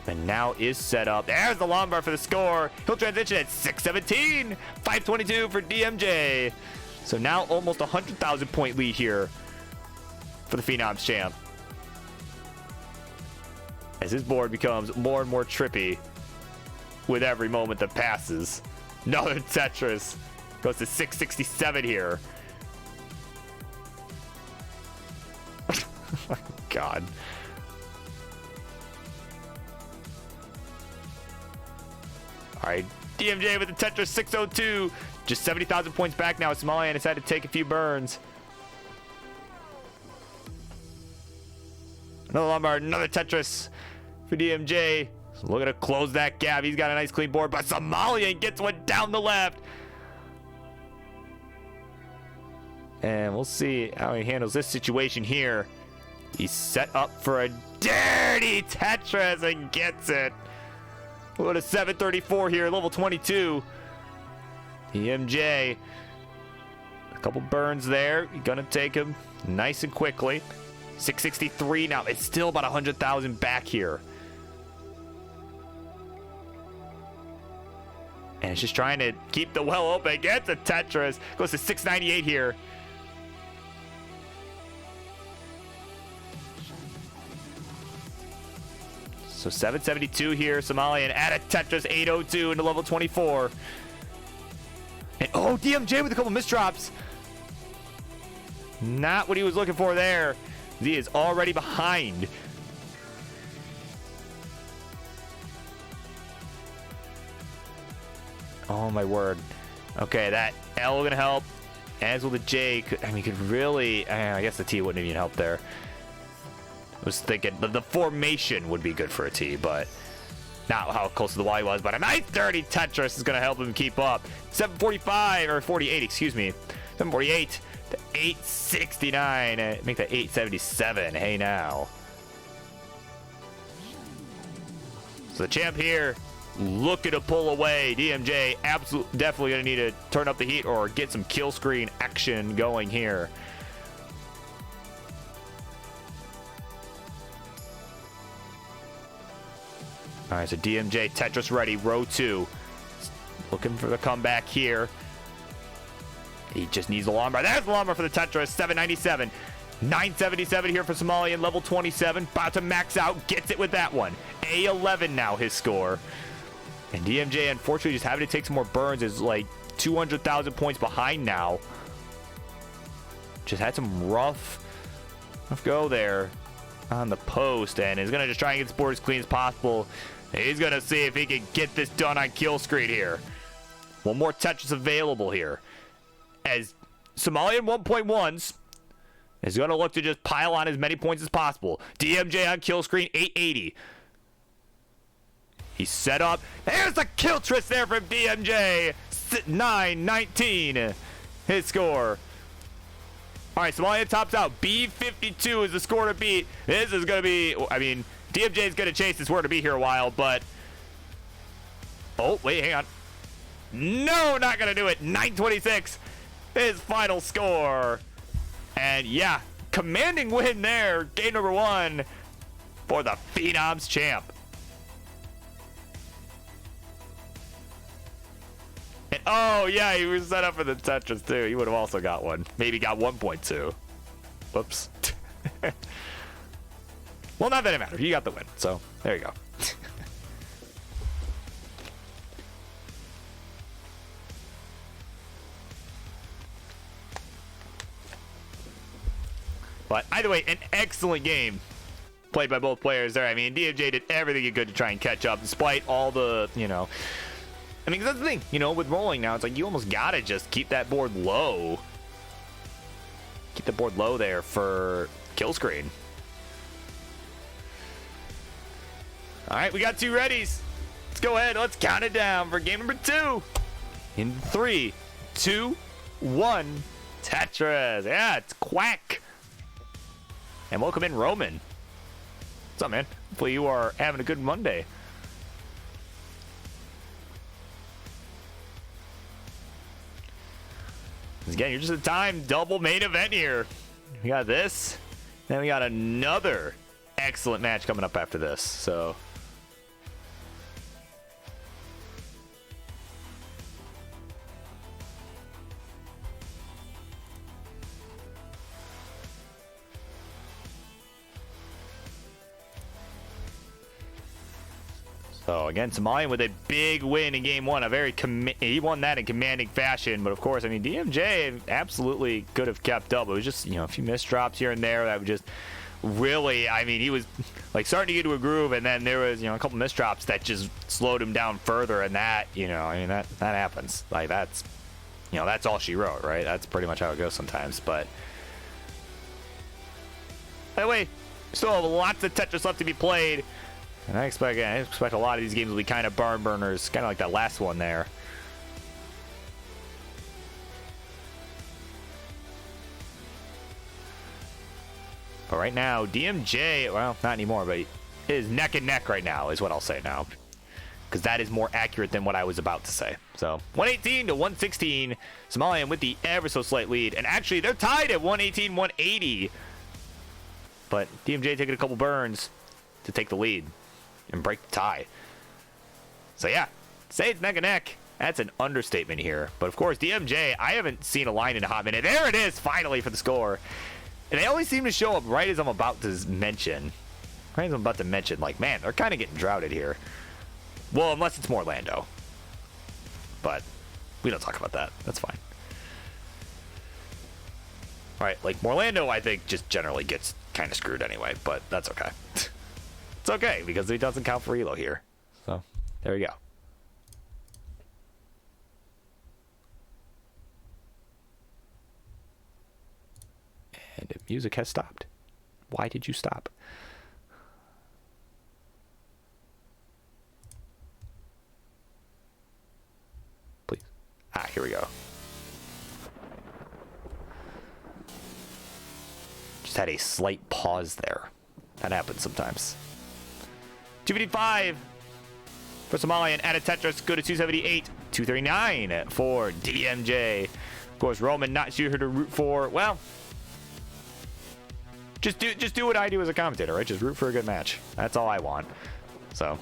And now is set up. There's the long bar for the score. He'll transition at 617. 522 for DMJ. So now almost 100,000 point lead here for the Phenoms champ, as his board becomes more and more trippy with every moment that passes. Another Tetris goes to 667 here. Oh my god. All right, DMJ with the Tetris 602. Just 70,000 points back now. Somalian has had to take a few burns. Another Lombard, another Tetris for DMJ. So looking to close that gap. He's got a nice clean board, but Somalian gets one down the left. And we'll see how he handles this situation here. He's set up for a dirty Tetris and gets it. We'll go to 734 here, level 22. DMJ. A couple burns there. Gonna take him nice and quickly. 663 now. It's still about 100,000 back here. And it's just trying to keep the well open. Gets a Tetris. Goes to 698 here. So 772 here. Somalian at a Tetris. 802 into level 24. And oh, DMJ with a couple misdrops. Not what he was looking for there. He is already behind. Oh my word. Okay, that L gonna help. As will the J. I mean, could really. I guess the T wouldn't even help there. I was thinking the formation would be good for a T, but not how close to the Y was. But a nice dirty Tetris is gonna help him keep up. 745 or 48, excuse me. 748 to 869. Make that 877. Hey now. So the champ here. Looking to pull away. DMJ absolutely definitely going to need to turn up the heat or get some kill screen action going here. All right, so DMJ Tetris ready, row 2. Looking for the comeback here. He just needs the long bar. There's the long bar for the Tetris. 797. 977 here for Somalian, level 27. About to max out. Gets it with that one. A11 now his score. And DMJ, unfortunately, just having to take some more burns is like 200,000 points behind now. Just had some rough go there on the post, and is going to just try and get this board as clean as possible. He's going to see if he can get this done on kill screen here. One more Tetris available here. As Somalian 1.1s is going to look to just pile on as many points as possible. DMJ on kill screen, 880. He's set up. There's the kill twist there from DMJ. 919. His score. All right, Somalia tops out. B52 is the score to beat. This is going to be, I mean, DMJ is going to chase this word to be here a while, but. Oh, wait, hang on. No, not going to do it. 926. His final score. And yeah, commanding win there. Game number 1 for the Phenoms champ. And, oh, yeah, he was set up for the Tetris, too. He would have also got one. Maybe got 1.2. Whoops. Well, not that it matters. You got the win. So, there you go. But either way, an excellent game played by both players there. I mean, DMJ did everything he could to try and catch up, despite all the, you know. I mean, 'cause that's the thing, you know, with rolling now, it's like you almost gotta just keep that board low. Keep the board low there for kill screen. All right, we got 2 readies. Let's go ahead. Let's count it down for game number 2. In 3, 2, 1. Tetris. Yeah, it's Quack. And welcome in Roman. What's up, man? Hopefully you are having a good Monday. Again, you're just a time double main event here. We got this, then we got another excellent match coming up after this. So, again, Somalian with a big win in game 1. He won that in commanding fashion. But of course, I mean, DMJ absolutely could have kept up. It was just, you know, a few misdrops here and there that would just really, I mean, he was like starting to get to a groove, and then there was, you know, a couple misdrops that just slowed him down further. And that, you know, I mean, that happens. Like, that's, you know, that's all she wrote, right? That's pretty much how it goes sometimes. But by the way, still have lots of Tetris left to be played. And I expect a lot of these games will be kind of barn burners, kind of like that last one there. But right now, DMJ, well, not anymore, but is neck and neck right now, is what I'll say now. Because that is more accurate than what I was about to say. So, 118 to 116. Somalian with the ever so slight lead. And actually, they're tied at 118, 180. But DMJ taking a couple burns to take the lead and break the tie. So yeah, say it's neck and neck. That's an understatement here. But of course, DMJ, I haven't seen a line in a hot minute. There it is, finally, for the score. And they always seem to show up right as I'm about to mention. Right as I'm about to mention, like, man, they're kind of getting droughted here. Well, unless it's Morlando. But we don't talk about that. That's fine. All right, like, Morlando, I think, just generally gets kind of screwed anyway. But that's okay. It's okay, because he doesn't count for Elo here. So, there we go. And the music has stopped. Why did you stop? Please. Here we go. Just had a slight pause there. That happens sometimes. 255 for Somalian. Added Tetris. Go to 278. 239 for DMJ. Of course, Roman not sure who to root for. Well, just do what I do as a commentator, right? Just root for a good match. That's all I want. So,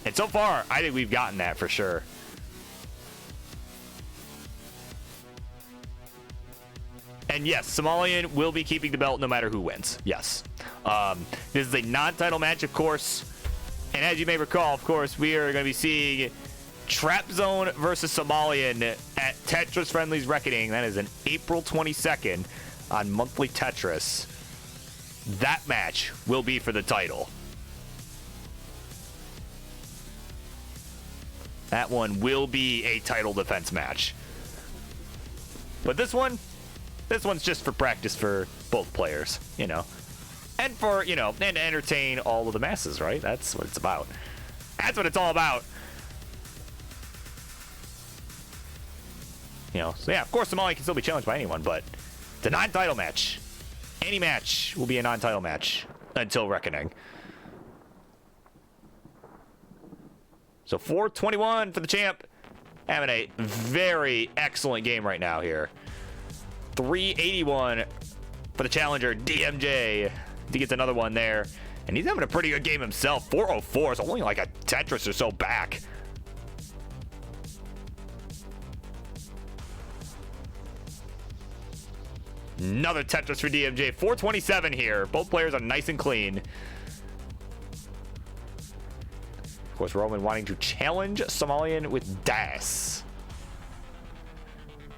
and so far, I think we've gotten that for sure. And yes, Somalian will be keeping the belt no matter who wins. Yes. This is a non-title match, of course. And as you may recall, of course, we are going to be seeing Trap Zone versus Somalian at Tetris Friendly's Reckoning. That is on April 22nd on Monthly Tetris. That match will be for the title. That one will be a title defense match. But this one's just for practice for both players, you know. And for, you know, and to entertain all of the masses, right? That's what it's about. That's what it's all about. You know, so yeah, of course, Somalian can still be challenged by anyone, but it's a non-title match. Any match will be a non-title match until Reckoning. So 421 for the champ. Having a very excellent game right now here. 381 for the challenger, DMJ. He gets another one there. And he's having a pretty good game himself. 404 is only like a Tetris or so back. Another Tetris for DMJ. 427 here. Both players are nice and clean. Of course, Roman wanting to challenge Somalian with Das.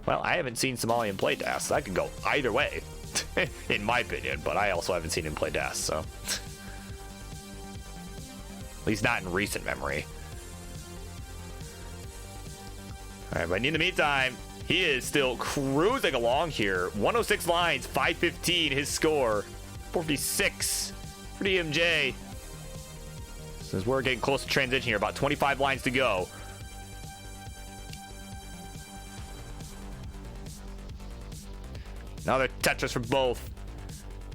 Well, I haven't seen Somalian play Das. That could go either way, in my opinion. But I also haven't seen him play Das, so. At least not in recent memory. All right, but in the meantime, he is still cruising along here. 106 lines, 515 his score. 456 for DMJ. Since we're getting close to transition here, about 25 lines to go. Another Tetris for both.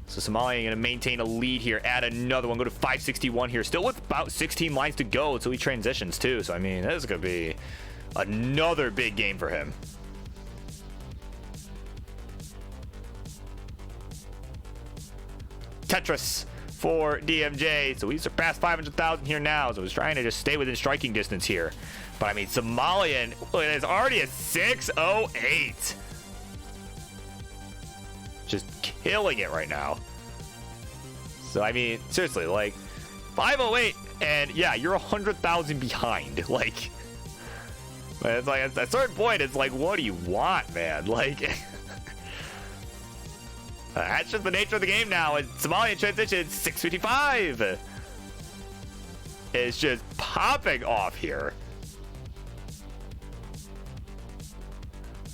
So Somalian going to maintain a lead here. Add another one. Go to 561 here. Still with about 16 lines to go until he transitions too. So, I mean, this is going to be another big game for him. Tetris for DMJ. So we surpassed 500,000 here now. So he's trying to just stay within striking distance here. But I mean, Somalian, look, it's already a 608. Just killing it right now. So I mean, seriously, like 508, and yeah, you're 100,000 behind. Like, it's like at a certain point, it's like, what do you want, man? Like. That's just the nature of the game now. And Somalian transition 655. It's just popping off here.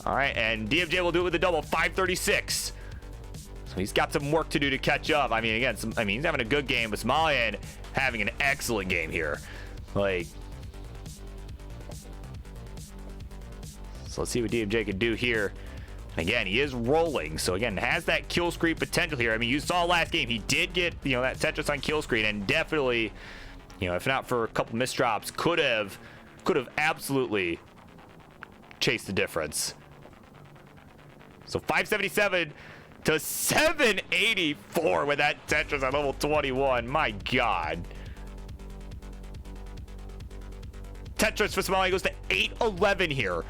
All right, and DMJ will do it with a double 536. So he's got some work to do to catch up. I mean, again, he's having a good game, but Somalian having an excellent game here. Like, so let's see what DMJ can do here. Again, he is rolling, so again, has that kill screen potential here. I mean, you saw last game, he did get, you know, that Tetris on kill screen, and definitely, you know, if not for a couple missed drops, could have absolutely chased the difference. So 577 to 784 with that Tetris on level 21. My God. Tetris for Somalian goes to 8-11 here.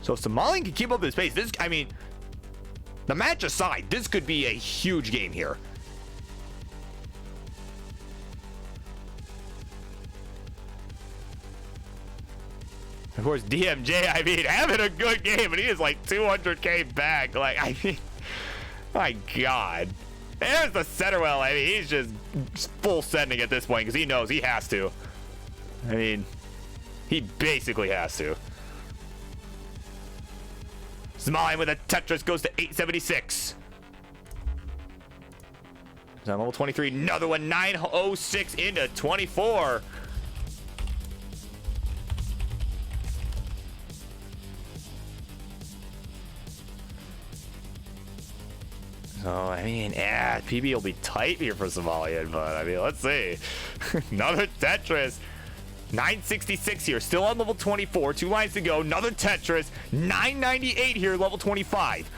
So if Somalian can keep up this pace, this, I mean, the match aside, this could be a huge game here. Of course, DMJ, I mean, having a good game, and he is like 200K back. Like, I mean, my God. There's the Centerwell. I mean, he's just full sending at this point because he knows he has to. I mean, he basically has to. Somalian with a Tetris goes to 876. He's on level 23. Another one, 906 into 24. So, I mean, yeah, PB will be tight here for Somalian, but I mean, let's see. Another Tetris. 966 here, still on level 24. 2 lines to go. Another Tetris. 998 here, level 25.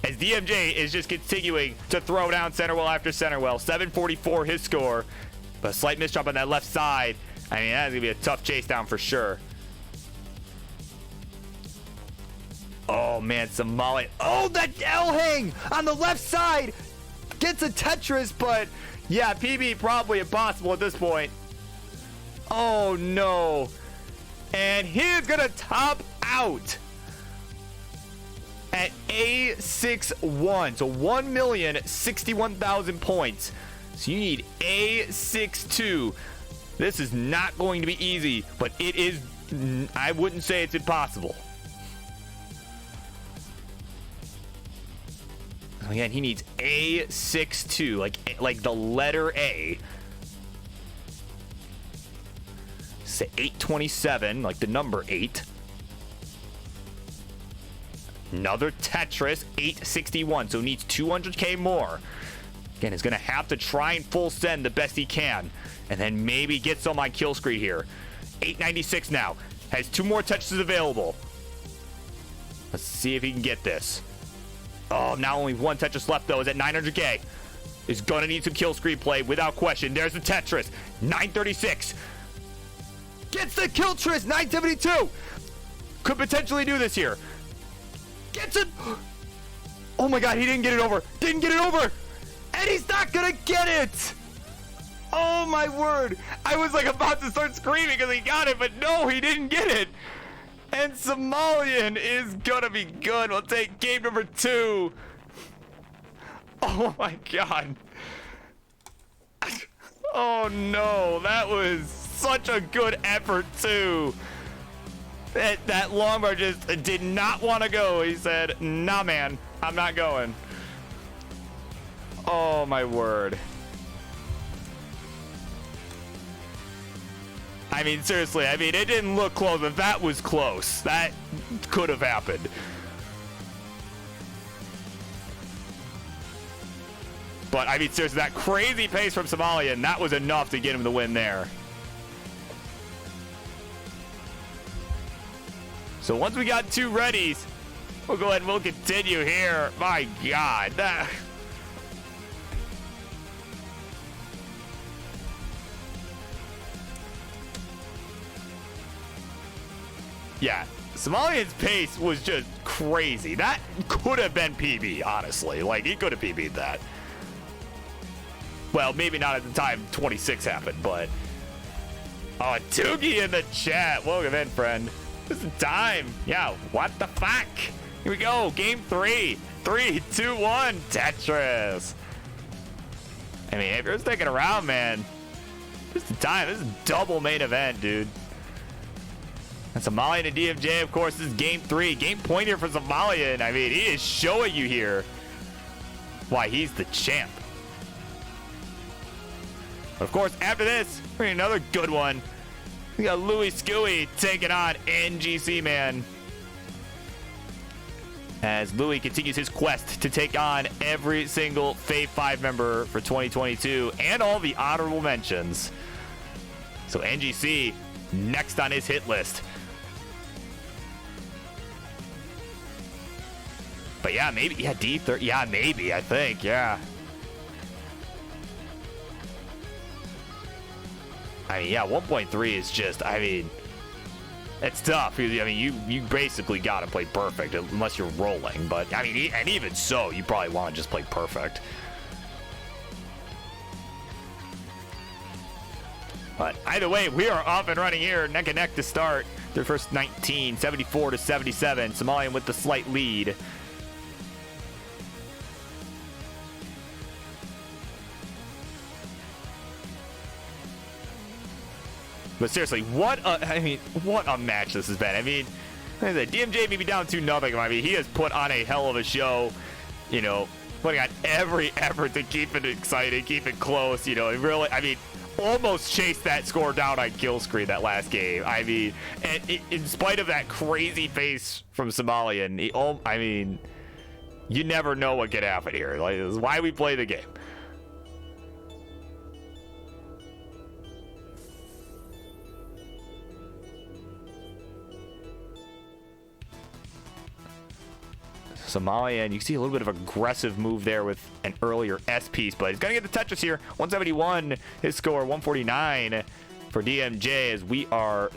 As DMJ is just continuing to throw down Centerwell after Centerwell. 744 his score. But a slight misjump on that left side. I mean, that's going to be a tough chase down for sure. Oh, man, Somalian. Oh, that L hang on the left side. Gets a Tetris, but yeah, PB probably impossible at this point. Oh, no. And he's going to top out at A61. So 1,061,000 points. So you need A62. This is not going to be easy, but it is, I wouldn't say it's impossible. Again, he needs A62, like the letter A. Say 827, like the number 8. Another Tetris, 861, so needs 200K more. Again, he's going to have to try and full send the best he can. And then maybe get some on kill screen here. 896 now. Has 2 more touches available. Let's see if he can get this. Oh, now only 1 Tetris left, though. Is at 900K. Is going to need some kill screen play without question. There's the Tetris. 936. Gets the kill tris. 972. Could potentially do this here. Gets it. Oh, my God. He didn't get it over. Didn't get it over. And he's not going to get it. Oh, my word. I was like about to start screaming because he got it, but no, he didn't get it. And Somalian is gonna be good. We'll take game number 2. Oh my God. Oh no, that was such a good effort too. That Longbar just did not want to go. He said, nah man, I'm not going. Oh my word. I mean, seriously, I mean, it didn't look close, but that was close. That could have happened. But, I mean, seriously, that crazy pace from Somalian, that was enough to get him the win there. So, once we got 2 readies, we'll go ahead and we'll continue here. My God, that... Yeah, Somalian's pace was just crazy. That could have been PB, honestly. Like, he could have PB'd that. Well, maybe not at the time 26 happened, but... Oh, Toogie in the chat. Welcome in, friend. This is time. Yeah, what the fuck? Here we go. Game 3. 3, 2, 1. Tetris. I mean, if you're sticking around, man, this is the time. This is double main event, dude. And Somalian and DMJ, of course, this is game 3. Game point here for Somalian. I mean, he is showing you here why he's the champ. But of course, after this, we're gonna another good one. We got Louis Scooey taking on NGC, man. As Louis continues his quest to take on every single Fave 5 member for 2022 and all the honorable mentions. So NGC next on his hit list. But yeah, maybe, yeah, D30, yeah, maybe, I think, yeah. I mean, yeah, 1.3 is just, I mean, it's tough. I mean, you basically got to play perfect unless you're rolling. But, I mean, and even so, you probably want to just play perfect. But either way, we are off and running here, neck and neck to start. Their first 19, 74 to 77. Somalian with the slight lead. But seriously, what a match this has been. I mean, like I said, DMJ may be down 2-0. I mean, he has put on a hell of a show, you know, putting on every effort to keep it exciting, keep it close, you know, really, I mean, almost chased that score down on kill screen that last game. I mean, and in spite of that crazy pace from Somalian, I mean, you never know what could happen here. Like, this is why we play the game. Somalian, you see a little bit of aggressive move there with an earlier S piece, but he's going to get the touches here. 171, his score, 149 for DMJ, as we are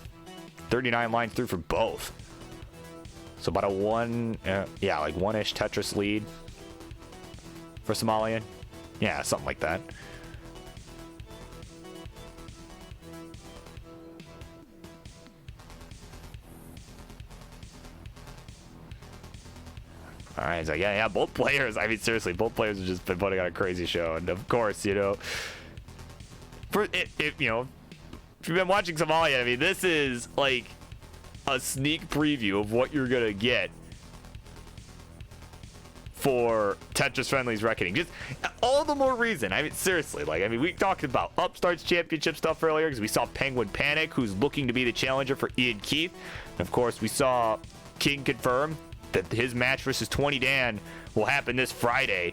39 lines through for both. So about a like one-ish Tetris lead for Somalian. Yeah, something like that. All right, so yeah, both players. I mean, seriously, both players have just been putting on a crazy show, and of course, you know, you know, if you've been watching Somalia, I mean, this is like a sneak preview of what you're gonna get for Tetris Friendly's Reckoning. Just all the more reason. I mean, seriously, like, I mean, we talked about Upstarts Championship stuff earlier because we saw Penguin Panic, who's looking to be the challenger for Ian Keith, and of course, we saw King confirm that his match versus 20 Dan will happen this Friday.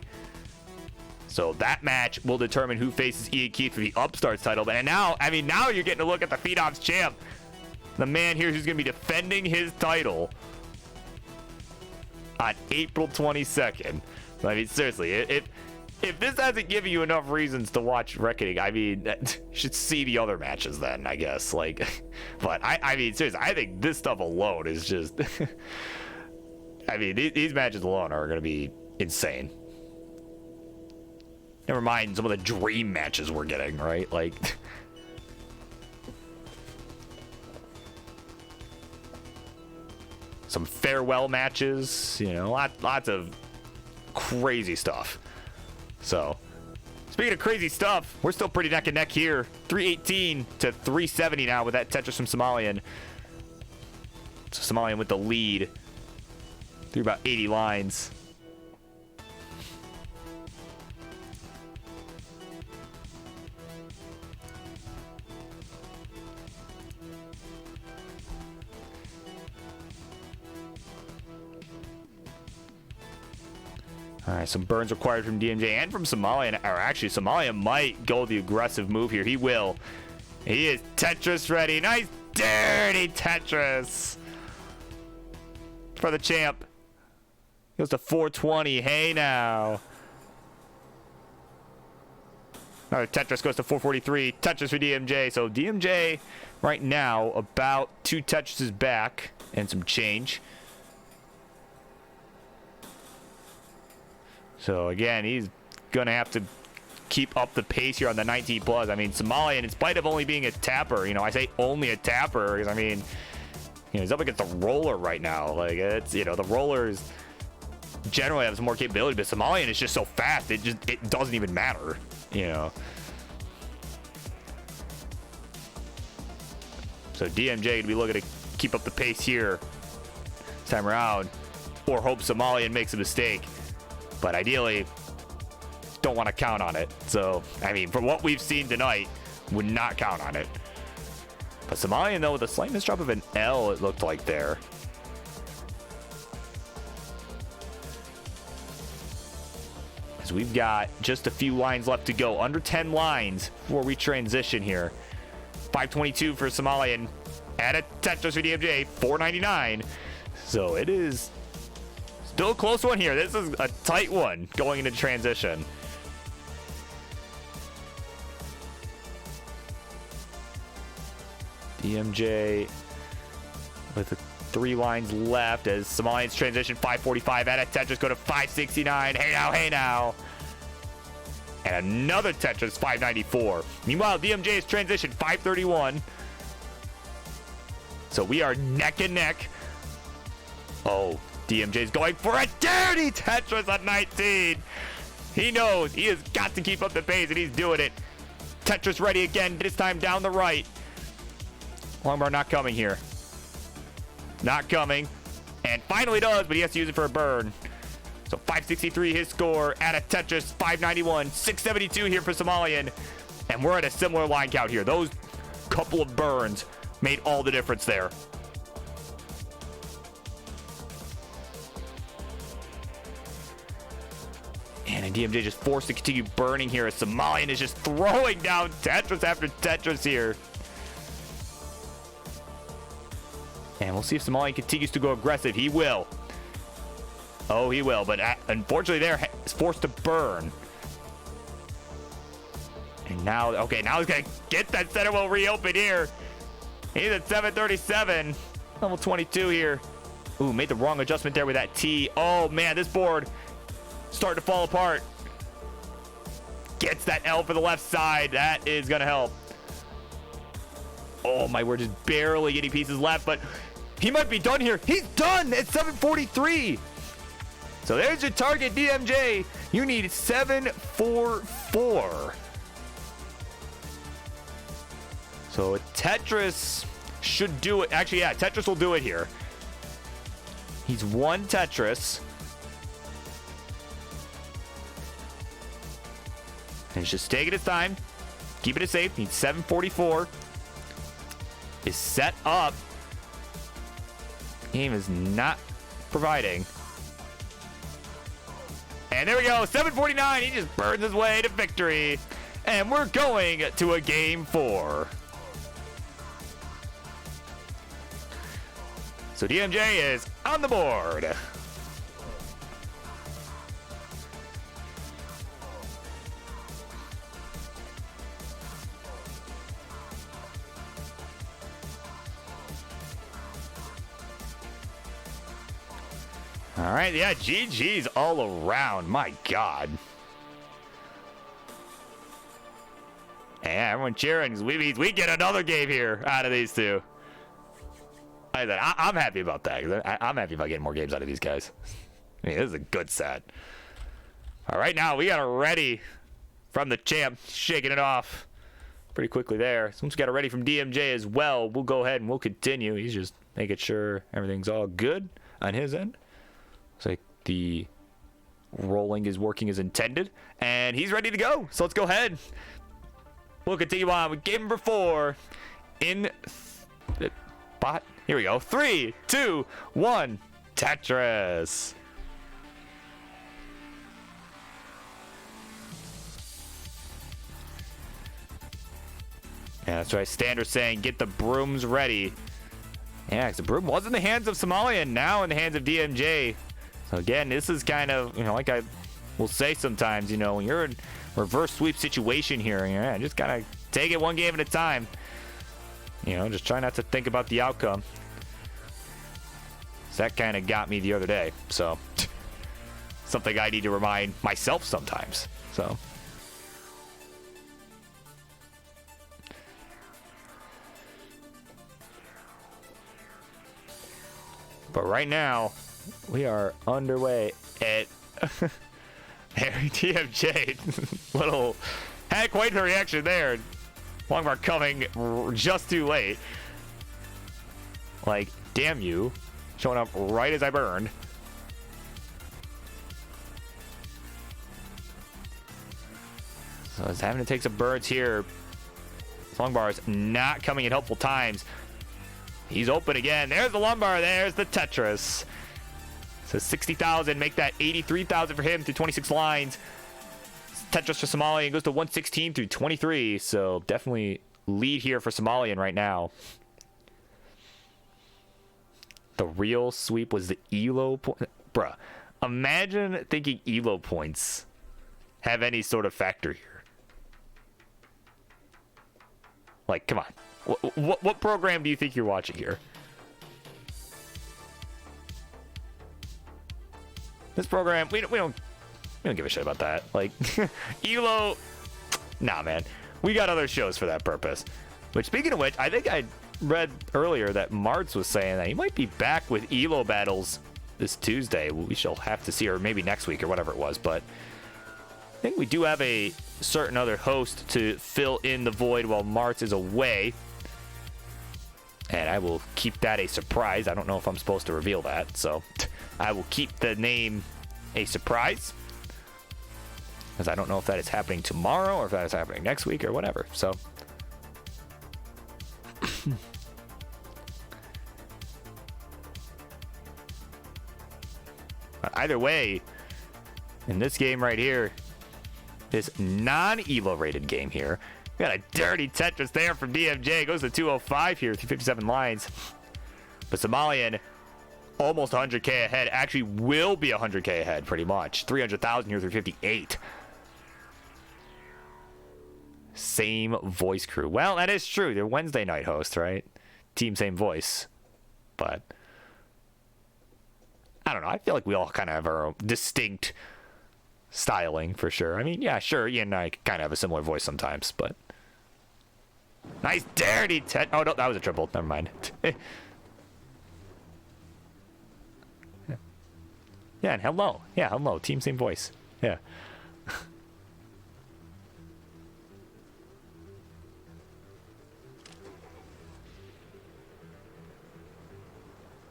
So that match will determine who faces Ian Keith for the Upstarts title. And now, I mean, now you're getting to look at the Phenoms champ. The man here who's going to be defending his title on April 22nd. I mean, seriously, if this hasn't given you enough reasons to watch Reckoning, I mean, you should see the other matches then, I guess. Like, but I mean, seriously, I think this stuff alone is just... I mean, these matches alone are going to be insane. Never mind some of the dream matches we're getting, right? Like, some farewell matches, you know, lots of crazy stuff. So, speaking of crazy stuff, we're still pretty neck and neck here. 318 to 370 now with that Tetris from Somalian. So Somalian with the lead through about 80 lines. All right, some burns required from DMJ and from Somalian. Or actually, Somalian might go the aggressive move here. He will. He is Tetris ready. Nice dirty Tetris for the champ. Goes to 420. Hey now. Another Tetris goes to 443. Tetris for DMJ. So DMJ right now about 2 Tetrises back and some change. So again, he's gonna have to keep up the pace here on the 19 plus. I mean, Somalian, in spite of only being a tapper, you know, I say only a tapper because I mean, you know, he's up against the roller right now. Like, it's, you know, the rollers generally have some more capability, but Somalian is just so fast, it doesn't even matter, you know. So DMJ gonna be looking to keep up the pace here this time around, or hope Somalian makes a mistake. But ideally, don't want to count on it. So, I mean, from what we've seen tonight, would not count on it. But Somalian, though, with a slight misdrop of an L, it looked like there. As we've got just a few lines left to go. Under 10 lines before we transition here. 522 for Somalian. Add a Tetris for DMJ. 499. So it is still a close one here. This is a tight one going into transition. DMJ with the 3 lines left as Somalians transition 545 at a Tetris go to 569. Hey now, hey now. And another Tetris 594. Meanwhile, DMJ is transition 531. So we are neck and neck. Oh, DMJ's going for a dirty Tetris at 19. He knows he has got to keep up the pace, and he's doing it. Tetris ready again, this time down the right. Longbar not coming here. Not coming. And finally does, but he has to use it for a burn. So 563 his score at a Tetris 591. 672 here for Somalian. And we're at a similar line count here. Those couple of burns made all the difference there. And DMJ just forced to continue burning here as Somalian is just throwing down Tetris after Tetris here. And we'll see if Somalian continues to go aggressive. He will. Oh, he will. But unfortunately there, is forced to burn. And now, okay, now he's going to get that center wheel reopened here. He's at 737. Level 22 here. Ooh, made the wrong adjustment there with that T. Oh, man, this board starting to fall apart. Gets that L for the left side. That is going to help. Oh, my word, just barely getting pieces left, but he might be done here. He's done at 743. So there's your target, DMJ. You need 744. So Tetris should do it. Actually, yeah, Tetris will do it here. He's one Tetris. And he's just taking his time. Keeping it safe. Needs 744. Is set up. Game is not providing. And there we go. 749. He just burns his way to victory. And we're going to a game 4. So DMJ is on the board. All right, yeah, GG's all around. My God. Yeah, everyone cheering. We get another game here out of these two. I'm happy about that. I'm happy about getting more games out of these guys. I mean, this is a good set. All right, now we got a ready from the champ, shaking it off pretty quickly there. Once we got a ready from DMJ as well, we'll go ahead and we'll continue. He's just making sure everything's all good on his end. Looks like the rolling is working as intended, and he's ready to go. So let's go ahead. We'll continue on with game number 4 in bot. Here we go. 3, 2, 1. Tetris. Yeah, that's right. Standard saying, get the brooms ready. Yeah, 'cause the broom was in the hands of Somalia and now in the hands of DMJ. So again, this is kind of, like I will say sometimes, when you're in a reverse sweep situation here, just gotta take it one game at a time. Just try not to think about the outcome. So that kind of got me the other day. So something I need to remind myself sometimes. So. But right now, we are underway at Harry DMJ. Had quite the reaction there. Longbar coming just too late. Like, damn you. Showing up right as I burned. So I was having to take some birds here. Longbar is not coming at helpful times. He's open again. There's the lumbar. There's the Tetris. So 60,000. Make that 83,000 for him through 26 lines. Tetris for Somalian goes to 116 through 23. So definitely lead here for Somalian right now. The real sweep was the ELO point. Bruh, imagine thinking ELO points have any sort of factor here. Like, come on. What program do you think you're watching here? This program, we don't give a shit about that. Like, Elo, nah, man. We got other shows for that purpose. Which, speaking of which, I think I read earlier that Martz was saying that he might be back with Elo battles this Tuesday. We shall have to see, or maybe next week or whatever it was. But I think we do have a certain other host to fill in the void while Martz is away. And I will keep that a surprise. I don't know if I'm supposed to reveal that, so I will keep the name a surprise. Because I don't know if that is happening tomorrow or if that is happening next week or whatever. So either way, in this game right here, this non-Elo rated game here, we got a dirty Tetris there from DMJ. Goes to 205 here, 357 lines. But Somalian, almost 100K ahead. Actually will be 100K ahead, pretty much. 300,000 here, 358. Same voice crew. Well, that is true. They're Wednesday night hosts, right? Team same voice. But I don't know. I feel like we all kind of have our own distinct styling for sure. I mean, yeah, sure. Ian and I kind of have a similar voice sometimes, but nice dirty oh no, that was a triple. Never mind. Yeah, and hello. Yeah, hello. Team same voice. Yeah.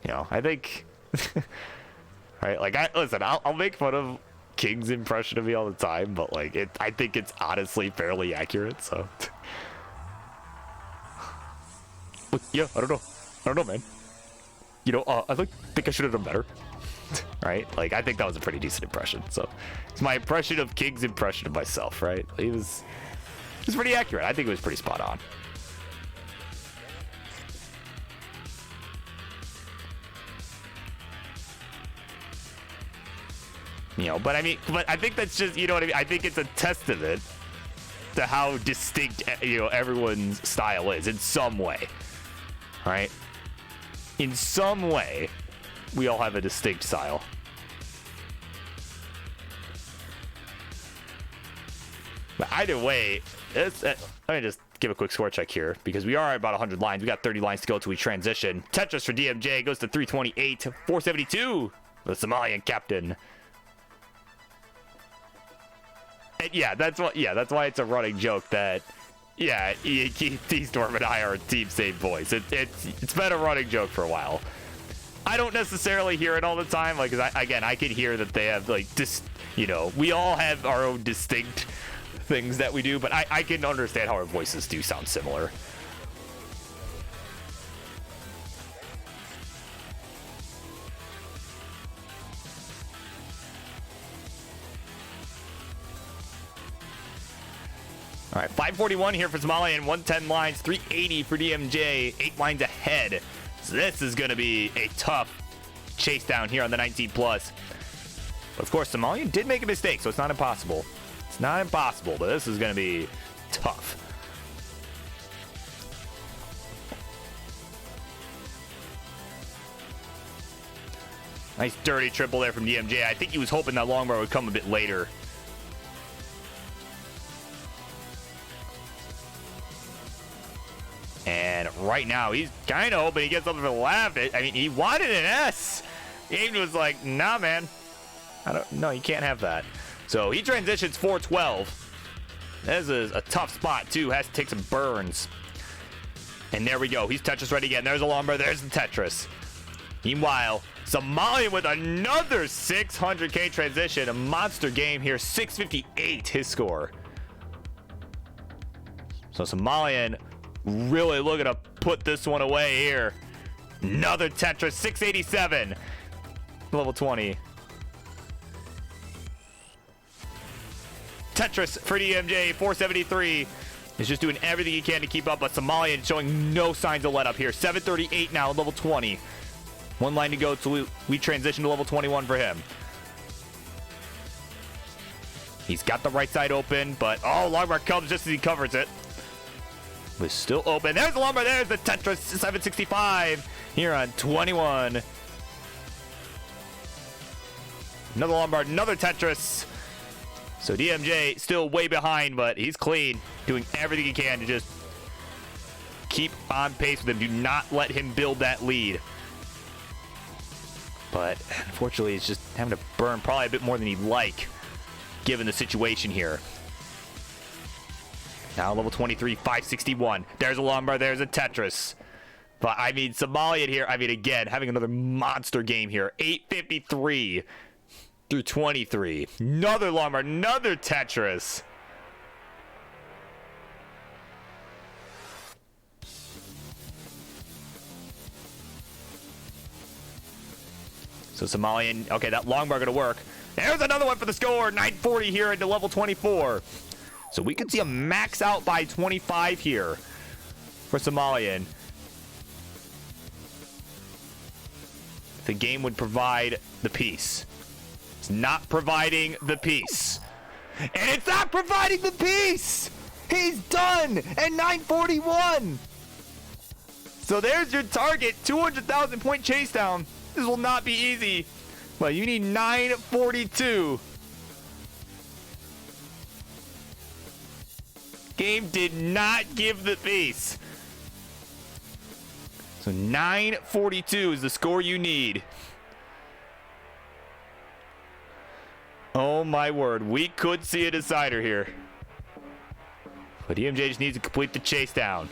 You know, I think right, like listen, I'll make fun of King's impression of me all the time, but like I think it's honestly fairly accurate, so yeah, I don't know, man. You know, I think I should have done better. Right? Like, I think that was a pretty decent impression. So it's my impression of King's impression of myself, right? It was pretty accurate. I think it was pretty spot on. You know, but I think that's just, you know what I mean? I think it's a testament to how distinct, you know, everyone's style is in some way. Right? In some way, we all have a distinct style. But either way, let me just give a quick score check here, because we are at about 100 lines. We got 30 lines to go till we transition. Tetris for DMJ goes to 328, 472. The Somalian captain. And yeah, that's why it's a running joke that, yeah, T-Storm and I are a team same voice. It's been a running joke for a while. I don't necessarily hear it all the time, like, cause I can hear that they have, like, you know, we all have our own distinct things that we do, but I can understand how our voices do sound similar. All right, 541 here for Somalian, 110 lines, 380 for DMJ, 8 lines ahead. So this is going to be a tough chase down here on the 19 plus. But of course, Somalian did make a mistake, so it's not impossible. It's not impossible, but this is going to be tough. Nice dirty triple there from DMJ. I think he was hoping that long bar would come a bit later. And right now, he's kind of hoping he gets something for the left. I mean, he wanted an S. Aiden was like, nah, man. No, you can't have that. So he transitions 412. This is a tough spot, too. Has to take some burns. And there we go. He's Tetris ready again. There's a long bar. There's the Tetris. Meanwhile, Somalian with another 600K transition. A monster game here. 658 his score. So Somalian really looking to put this one away here. Another Tetris, 687. Level 20. Tetris for DMJ, 473. Is just doing everything he can to keep up, but Somalian showing no signs of let up here. 738 now, level 20. One line to go till we transition to level 21 for him. He's got the right side open, but oh, long bar comes just as he covers it. was still open. There's the Lombard. There's the Tetris 765 here on 21. Another Lombard, another Tetris. So DMJ still way behind, but he's clean, doing everything he can to just keep on pace with him. Do not let him build that lead. But unfortunately, it's just having to burn probably a bit more than he'd like, given the situation here. Now level 23, 561. There's a Lombard, there's a Tetris. But I mean, Somalian here, I mean, again, having another monster game here. 853 through 23. Another Lombard, another Tetris. So Somalian, okay, that Lombard gonna work. There's another one for the score. 940 here into level 24. So we could see a max out by 25 here for Somalian. The game would provide the piece. It's not providing the piece. And it's not providing the piece! He's done at 941! So there's your target, 200,000 point chase down. This will not be easy. Well, you need 942. Game did not give the piece. So 942 is the score you need. Oh my word, we could see a decider here. But DMJ just needs to complete the chase down.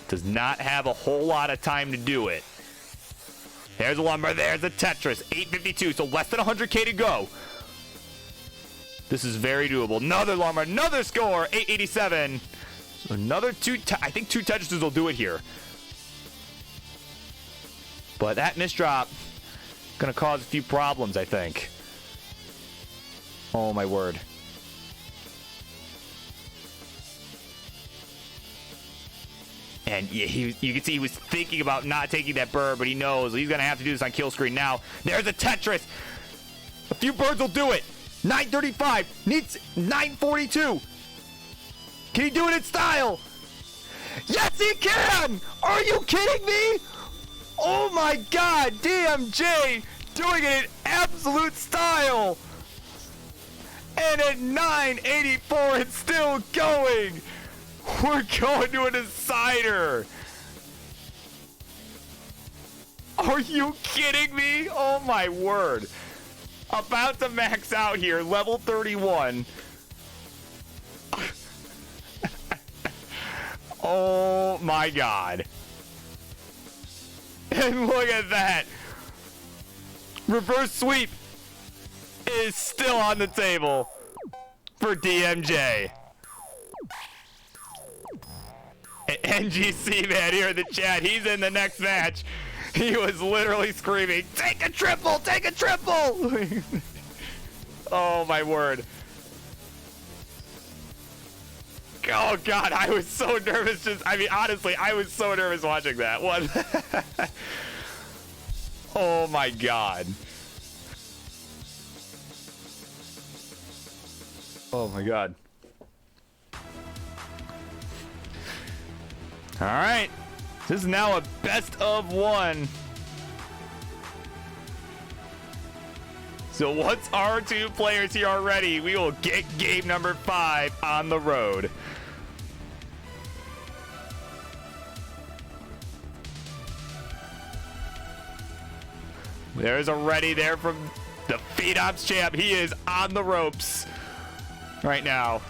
Does not have a whole lot of time to do it. There's a Lombard, there's a Tetris. 852, so less than 100k to go. This is very doable. Another Lombard, another score. 887. So another I think two Tetrises will do it here. But that misdrop gonna cause a few problems, I think. Oh my word. And yeah, you can see he was thinking about not taking that bird, but he knows he's gonna have to do this on kill screen now. There's a Tetris. A few birds will do it. 935 needs 942. Can he do it in style? Yes, he can! Are you kidding me? Oh my God, DMJ doing it in absolute style. And at 984, it's still going. We're going to a decider. Are you kidding me? Oh my word. About to max out here, level 31. Oh my God. And look at that. Reverse sweep is still on the table for DMJ. NGC man here in the chat, he's in the next match. He was literally screaming, take a triple, take a triple. Oh my word. Oh God, I was so nervous honestly, I was so nervous watching that one. Oh my God. Oh my God. All right, this is now a best of one. So once our two players here are ready, we will get game number 5 on the road. There's a ready there from the FeedOps champ. He is on the ropes right now.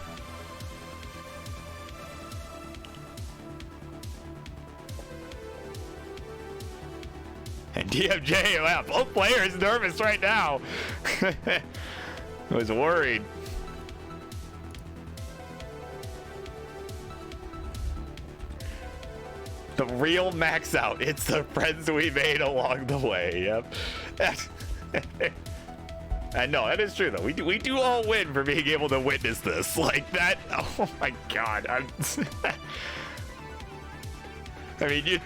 And DMJ, wow, both players nervous right now. I was worried. The real max out. It's the friends we made along the way. Yep. I know that is true though. We do all win for being able to witness this like that. Oh my God. I mean, you'd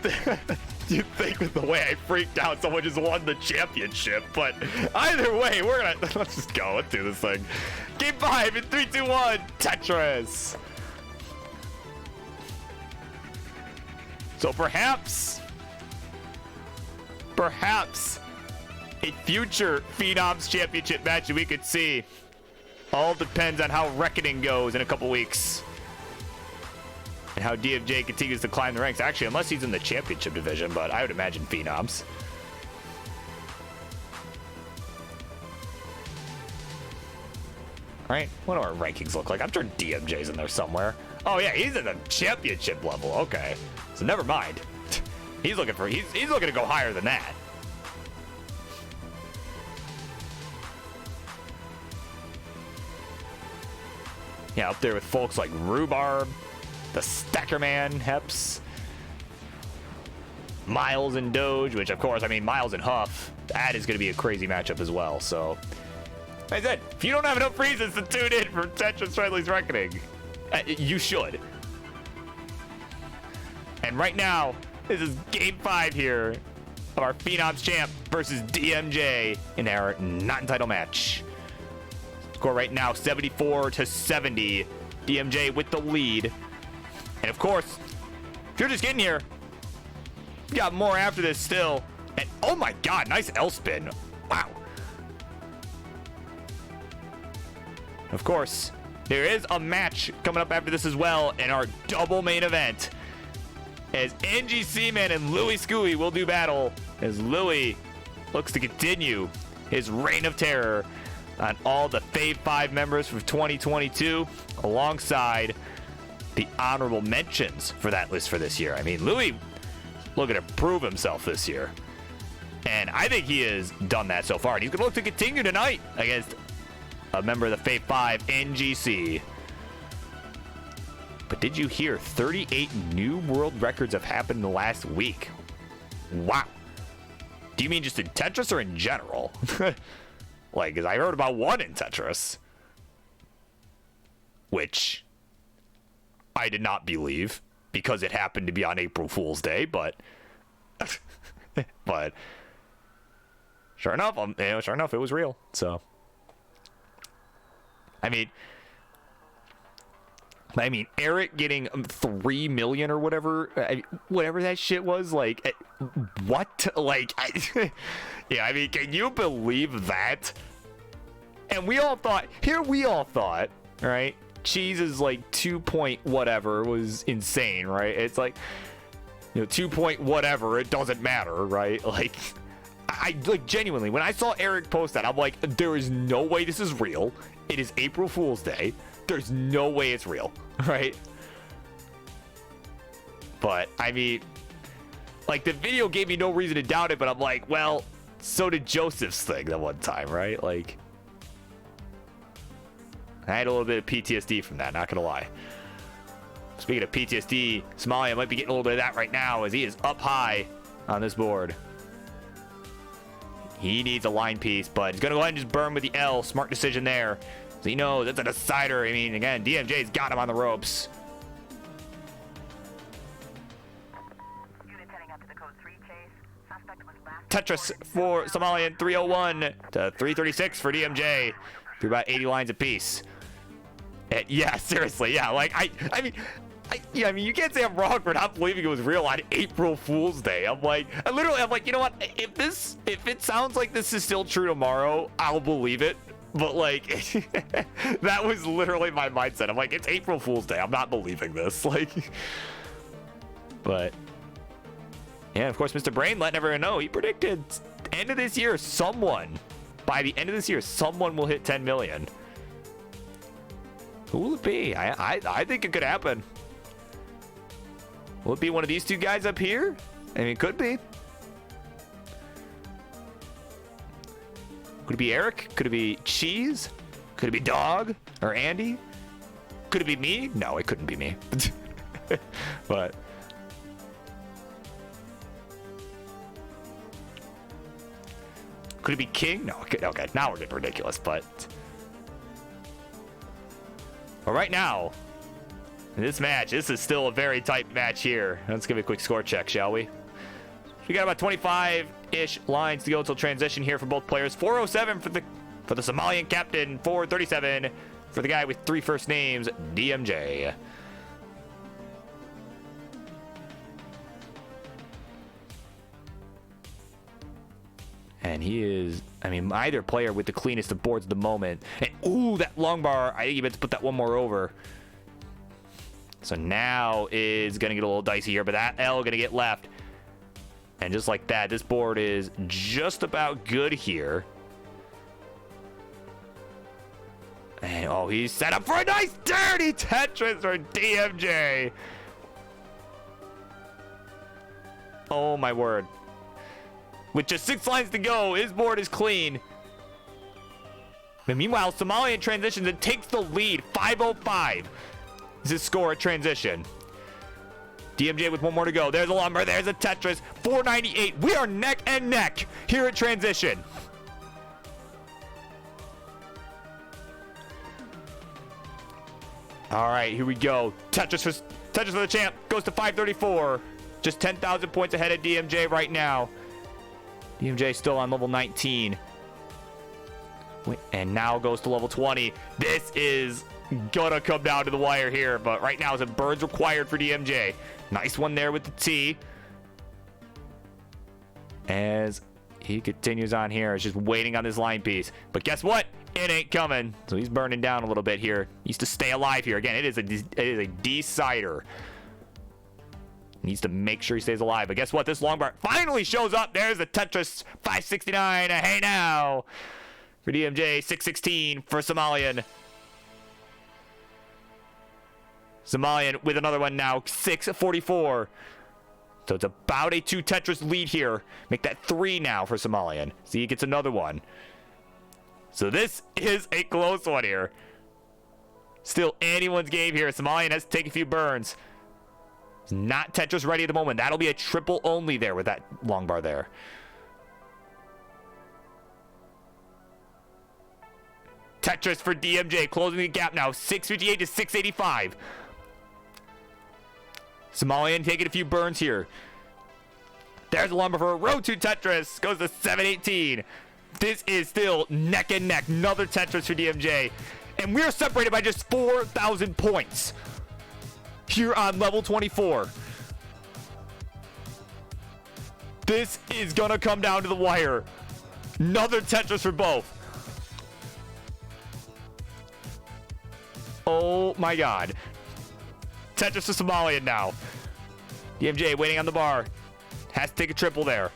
think with the way I freaked out, someone just won the championship. But either way, let's just go. Let's do this thing. Game 5 in 3, 2, 1. Tetris. So perhaps a future Phenoms Championship match that we could see. All depends on how Reckoning goes in a couple weeks. And how DMJ continues to climb the ranks. Actually, unless he's in the championship division, but I would imagine Phenoms. All right, what do our rankings look like? I'm sure DMJ's in there somewhere. Oh yeah, he's in the championship level. Okay, so never mind. He's looking to go higher than that. Yeah, up there with folks like Rhubarb, the Stackerman, Heps, Miles and Doge, which of course, I mean, Miles and Huff, that is going to be a crazy matchup as well. So, like I said, if you don't have enough reasons to tune in for Tetris Friendly's Reckoning, you should. And right now, this is Game 5 here of our Phenoms Champ versus DMJ in our non-title match. Score right now, 74-70. DMJ with the lead. And of course, if you're just getting here, we got more after this still. And oh my god, nice L spin. Wow. Of course, there is a match coming up after this as well in our double main event. As NG Seaman and Louis Scooey will do battle as Louis looks to continue his reign of terror on all the Fave 5 members from 2022, alongside the honorable mentions for that list for this year. I mean, Louis looking to prove himself this year. And I think he has done that so far. And he's going to look to continue tonight against a member of the Fave 5, NGC. But did you hear 38 new world records have happened in the last week? Wow. Do you mean just in Tetris or in general? Like, because I heard about one in Tetris, which I did not believe because it happened to be on April Fool's Day, but but sure enough, it was real. So, I mean, Eric getting 3 million or whatever that shit was, like, what? Like, yeah, I mean, can you believe that? And we all thought, right? Cheese is like 2 point whatever was insane, right? It's like, 2 point whatever, it doesn't matter, right? Like, I like genuinely, when I saw Eric post that, I'm like, there is no way this is real. It is April Fool's Day. There's no way it's real, right? But, I mean, like, the video gave me no reason to doubt it, but I'm like, well, so did Joseph's thing that one time, right? Like, I had a little bit of PTSD from that, not gonna lie. Speaking of PTSD, Somalia might be getting a little bit of that right now as he is up high on this board. He needs a line piece, but he's gonna go ahead and just burn with the L. Smart decision there. So you know, that's a decider. I mean, again, DMJ's got him on the ropes. Tetris for Somalian 301 to 336 for DMJ. Through about 80 lines apiece. And yeah, seriously, yeah. Like, I mean, you can't say I'm wrong for not believing it was real on April Fool's Day. I'm like, you know what? If it sounds like this is still true tomorrow, I'll believe it. But like, that was literally my mindset. I'm like, it's April Fool's Day. I'm not believing this. Like, but yeah, of course, Mr. Brain letting everyone know he predicted end of this year, by the end of this year, someone will hit 10 million. Who will it be? I think it could happen. Will it be one of these two guys up here? I mean, it could be. Could it be Eric? Could it be Cheese? Could it be Dog or Andy? Could it be me? No, it couldn't be me. But could it be King? No. Okay, now we're getting ridiculous. But right now, in this match, this is still a very tight match here. Let's give it a quick score check, shall we? We got about 25-ish lines to go until transition here for both players. 407 for the Somalian captain. 437 for the guy with 3 first names, DMJ. And he is, I mean, either player with the cleanest of boards at the moment. And, ooh, that long bar. I think he meant to put that one more over. So now is going to get a little dicey here, but that L going to get left. And just like that, this board is just about good here. And, oh, he's set up for a nice dirty Tetris for DMJ. Oh, my word. With just 6 lines to go, his board is clean. But meanwhile, Somalian transitions and takes the lead. 5:05 is his score at transition. DMJ with 1 more to go. There's a lumber. There's a Tetris. 498. We are neck and neck here at transition. All right, here we go. Tetris for the champ. Goes to 534. Just 10,000 points ahead of DMJ right now. DMJ still on level 19. And now goes to level 20. This is gonna come down to the wire here, but right now is a burns required for DMJ. Nice one there with the T. As he continues on here, it's just waiting on this line piece. But guess what? It ain't coming. So he's burning down a little bit here. He needs to stay alive here. Again, it is a decider. Needs to make sure he stays alive. But guess what? This long bar finally shows up. There's the Tetris 569. Hey now for DMJ. 616 for Somalian. Somalian with another one now. 644. So it's about a 2 Tetris lead here. Make that 3 now for Somalian. See, he gets another one. So this is a close one here. Still anyone's game here. Somalian has to take a few burns. He's not Tetris ready at the moment. That'll be a triple only there with that long bar there. Tetris for DMJ, closing the gap now. 658 to 685. Somalian taking a few burns here. There's a lumber for a row 2 Tetris. Goes to 718. This is still neck and neck. Another Tetris for DMJ. And we're separated by just 4,000 points here on level 24. This is gonna come down to the wire. Another Tetris for both. Oh my god. Tetris to Somalian now. DMJ waiting on the bar. Has to take a triple there.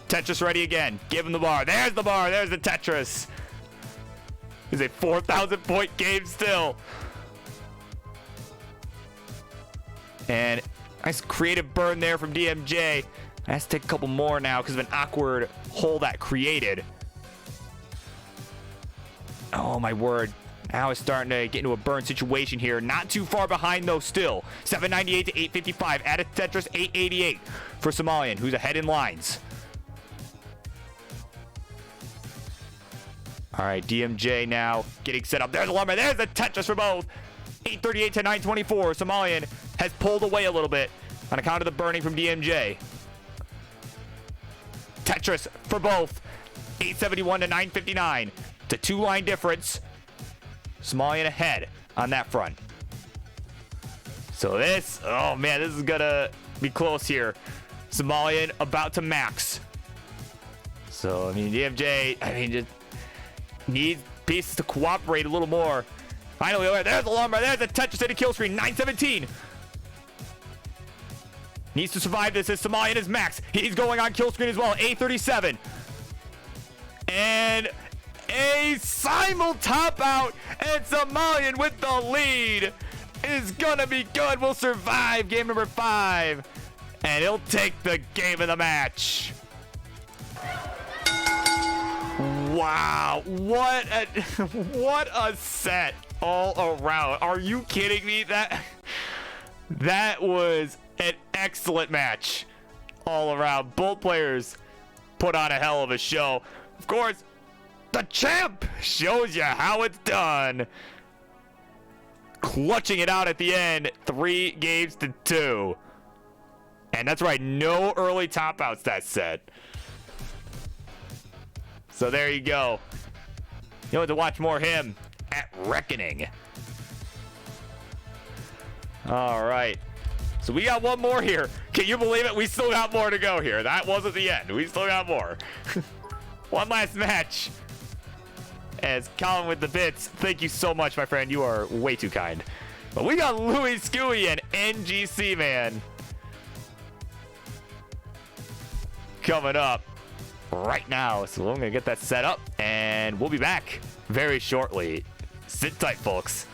Tetris ready again. Give him the bar. There's the bar. There's the Tetris. It's a 4,000 point game still. And nice creative burn there from DMJ. Has to take a couple more now because of an awkward hole that created. Oh my word. Now it's starting to get into a burn situation here. Not too far behind though still. 798 to 855. Added Tetris 888 for Somalian, who's ahead in lines. All right, DMJ now getting set up. There's a lumber. There's the Tetris for both. 838 to 924. Somalian has pulled away a little bit on account of the burning from DMJ. Tetris for both. 871 to 959. It's a 2-line difference. Somalian ahead on that front. So this, oh man, this is gonna be close here. Somalian about to max. So, I mean, DMJ, just needs pieces to cooperate a little more. Finally, there's the lumber. There's the Tetris into kill screen. 917. Needs to survive this as Somalian is max. He's going on kill screen as well. 837. And a simul top out. And Somalian with the lead is gonna be good. Will survive game number 5. And he'll take the game of the match. Wow, what a set all around. Are you kidding me? That was an excellent match all around. Both players put on a hell of a show. Of course, the champ shows you how it's done. Clutching it out at the end, 3 games to 2. And that's right, no early top outs that set. So there you go. You'll have to watch more of him at Reckoning. All right. So we got one more here. Can you believe it? We still got more to go here. That wasn't the end. We still got more. One last match. As Colin with the bits. Thank you so much, my friend. You are way too kind. But we got Louis Skewy and NGC, man. Coming up right now. So I'm going to get that set up. And we'll be back very shortly. Sit tight, folks.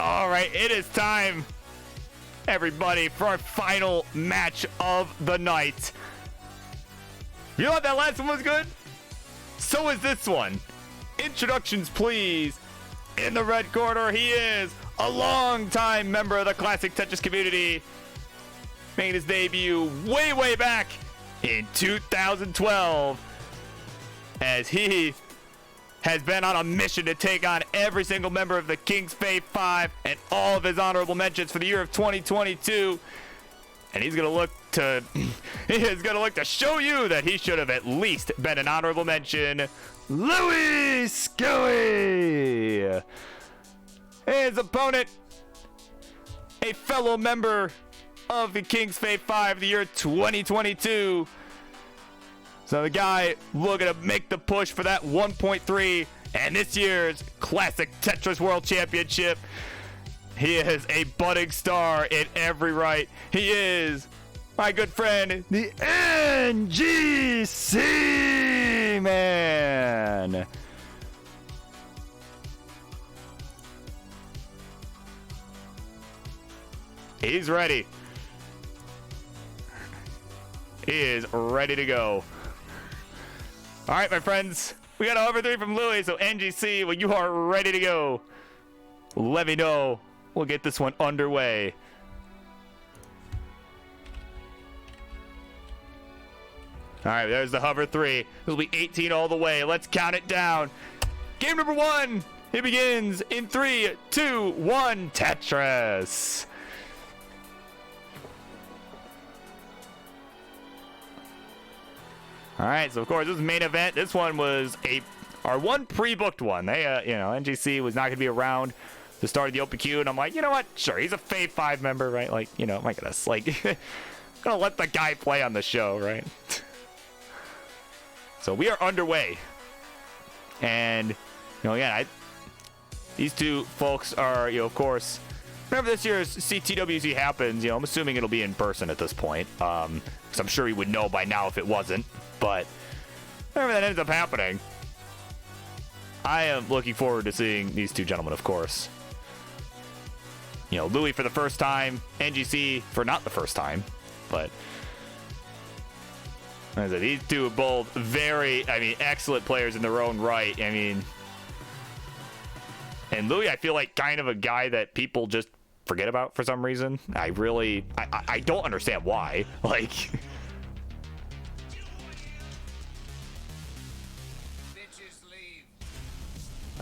All right, it is time, everybody, for our final match of the night. You thought that last one was good? So is this one. Introductions, please. In the red corner, he is a longtime member of the Classic Tetris community. Made his debut way back in 2012. As he has been on a mission to take on every single member of the King's Fate 5 and all of his honorable mentions for the year of 2022. And he's going to look to show you that he should have at least been an honorable mention. Louis Skewy. His opponent, a fellow member of the King's Fate 5 the year 2022. So the guy looking to make the push for that 1.3 and this year's Classic Tetris World Championship. He is a budding star in every right. He is my good friend, the NGC man. He's ready. He is ready to go. All right, my friends, we got a over 3 from Louis, so NGC, when you are ready to go, let me know. We'll get this one underway. All right, there's the hover 3. This will be 18 all the way. Let's count it down. Game number 1, it begins in 3, 2, 1, Tetris. All right, so of course this is main event. This one was our one pre-booked one. They, NGC was not gonna be around the start of the OPQ, and I'm like, you know what? Sure, he's a Fate 5 member, right? Like, my goodness, like, gonna let the guy play on the show, right? So we are underway. And, you know, again, these two folks are, you know, of course, whenever this year's CTWC happens, you know, I'm assuming it'll be in person at this point. Because I'm sure he would know by now if it wasn't. But whenever that ends up happening, I am looking forward to seeing these two gentlemen, of course. You know, Louis for the first time, NGC for not the first time, but as I said, these two are both very, excellent players in their own right. I mean, and Louis, I feel like kind of a guy that people just forget about for some reason. I don't understand why. Like,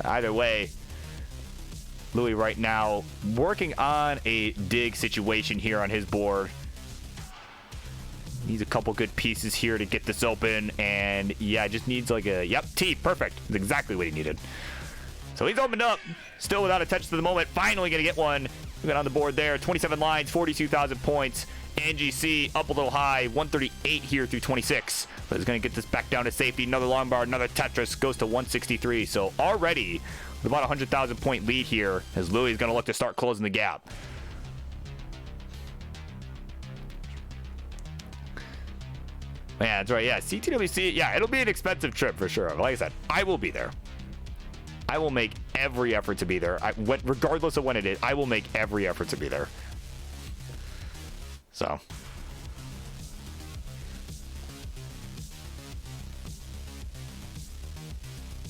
either way, Louis right now working on a dig situation here on his board. Needs a couple good pieces here to get this open, and yeah, just needs like a, yep, T, perfect. That's exactly what he needed. So he's opened up, still without a touch to the moment. Finally gonna get one. We got on the board there, 27 lines, 42,000 points. NGC up a little high, 138 here through 26. But he's gonna get this back down to safety. Another long bar, another Tetris, goes to 163. So already with about a 100,000 point lead here, as Louis is gonna look to start closing the gap. Yeah, that's right. Yeah, CTWC. Yeah, it'll be an expensive trip for sure. Like I said, I will be there. I will make every effort to be there. Regardless of when it is, I will make every effort to be there. So.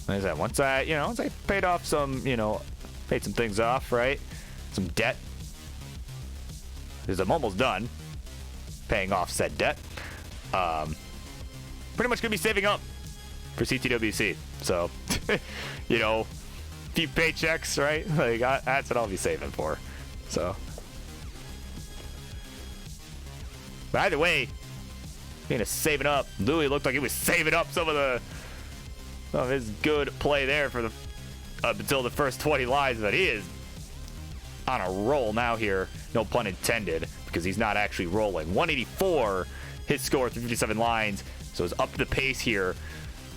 Like I said, once I paid off some, paid some things off, right? Some debt. Because I'm almost done paying off said debt. Pretty much gonna be saving up for CTWC. So, a few paychecks, right? Like, that's what I'll be saving for. So, but either way, being a saving up. Louis looked like he was saving up some of his good play there for up until the first 20 lines, but he is on a roll now here. No pun intended, because he's not actually rolling. 184. His score through 57 lines, so it's up the pace here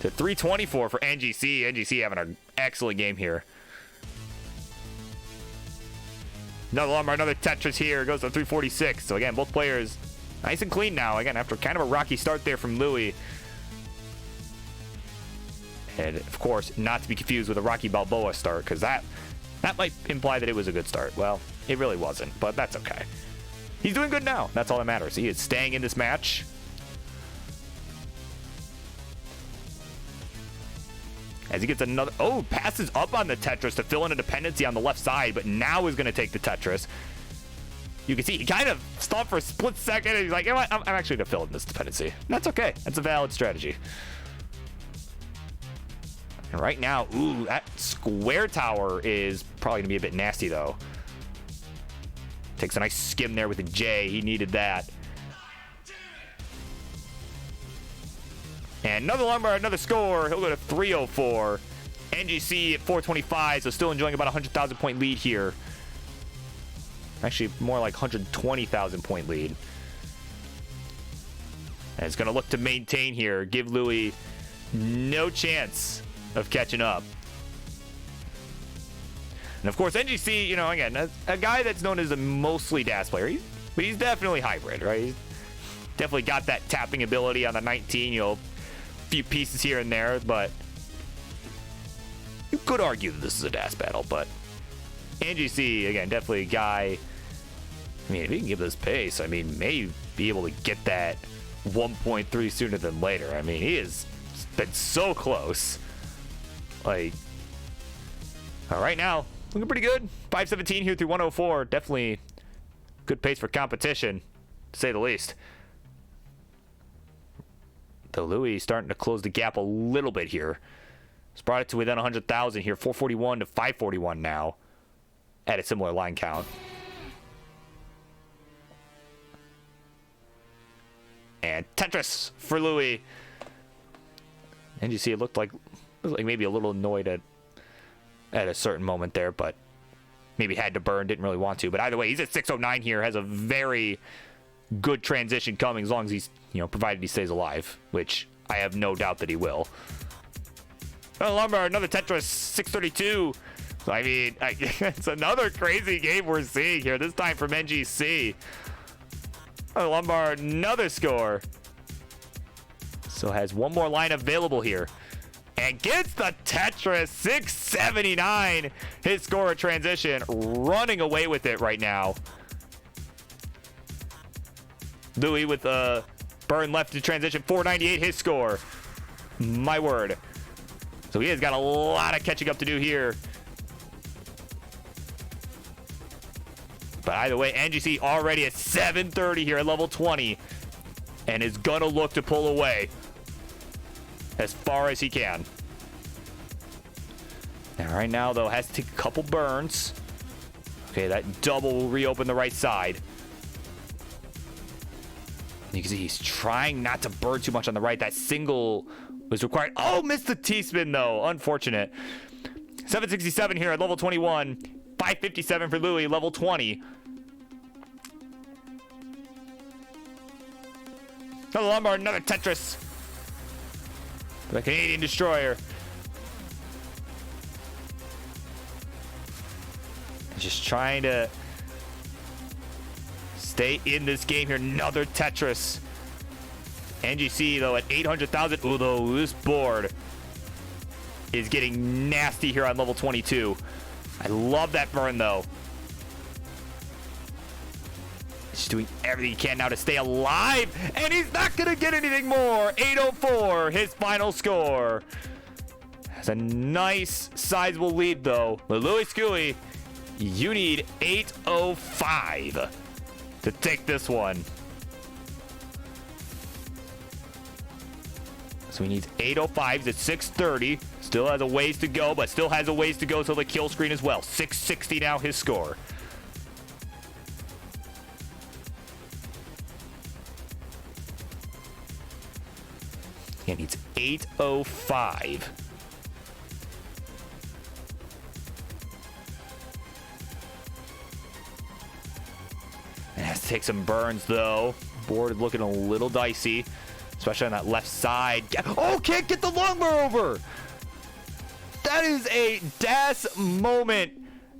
to 324 for NGC. NGC having an excellent game here. Another lumber, another Tetris here, goes to 346. So again, both players nice and clean now. Again, after kind of a rocky start there from Louis. And of course, not to be confused with a Rocky Balboa start, because that might imply that it was a good start. Well, it really wasn't, but that's okay. He's doing good now. That's all that matters. He is staying in this match. As he gets another... Oh, passes up on the Tetris to fill in a dependency on the left side, but now is going to take the Tetris. You can see he kind of stopped for a split second, and he's like, you know what? I'm actually going to fill in this dependency. That's okay. That's a valid strategy. And right now, ooh, that square tower is probably going to be a bit nasty, though. Takes a nice skim there with a J. He needed that. And another lumber, another score. He'll go to 304. NGC at 425, so still enjoying about a 100,000 point lead here. Actually, more like 120,000 point lead. And it's going to look to maintain here. Give Louis no chance of catching up. And of course, NGC, again, a guy that's known as a mostly DAS player, but he's definitely hybrid, right? He's definitely got that tapping ability on the 19, a few pieces here and there, but you could argue that this is a DAS battle, but NGC, again, definitely a guy, if he can give this pace, may be able to get that 1.3 sooner than later. He has been so close. Like, right now, looking pretty good. 517 here through 104. Definitely good pace for competition, to say the least. Though Louis starting to close the gap a little bit here. It's brought it to within 100,000 here. 441 to 541 now at a similar line count. And Tetris for Louis. And you see it looked like maybe a little annoyed at a certain moment there, but maybe had to burn, didn't really want to. But either way, he's at 609 here, has a very good transition coming as long as he's, provided he stays alive, which I have no doubt that he will. Oh, Lumbar, another Tetris 632. I mean, it's another crazy game we're seeing here, this time from NGC. Oh, Lumbar, another score. So has one more line available here. And gets the Tetris 679. His score of transition, running away with it right now. Louis with a burn left to transition, 498 his score. My word. So he has got a lot of catching up to do here. But either way, NGC already at 730 here at level 20. And is gonna look to pull away as far as he can. And right now, though, has to take a couple burns. Okay, that double will reopen the right side. You can see he's trying not to burn too much on the right. That single was required. Oh, missed the T-spin, though. Unfortunate. 767 here at level 21. 557 for Louis, level 20. Another Lombard, another Tetris. The Canadian Destroyer. Just trying to stay in this game here. Another Tetris. NGC, though, at 800,000. Ooh, though, this board is getting nasty here on level 22. I love that burn, though. He's doing everything he can now to stay alive, and he's not going to get anything more. 804, his final score. Has a nice, sizable lead, though. But Louis Scuey, you need 805 to take this one. So he needs 805s at 630. Still has a ways to go, but still has a ways to go till the kill screen as well. 660 now, his score. He needs 805. And has to take some burns, though. Board looking a little dicey, especially on that left side. Oh, can't get the longbar over. That is a DAS moment.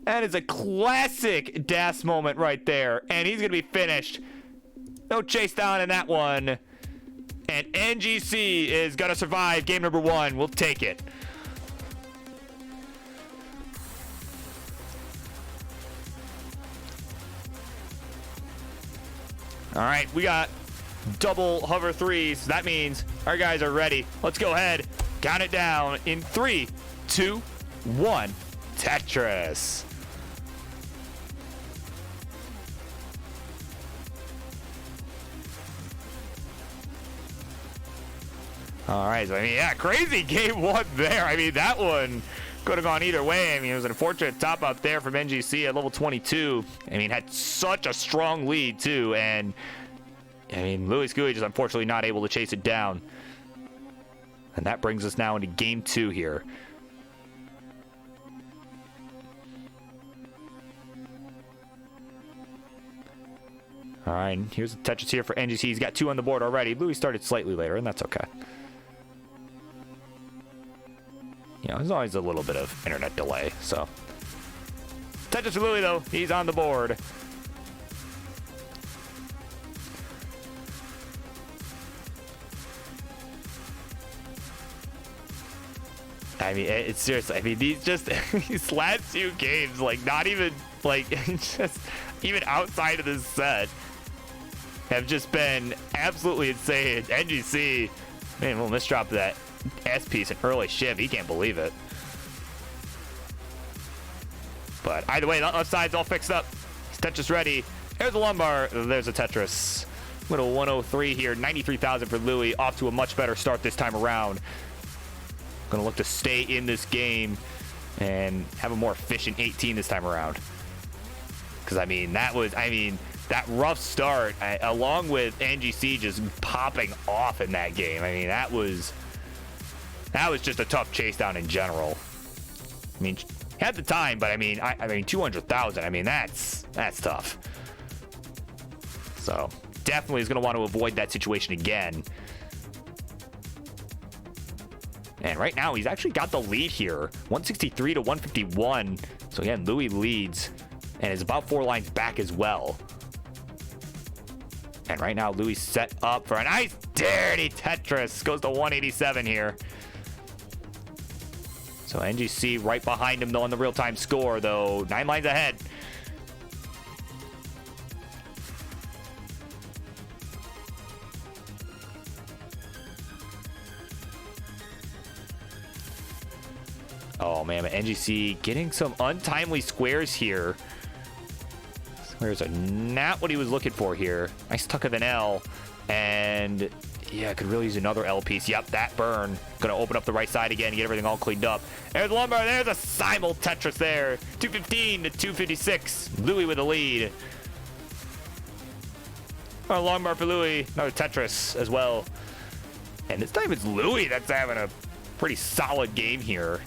That is a classic DAS moment right there. And he's going to be finished. No chase down in that one. And NGC is going to survive game number 1. We'll take it. All right, we got double hover threes. That means our guys are ready. Let's go ahead. Count it down in 3, 2, 1. Tetris. All right, so I mean, yeah, crazy game 1 there. I mean, that one could have gone either way. I mean, it was an unfortunate top out there from NGC at level 22. I mean, had such a strong lead, too. And, I mean, Louis Scuey just unfortunately not able to chase it down. And that brings us now into game 2 here. All right, here's the Tetris here for NGC. He's got 2 on the board already. Louis started slightly later, and that's okay. You know, there's always a little bit of internet delay, so. Tetris for Louis, though. He's on the board. I mean, it's seriously, I mean, these just, these last 2 games, like, not even, like, just, even outside of this set, have just been absolutely insane. NGC, man, we'll misdrop that S piece in early shiv. He can't believe it. But either way, the left side's all fixed up. Tetris ready. There's a lumbar. There's a Tetris. Little 103 here. 93,000 for Louis. Off to a much better start this time around. Gonna look to stay in this game and have a more efficient 18 this time around. Because, I mean, that was, I mean, that rough start, along with NGC just popping off in that game. I mean, that was just a tough chase down in general. I mean, had the time, but I mean, I mean, 200,000. I mean, that's tough. So definitely is going to want to avoid that situation again. And right now, he's actually got the lead here, 163 to 151. So again, Louis leads and is about 4 lines back as well. And right now, Louis set up for a nice dirty Tetris. Goes to 187 here. So NGC right behind him, though, on the real-time score, though. 9 lines ahead. Oh, man, but NGC getting some untimely squares here. Squares are not what he was looking for here. Nice tuck of an L. And, yeah, could really use another L piece. Yep, that burn. Going to open up the right side again and get everything all cleaned up. There's Lombard. There's a simul Tetris there. 215 to 256. Louis with the lead. Oh, Lombard for Louis. Another Tetris as well. And this time it's Louis that's having a pretty solid game here.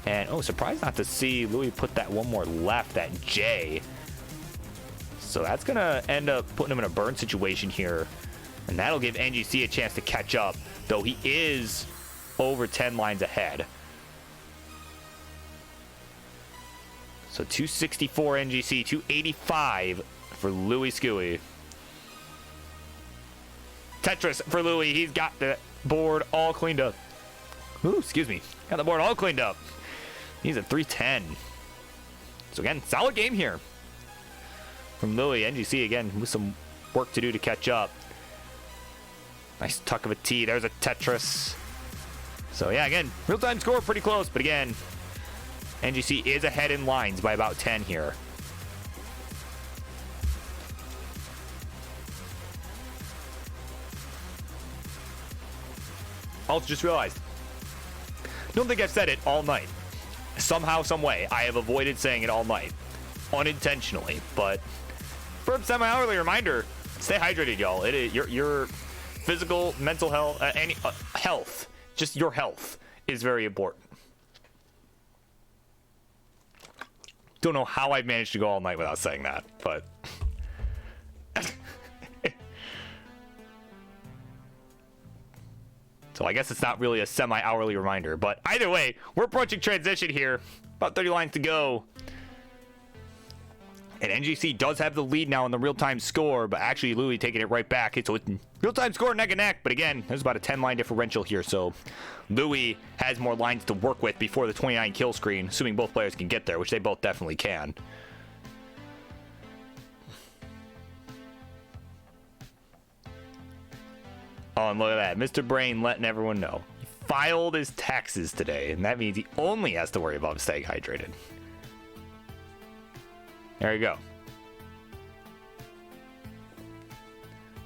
And, oh, surprised not to see Louis put that one more left, that J. So that's going to end up putting him in a burn situation here. And that'll give NGC a chance to catch up, though he is over 10 lines ahead. So 264 NGC, 285 for Louis Scuey. Tetris for Louis. He's got the board all cleaned up. Ooh, excuse me. Got the board all cleaned up. He's at 310. So again, solid game here from Louis. NGC again with some work to do to catch up. Nice tuck of a T. There's a Tetris. So yeah, again, real-time score pretty close, but again, NGC is ahead in lines by about 10 here. Also just realized, don't think I've said it all night. Somehow, some way, I have avoided saying it all night, unintentionally. But for a semi-hourly reminder, stay hydrated, y'all. It is your physical, mental health, health, just your health is very important. Don't know how I've managed to go all night without saying that, but so I guess it's not really a semi-hourly reminder, but either way, we're approaching transition here. About 30 lines to go. And NGC does have the lead now in the real-time score, but actually Louis taking it right back. So it's real-time score neck and neck, but again, there's about a 10-line differential here, so Louis has more lines to work with before the 29 kill screen, assuming both players can get there, which they both definitely can. Oh, and look at that. Mr. Brain letting everyone know. He filed his taxes today, and that means he only has to worry about staying hydrated. There you go.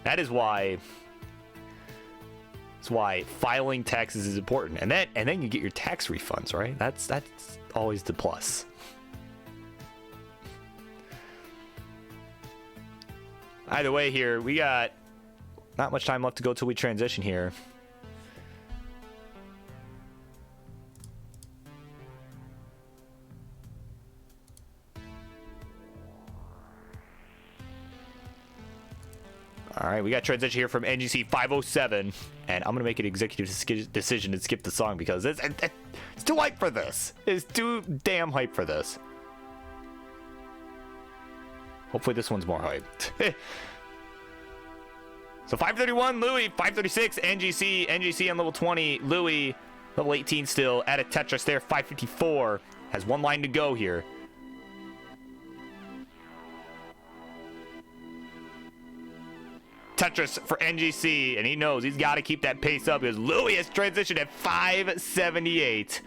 That is why... That's why filing taxes is important. And then you get your tax refunds, right? That's always the plus. Either way here, we got... not much time left to go till we transition here. All right, we got transition here from NGC 507, and I'm gonna make an executive decision to skip the song because it's too hype for this. It's too damn hype for this. Hopefully this one's more hyped. So 531 Louis, 536 NGC, NGC on level 20, Louis level 18 still at a Tetris there, 554, has 1 line to go here. Tetris for NGC, and he knows he's got to keep that pace up because Louis has transitioned at 578.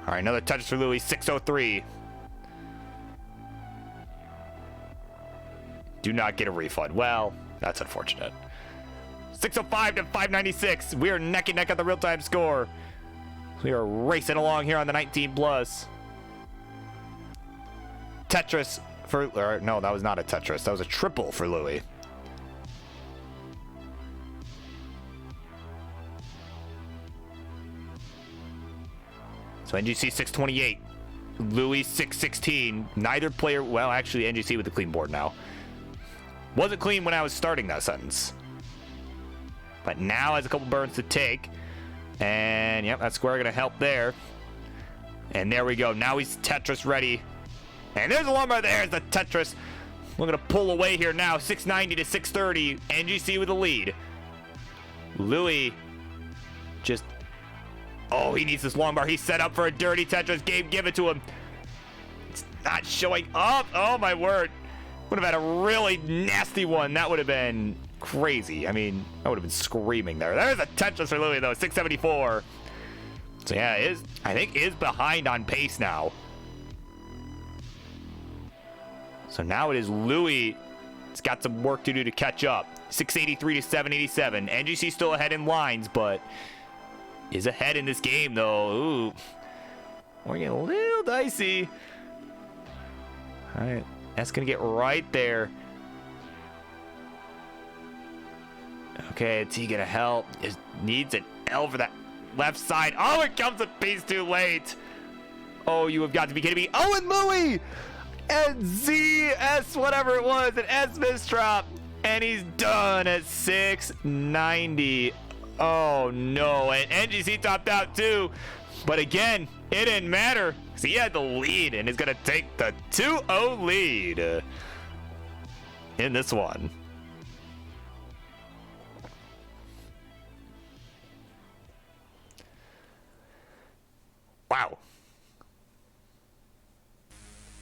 All right, another Tetris for Louis, 603. Do not get a refund. Well, that's unfortunate. 605 to 596. We are neck and neck at the real-time score. We are racing along here on the 19 plus. Tetris for, or no, that was not a Tetris. That was a triple for Louis. So NGC 628, Louis 616. Neither player, well, actually NGC with the clean board now. Wasn't clean when I was starting that sentence. But now has a couple burns to take. And, yep, that square going to help there. And there we go. Now he's Tetris ready. And there's a lumber. There's the Tetris. We're going to pull away here now. 690 to 630. NGC with the lead. Louis just... Oh, he needs this long bar. He's set up for a dirty Tetris. Gabe, give it to him. It's not showing up. Oh, my word. Would have had a really nasty one. That would have been crazy. I mean, I would have been screaming there. There's a Tetris for Louis, though. 674. So, yeah, I think is behind on pace now. So now it is Louis. It's got some work to do to catch up. 683 to 787. NGC still ahead in lines, but is ahead in this game, though. Ooh. We're getting a little dicey. All right. That's going to get right there. Okay, T going to help. It needs an L for that left side. Oh, it comes a piece too late. Oh, you have got to be kidding me. Oh, and Louis! And ZS, whatever it was, an S misdrop. And he's done at 690. Oh, no. And NGC topped out, too. But again, it didn't matter. So he had the lead and is going to take the 2-0 lead in this one. Wow.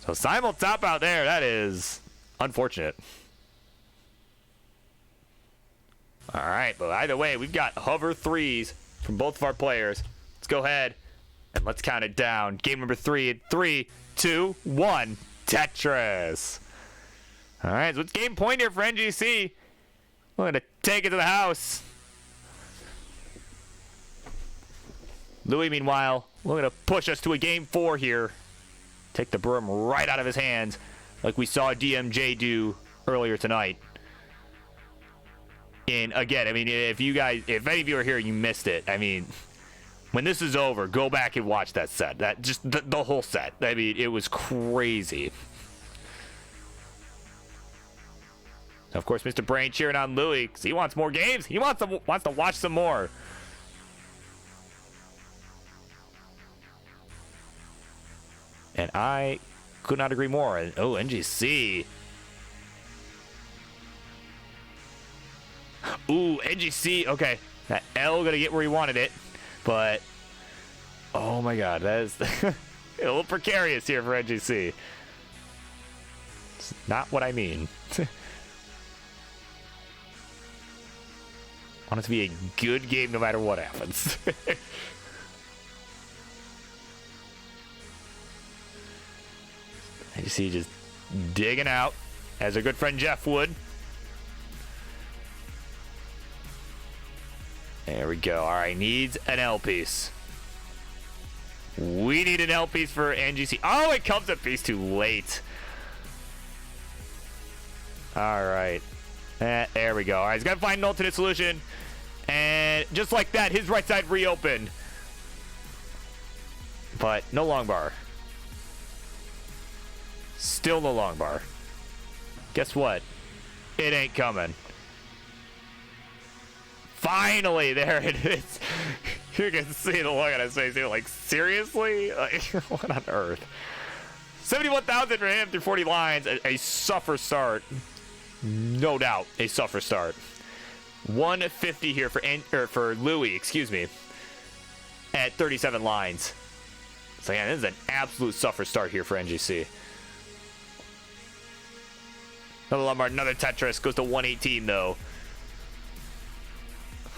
So Simul top out there. That is unfortunate. All right, but either way, we've got hover threes from both of our players. Let's go ahead and let's count it down. Game number 3 in 3, 2, 1. Tetris. All right, so it's game point here for NGC. We're going to take it to the house. Louis, meanwhile, we're going to push us to a game 4 here. Take the broom right out of his hands like we saw DMJ do earlier tonight. And again, I mean, if any of you are here and you missed it, I mean, when this is over, go back and watch that set. That just the whole set. I mean, it was crazy. Of course, Mr. Brain cheering on Louis because he wants more games. He wants to watch some more. And I could not agree more. And, oh, NGC. Ooh, NGC. Okay. That L going to get where he wanted it. But, oh my God. That is a little precarious here for NGC. It's not what I mean. I want it to be a good game no matter what happens. You see, just digging out, as our good friend Jeff would. There we go. All right, needs an L piece. We need an L piece for NGC. Oh, it comes a piece too late. All right. There we go. All right, he's got to find an alternate solution. And just like that, his right side reopened. But no long bar. Still no long bar. Guess what? It ain't coming. Finally, there it is. You can see the look on his face. You're like, seriously? Like, what on earth? 71,000 for him through 40 lines. A suffer start. No doubt, a suffer start. 150 here for Louis, excuse me, at 37 lines. So yeah, this is an absolute suffer start here for NGC. Another Lombard, another Tetris. Goes to 118, though.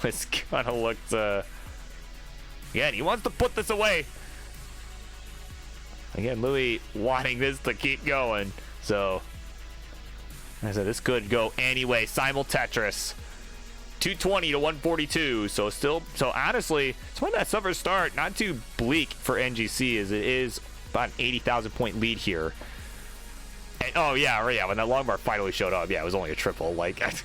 This kind of looked... Again, he wants to put this away. Again, Louis wanting this to keep going. So, as I said, this could go anyway. Simul Tetris. 220 to 142. So, honestly, it's one that suffer start. Not too bleak for NGC, as it is about an 80,000 point lead here. And, oh, yeah, when that long bar finally showed up, yeah, it was only a triple. Like, but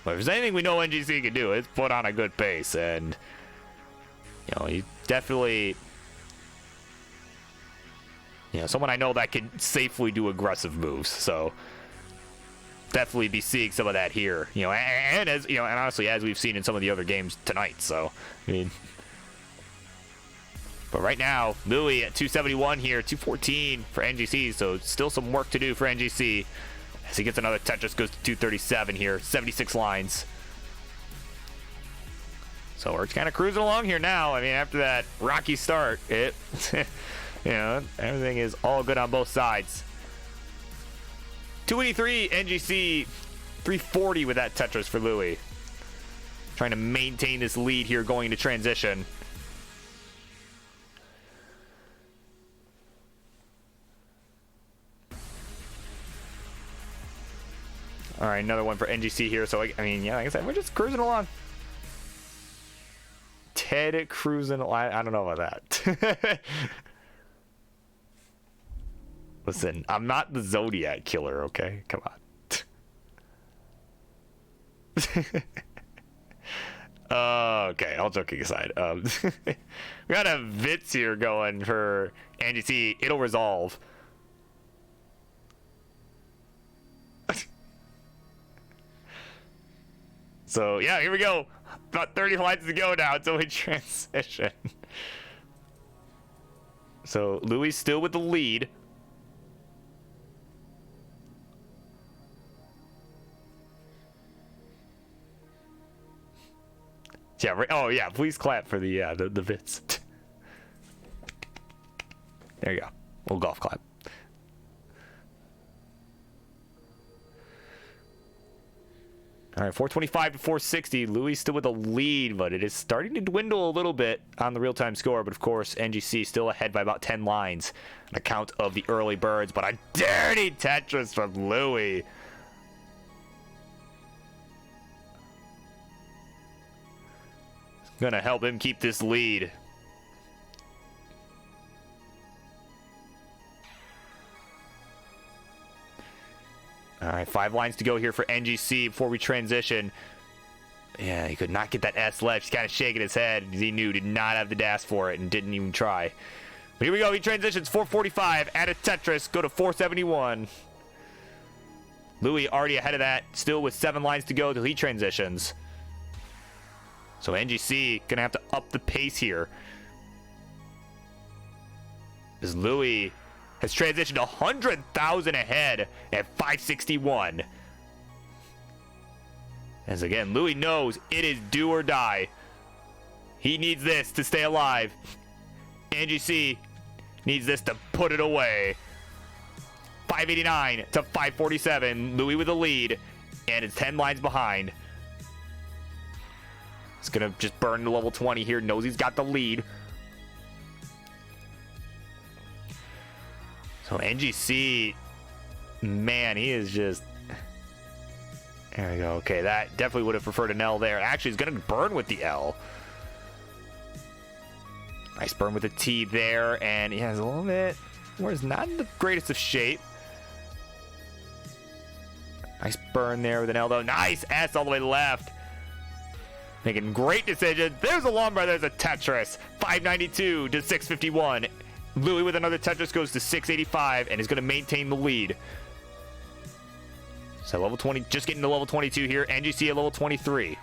if there's anything we know NGC can do, it's put on a good pace. And You know, he definitely, you know, someone I know that can safely do aggressive moves. So definitely be seeing some of that here. You know, and as you know, and honestly, as we've seen in some of the other games tonight. So I mean, but right now, Louis at 271 here, 214 for NGC. So still some work to do for NGC as he gets another Tetris, goes to 237 here, 76 lines. So we're kind of cruising along here now. I mean, after that rocky start, you know, everything is all good on both sides. 283 NGC, 340 with that Tetris for Louis. Trying to maintain this lead here going to transition. All right, another one for NGC here. So, I mean, yeah, like I said, we're just cruising along. Ted cruising. I don't know about that. Listen, I'm not the Zodiac killer, okay? Come on. Okay, all joking aside. We got a Vitz here going for NGC. It'll resolve. So, yeah, here we go. About 30 lines to go now until we transition. So, Louis still with the lead. Yeah, right. Oh, yeah, please clap for the Vitz. There you go. Little golf clap. All right, 425 to 460. Louis still with a lead, but it is starting to dwindle a little bit on the real-time score. But, of course, NGC still ahead by about 10 lines on account of the early birds. But a dirty Tetris from Louis. It's going to help him keep this lead. All right, 5 lines to go here for NGC before we transition. Yeah, he could not get that S left. He's kind of shaking his head. He knew, did not have the dash for it and didn't even try. But here we go. He transitions 445. Add a Tetris. Go to 471. Louis already ahead of that. Still with 7 lines to go till he transitions. So NGC going to have to up the pace here. As Louis has transitioned 100,000 ahead at 561. As again, Louis knows it is do or die. He needs this to stay alive. NGC needs this to put it away. 589 to 547. Louis with the lead, and it's 10 lines behind. He's gonna just burn to level 20 here. Knows he's got the lead. So NGC, man, he is just... There we go. Okay, that definitely would have preferred an L there. Actually, he's going to burn with the L. Nice burn with the T there, and he has a little bit where it's not in the greatest of shape. Nice burn there with an L, though. Nice S all the way left. Making great decisions. There's a long bar. There's a Tetris. 592 to 651. Louis with another Tetris goes to 685 and is going to maintain the lead. So level 20, just getting to level 22 here. NGC at level 23.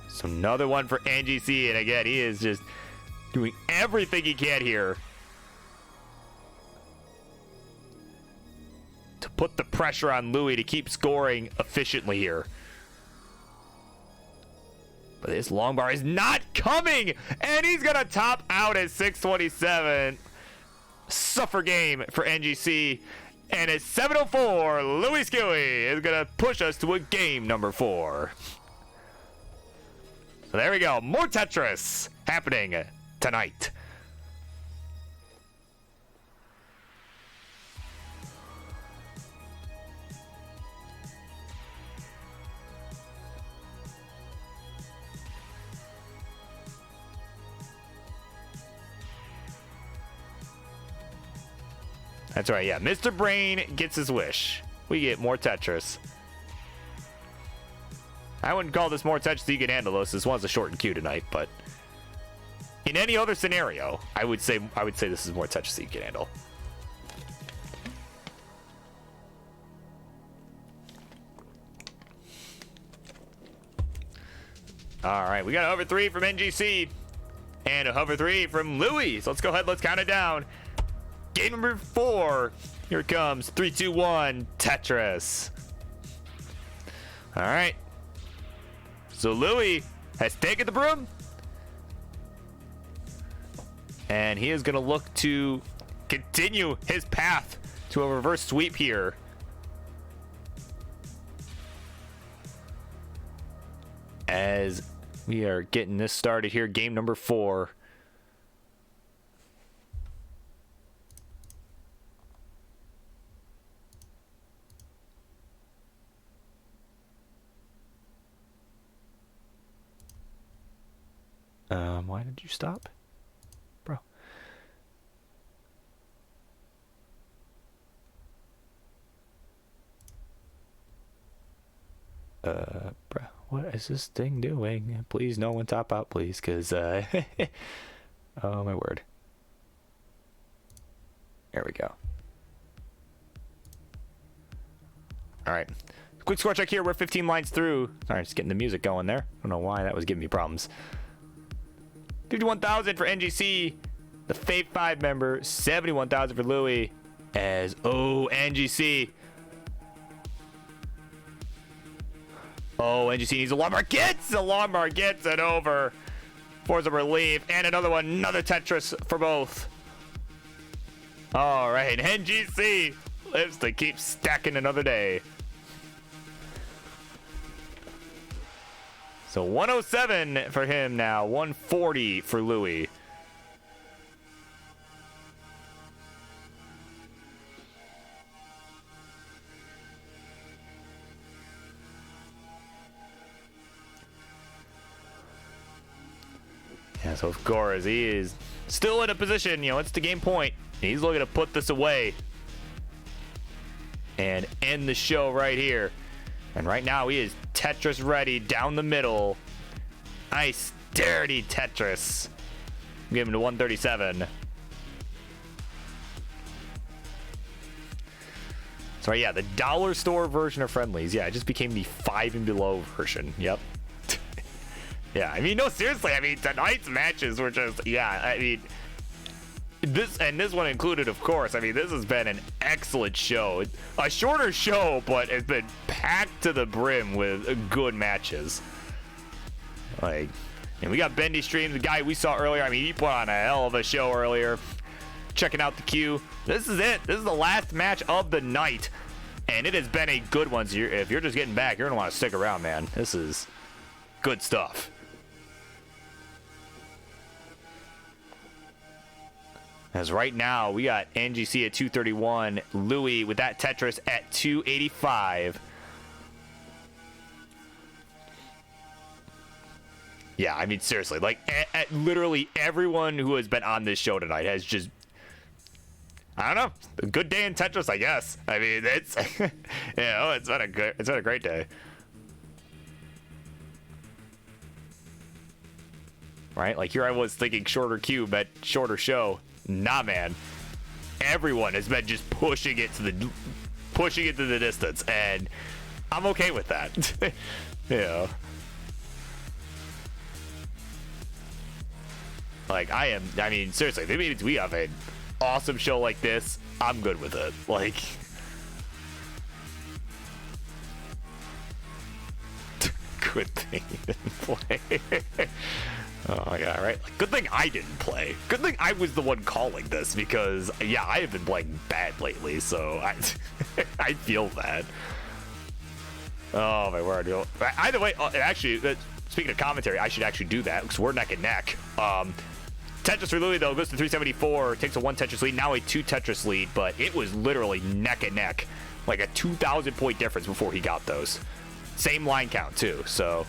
So another one for NGC, and again, he is just doing everything he can here to put the pressure on Louis to keep scoring efficiently here. But this long bar is not coming, and he's going to top out at 627. Suffer game for NGC, and at 704, Louis Skewy is going to push us to a game number 4. So there we go. More Tetris happening tonight. That's right, yeah. Mr. Brain gets his wish. We get more Tetris. I wouldn't call this more touch than you can handle. This one's a short queue tonight, but in any other scenario, I would say this is more touch than you can handle. All right, we got a hover 3 from NGC and a hover 3 from Louis. So let's go ahead. Let's count it down. Game number 4. Here it comes. 3, 2, 1. Tetris. All right. So Louis has taken the broom. And he is going to look to continue his path to a reverse sweep here. As we are getting this started here, game number 4. Why did you stop, bro? Bro, what is this thing doing? Please, no one top out, please, because, oh, my word. There we go. All right. Quick score check here. We're 15 lines through. All right, just getting the music going there. I don't know why that was giving me problems. 51,000 for NGC, the Fave 5 member. 71,000 for Louis. As, oh, NGC. Oh, NGC needs a lawnmower. Gets a lawnmower. Gets it over. Force of relief. And another one. Another Tetris for both. All right. NGC lives to keep stacking another day. So 107 for him now. 140 for Louis. Yeah, so of course, he is still in a position, it's the game point. He's looking to put this away and end the show right here. And right now, he is Tetris ready down the middle. Nice, dirty Tetris. Give him to 137. So, yeah, the dollar store version of Friendlies. Yeah, it just became the 5 and below version. Yep. Yeah, I mean, no, seriously. I mean, tonight's matches were just, yeah, I mean, this one included, of course. I mean, this has been an excellent show. A shorter show, but it's been packed to the brim with good matches. Like, and we got Bendy Stream, the guy we saw earlier. I mean, he put on a hell of a show earlier. Checking out the queue. This is it. This is the last match of the night. And it has been a good one. So if you're just getting back, you're going to want to stick around, man. This is good stuff. As right now, we got NGC at 231, Louis with that Tetris at 285. Yeah, I mean, seriously, like, literally everyone who has been on this show tonight has just, I don't know, a good day in Tetris, I guess. I mean, it's, it's been a great day. Right? Like, here I was thinking shorter queue meant shorter show. Nah, man. Everyone has been just pushing it to the distance, and I'm okay with that. Yeah. Like, I mean, seriously, if it means we have an awesome show like this, I'm good with it. Like, good thing he didn't play. Oh my god, right? Like, good thing I didn't play. Good thing I was the one calling this, because, yeah, I have been playing bad lately, so I feel that. Oh my word. Either way, actually, speaking of commentary, I should actually do that, because we're neck and neck. Tetris for Louis, though, goes to 374, takes a 1 Tetris lead, now a 2 Tetris lead, but it was literally neck and neck. Like a 2,000 point difference before he got those. Same line count, too, so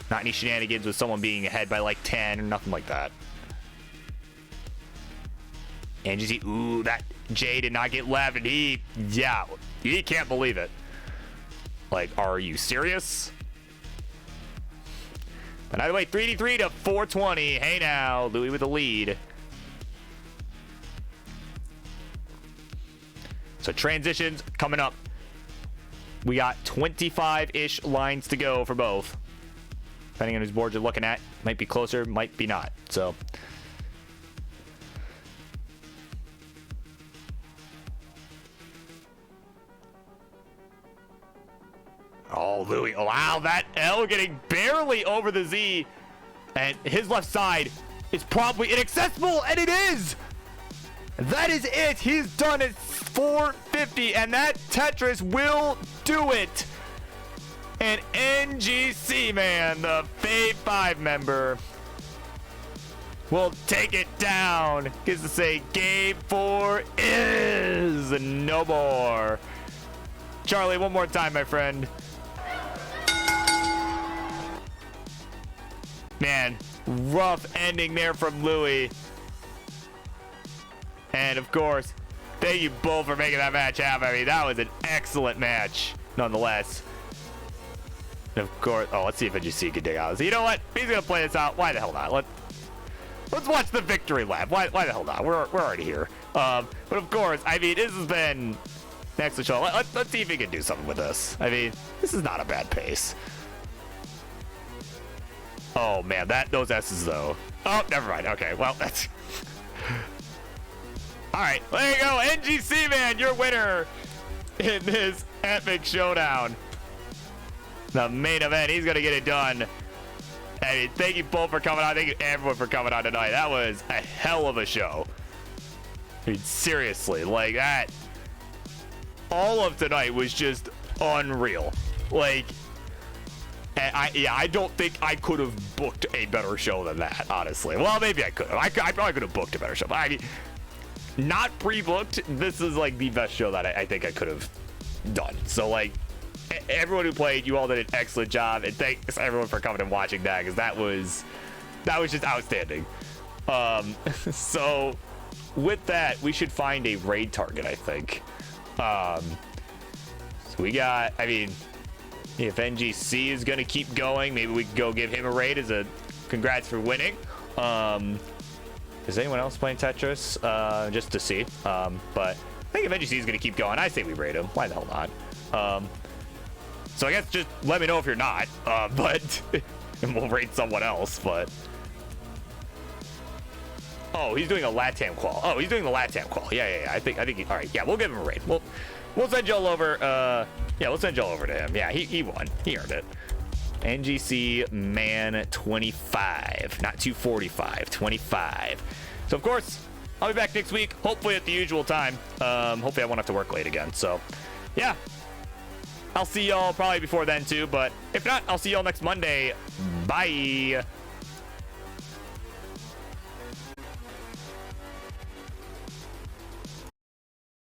not any shenanigans with someone being ahead by like 10 or nothing like that. And you see, ooh, that Jay did not get left, and he can't believe it. Like, are you serious? And either way, 383 to 420. Hey now, Louis with the lead. So transitions coming up. We got 25-ish lines to go for both. Depending on whose board you're looking at. Might be closer, might be not. So. Oh, Louis. Wow, that L getting barely over the Z. And his left side is probably inaccessible, and it is! That is it. He's done it. 450, and that Tetris will do it. And NGC, man, the Fave 5 member, will take it down. Gets to say game 4 is no more. Charlie, one more time, my friend. Man, rough ending there from Louis. And of course, thank you both for making that match happen. I mean, that was an excellent match, nonetheless. And of course, oh, let's see if NGC can dig out. So you know what? He's gonna play this out. Why the hell not? Let's watch the victory lap. Why the hell not? We're already here. But of course, I mean, this has been an excellent show. Let's see if he can do something with this. I mean, this is not a bad pace. Oh man, those S's though. Oh, never mind. Okay, well that's. All right, there you go, NGC man, your winner in this epic showdown. The main event, he's gonna get it done. I mean, thank you both for coming on. Thank you everyone for coming on tonight. That was a hell of a show. I mean, seriously, like that. All of tonight was just unreal. Like, I don't think I could have booked a better show than that, honestly. Well, maybe I could have. I probably could have booked a better show, but I mean, not pre-booked, this is like the best show that I think I could have done. So like, everyone who played, you all did an excellent job, and thanks everyone for coming and watching that, because that was just outstanding. So with that, we should find a raid target, I think. So we got, I mean, if NGC is gonna keep going, maybe we can go give him a raid as a congrats for winning. Is anyone else playing Tetris? Just to see. But I think if NGC is going to keep going, I say we raid him. Why the hell not? So I guess just let me know if you're not. But and we'll raid someone else. But oh, he's doing a LATAM qual. Oh, he's doing the LATAM qual. Yeah. I think. All right. Yeah, we'll give him a raid. We'll send y'all over. Yeah, we'll send y'all over to him. Yeah, he won. He earned it. NGC man 25, not 245, 25. So of course, I'll be back next week, hopefully at the usual time. Hopefully I won't have to work late again. So yeah, I'll see y'all probably before then too, but if not, I'll see y'all next Monday. Bye.